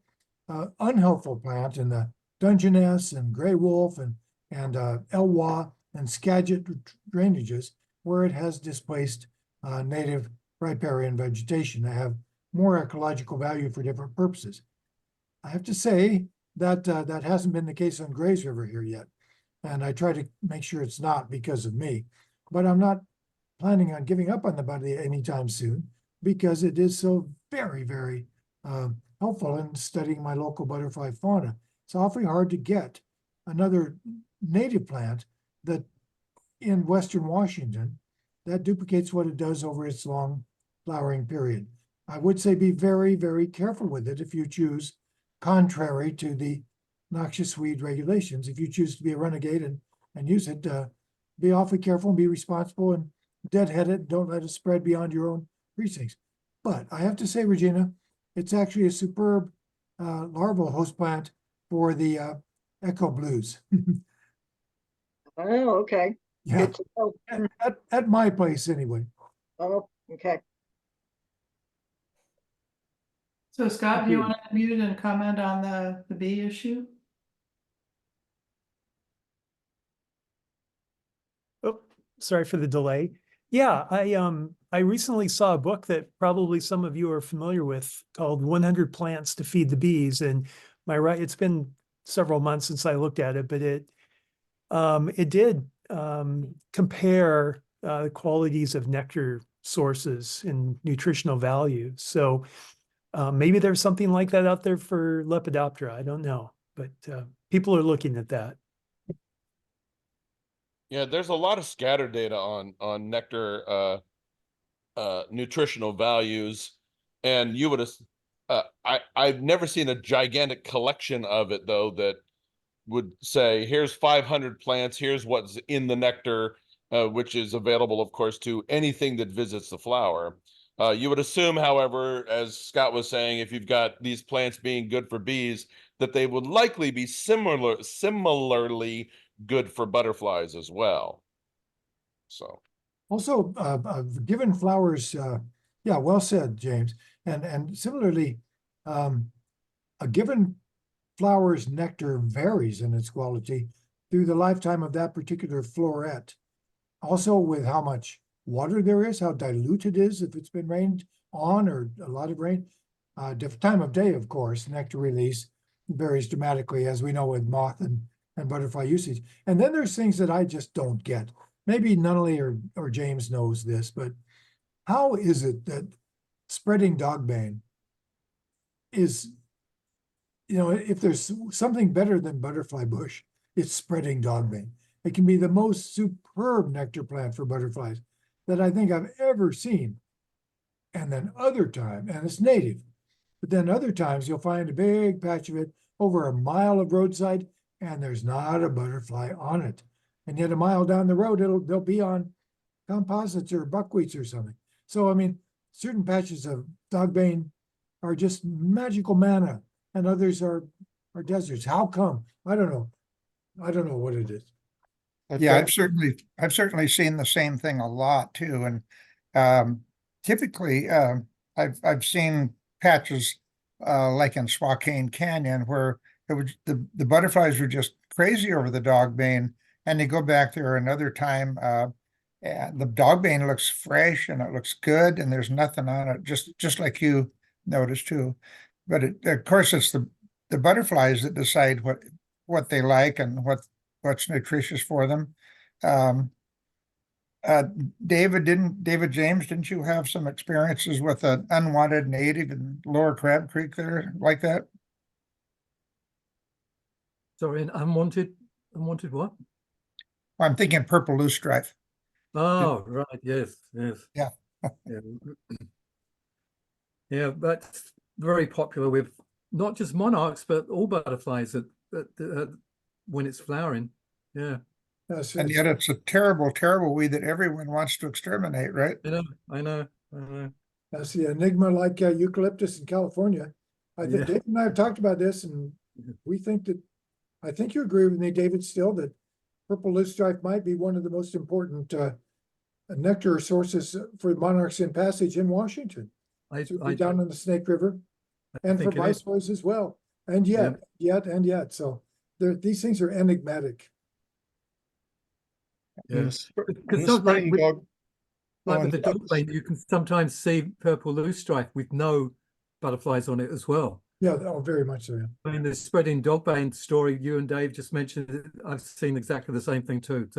unhelpful plant in the Dungeness and Gray Wolf and Elwha and Skagit drainages, where it has displaced native riparian vegetation that have more ecological value for different purposes. I have to say that that hasn't been the case on Gray's River here yet. And I try to make sure it's not because of me, but I'm not planning on giving up on the Buddleia anytime soon, because it is so very, very helpful in studying my local butterfly fauna. It's awfully hard to get another native plant that in Western Washington that duplicates what it does over its long flowering period. I would say be very, very careful with it if you choose, contrary to the noxious weed regulations. If you choose to be a renegade and use it, be awfully careful and be responsible and deadhead it. Don't let it spread beyond your own precincts. But I have to say, Regina, it's actually a superb larval host plant for the echo blues. Oh, okay. Yeah, Good to know. at my place anyway. Oh, okay. So Scott, do you want to unmute and comment on the bee issue? Oh, sorry for the delay. Yeah, I recently saw a book that probably some of you are familiar with called 100 Plants to Feed the Bees. And it's been several months since I looked at it, but it did compare the qualities of nectar sources and nutritional value. So maybe there's something like that out there for Lepidoptera. I don't know, but people are looking at that. Yeah, there's a lot of scatter data on nectar nutritional values, and you would I've never seen a gigantic collection of it though that would say here's 500 plants, here's what's in the nectar, which is available, of course, to anything that visits the flower. You would assume, however, as Scott was saying, if you've got these plants being good for bees, that they would likely be similarly good for butterflies as well. So Also, given flowers, yeah, well said, James. And similarly, a given flower's nectar varies in its quality through the lifetime of that particular floret. Also with how much water there is, how dilute it is, if it's been rained on or a lot of rain. Different time of day, of course, nectar release varies dramatically, as we know with moth and butterfly usage. And then there's things that I just don't get. Maybe Nunnally or James knows this, but how is it that spreading dogbane is, if there's something better than butterfly bush, it's spreading dogbane. It can be the most superb nectar plant for butterflies that I think I've ever seen. And then other time, and it's native, but then other times you'll find a big patch of it over a mile of roadside and there's not a butterfly on it. And yet a mile down the road, they'll be on composites or buckwheats or something. So, I mean, certain patches of dogbane are just magical manna and others are deserts. How come? I don't know. I don't know what it is. Yeah, I've certainly seen the same thing a lot too. And typically I've seen patches like in Spokane Canyon where it was the butterflies were just crazy over the dogbane, and you go back there another time and the dogbane looks fresh and it looks good and there's nothing on it, just like you noticed too. But of course it's the butterflies that decide what they like and what's nutritious for them. David James, didn't you have some experiences with an unwanted native in Lower Crab Creek there like that? Sorry, an unwanted what? I'm thinking purple loosestrife. Oh, right, yes. Yeah. Yeah. Yeah, that's very popular with not just monarchs, but all butterflies when it's flowering. Yeah. And yet it's a terrible, terrible weed that everyone wants to exterminate, right? I know. That's the enigma like eucalyptus in California. I think David and I have talked about this, and we think that, I think you agree with me, David, still, that purple loosestrife might be one of the most important nectar sources for monarchs in passage in Washington. Down in the Snake River, and for viceroys as well. And yet. So these things are enigmatic. Yes. Because like with the dogbane, you can sometimes see purple loosestrife with no butterflies on it as well. Yeah, very much so. Yeah. I mean, the spreading dogbane story you and Dave just mentioned, I've seen exactly the same thing too.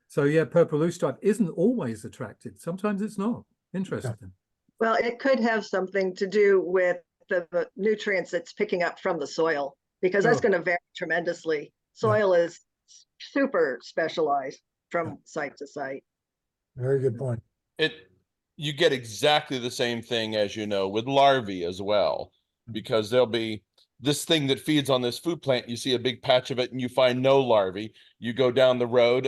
So yeah, purple loosestrife isn't always attracted. Sometimes it's not. Interesting. Yeah. Well, it could have something to do with the nutrients it's picking up from the soil, because that's going to vary tremendously. Soil is super specialized from site to site. Very good point. You get exactly the same thing, as you know, with larvae as well, because there'll be this thing that feeds on this food plant. You see a big patch of it and you find no larvae. You go down the road,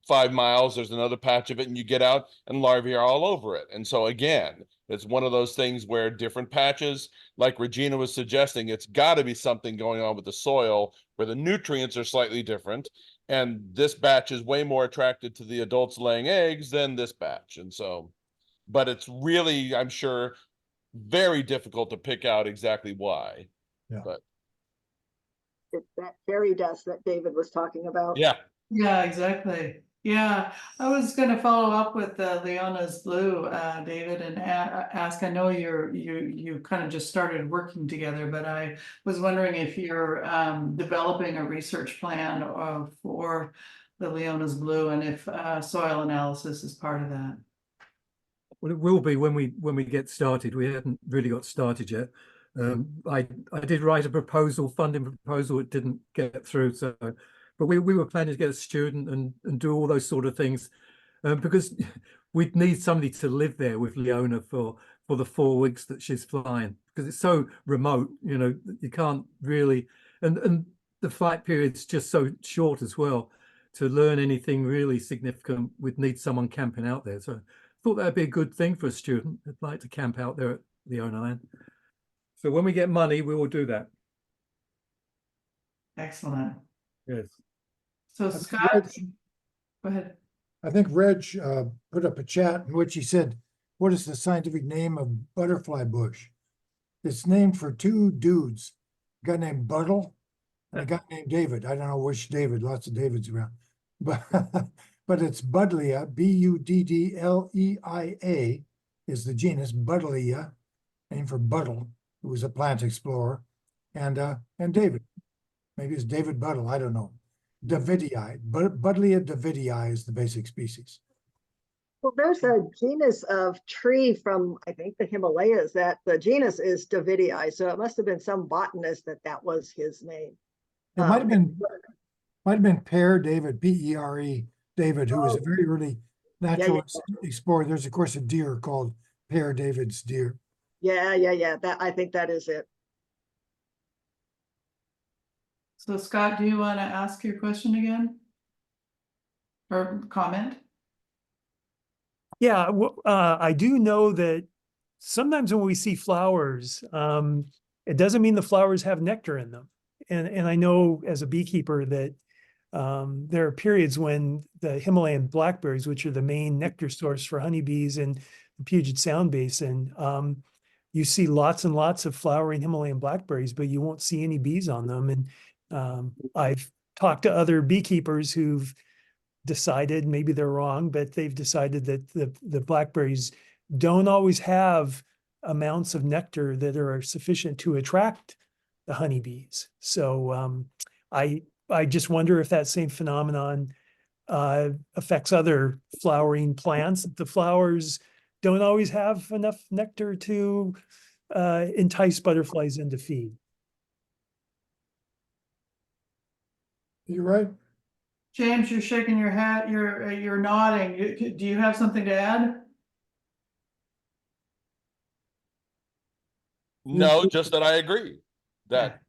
5 miles, there's another patch of it, and you get out and larvae are all over it. And so again, it's one of those things where different patches, like Regina was suggesting, it's got to be something going on with the soil where the nutrients are slightly different. And this batch is way more attracted to the adults laying eggs than this batch. And so, but it's really, I'm sure, very difficult to pick out exactly why. Yeah. But it's that fairy dust that David was talking about. Yeah, exactly. Yeah, I was going to follow up with Leona's Blue, David, and ask. I know you kind of just started working together, but I was wondering if you're developing a research plan for the Leona's Blue, and if soil analysis is part of that. Well, it will be when we get started. We haven't really got started yet. I did write a funding proposal. It didn't get through, so. But we were planning to get a student and do all those sort of things, because we'd need somebody to live there with Leona for the 4 weeks that she's flying, because it's so remote. You can't really, and the flight period's just so short as well. To learn anything really significant, we'd need someone camping out there. So I thought that'd be a good thing for a student. I'd like to camp out there at Leona Land. So when we get money, we will do that. Excellent. Yes. So Scott, go ahead. I think Reg put up a chat in which he said, what is the scientific name of butterfly bush? It's named for 2 dudes, a guy named Buttle and a guy named David. I don't know which David, lots of Davids around. But but it's Buddleia, Buddleia is the genus, Buddleia, named for Buddle, who was a plant explorer, and David. Maybe it's David Buddle, I don't know. Davidii, Buddleia davidii is the basic species. Well, there's a genus of tree from, I think, the Himalayas that the genus is Davidii. So it must have been some botanist that was his name. It might have been Per David, Pere David, who was a very early naturalist explorer. There's of course a deer called Per David's deer. Yeah. I think that is it. So Scott, do you want to ask your question again? Or comment? Yeah, I do know that sometimes when we see flowers, it doesn't mean the flowers have nectar in them. And I know as a beekeeper that there are periods when the Himalayan blackberries, which are the main nectar source for honeybees in the Puget Sound Basin, you see lots and lots of flowering Himalayan blackberries, but you won't see any bees on them. And I've talked to other beekeepers who've decided, maybe they're wrong, but they've decided that the blackberries don't always have amounts of nectar that are sufficient to attract the honeybees. So I just wonder if that same phenomenon affects other flowering plants. The flowers don't always have enough nectar to entice butterflies into feed. You're right. James, you're shaking your head, you're nodding. Do you have something to add? No, just that I agree that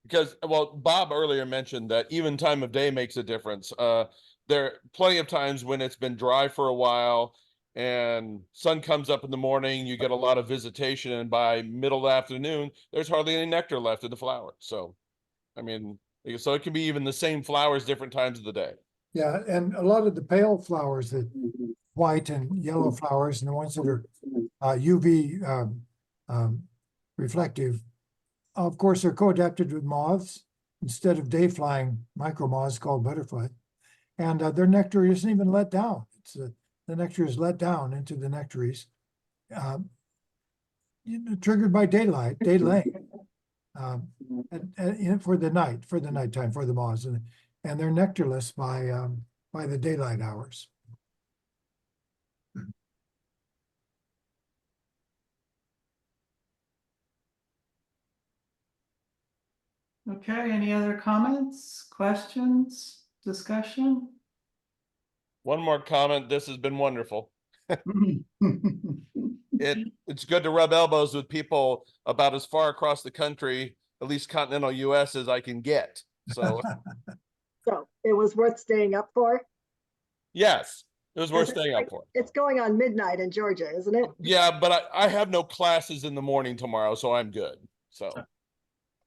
because, well, Bob earlier mentioned that even time of day makes a difference. There are plenty of times when it's been dry for a while and sun comes up in the morning, you get a lot of visitation, and by middle afternoon, there's hardly any nectar left in the flowers. So, I mean, so it can be even the same flowers, different times of the day. Yeah, and a lot of the pale flowers, the white and yellow flowers, and the ones that are UV reflective, of course, are co-adapted with moths instead of day-flying micro moths called butterfly. And their nectar isn't even let down. It's the nectar is let down into the nectaries, triggered by daylight, day laying, and for the nighttime, for the moths, and they're nectarless by the daylight hours. Okay, any other comments, questions, discussion? One more comment. This has been wonderful. It's good to rub elbows with people about as far across the country, at least continental US, as I can get. So So it was worth staying up for. yes, it was worth staying up for. It's going on midnight in Georgia, isn't it? Yeah, but I have no classes in the morning tomorrow, so I'm good. So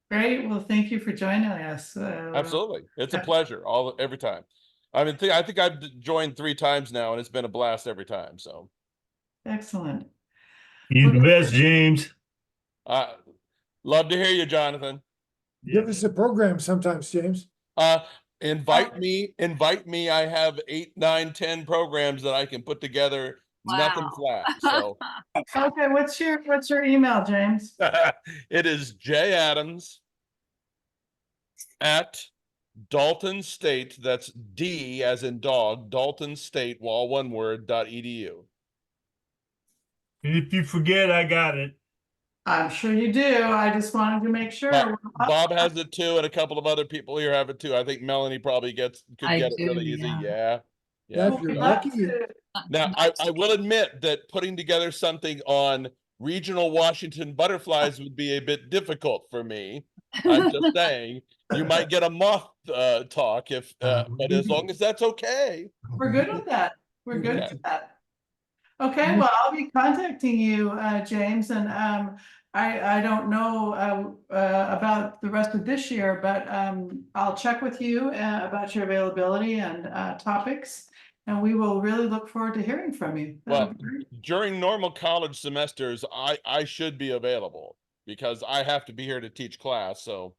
Great, well, thank you for joining us. absolutely, it's a pleasure every time. I mean, I think I've joined 3 times now, and it's been a blast every time. So Excellent. You the best, James. Love to hear you, Jonathan. Give us a program sometimes, James. Invite me. I have 8, 9, 10 programs that I can put together. Wow. Nothing flat. So Okay, what's your email, James? it is jadams at Dalton State. That's D as in dog. Dalton State, all one word, .edu. If you forget, I got it. I'm sure you do. I just wanted to make sure. Bob has it too, and a couple of other people here have it too. I think Melanie probably could get it really easy. Yeah. If you're lucky. Now, I will admit that putting together something on regional Washington butterflies would be a bit difficult for me. I'm just saying, you might get a moth talk but as long as that's okay. We're good with that. We're good with that. Okay, well, I'll be contacting you, James, and I don't know about the rest of this year, but I'll check with you about your availability and topics, and we will really look forward to hearing from you. Well, during normal college semesters, I should be available because I have to be here to teach class. So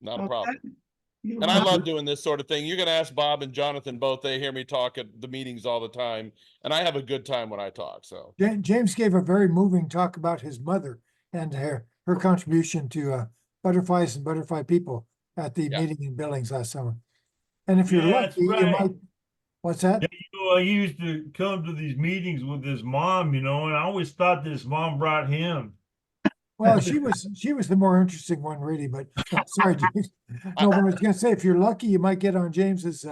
Not a Okay. problem. You And I want- love doing this sort of thing. You're gonna ask Bob and Jonathan both. They hear me talk at the meetings all the time, and I have a good time when I talk. So James gave a very moving talk about his mother and her contribution to butterflies and butterfly people at the Yeah. meeting in Billings last summer. And if you're Yeah, that's lucky, you right. might, what's that? Yeah, you know, he used to come to these meetings with his mom, you know, and I always thought that his mom brought him. Well, she was the more interesting one, really, but sorry, James. No, but I was gonna say, if you're lucky, you might get on James's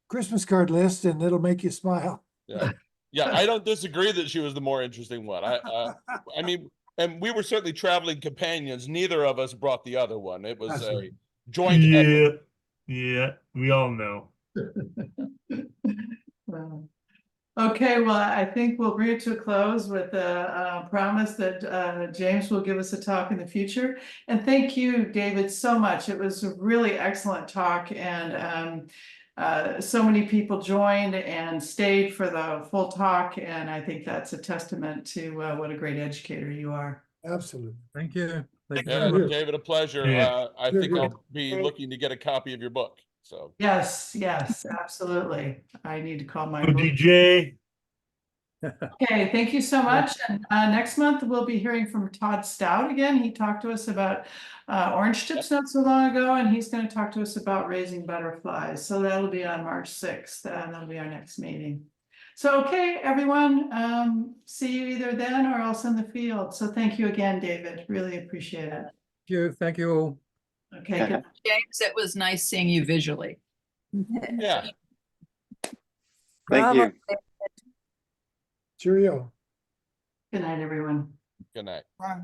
Christmas card list and it'll make you smile. yeah, yeah, I don't disagree that she was the more interesting one. I mean, and we were certainly traveling companions. Neither of us brought the other one. It was That's a right. joint effort. Yeah, we all know. Okay, well, I think we'll bring it to a close with a promise that James will give us a talk in the future. And thank you, David, so much. It was a really excellent talk, and so many people joined and stayed for the full talk, and I think that's a testament to what a great educator you are. Absolutely. Thank you. Thank you Yeah, very much. David, a pleasure. Yeah. I Good, think good. I'll be Thank- looking to get a copy of your book. So Yes, yes, absolutely. I need to call my So, book. DJ, Okay, thank you so much. And next month, we'll be hearing from Todd Stout again. He talked to us about orange tips not so long ago, and he's going to talk to us about raising butterflies. So that'll be on March 6th, and that'll be our next meeting. So, okay, everyone, see you either then or else in the field. So thank you again, David. Really appreciate it. Thank you all. Okay, good. James, it was nice seeing you visually. yeah. Thank you. Cheerio. Good night, everyone. Good night. Bye.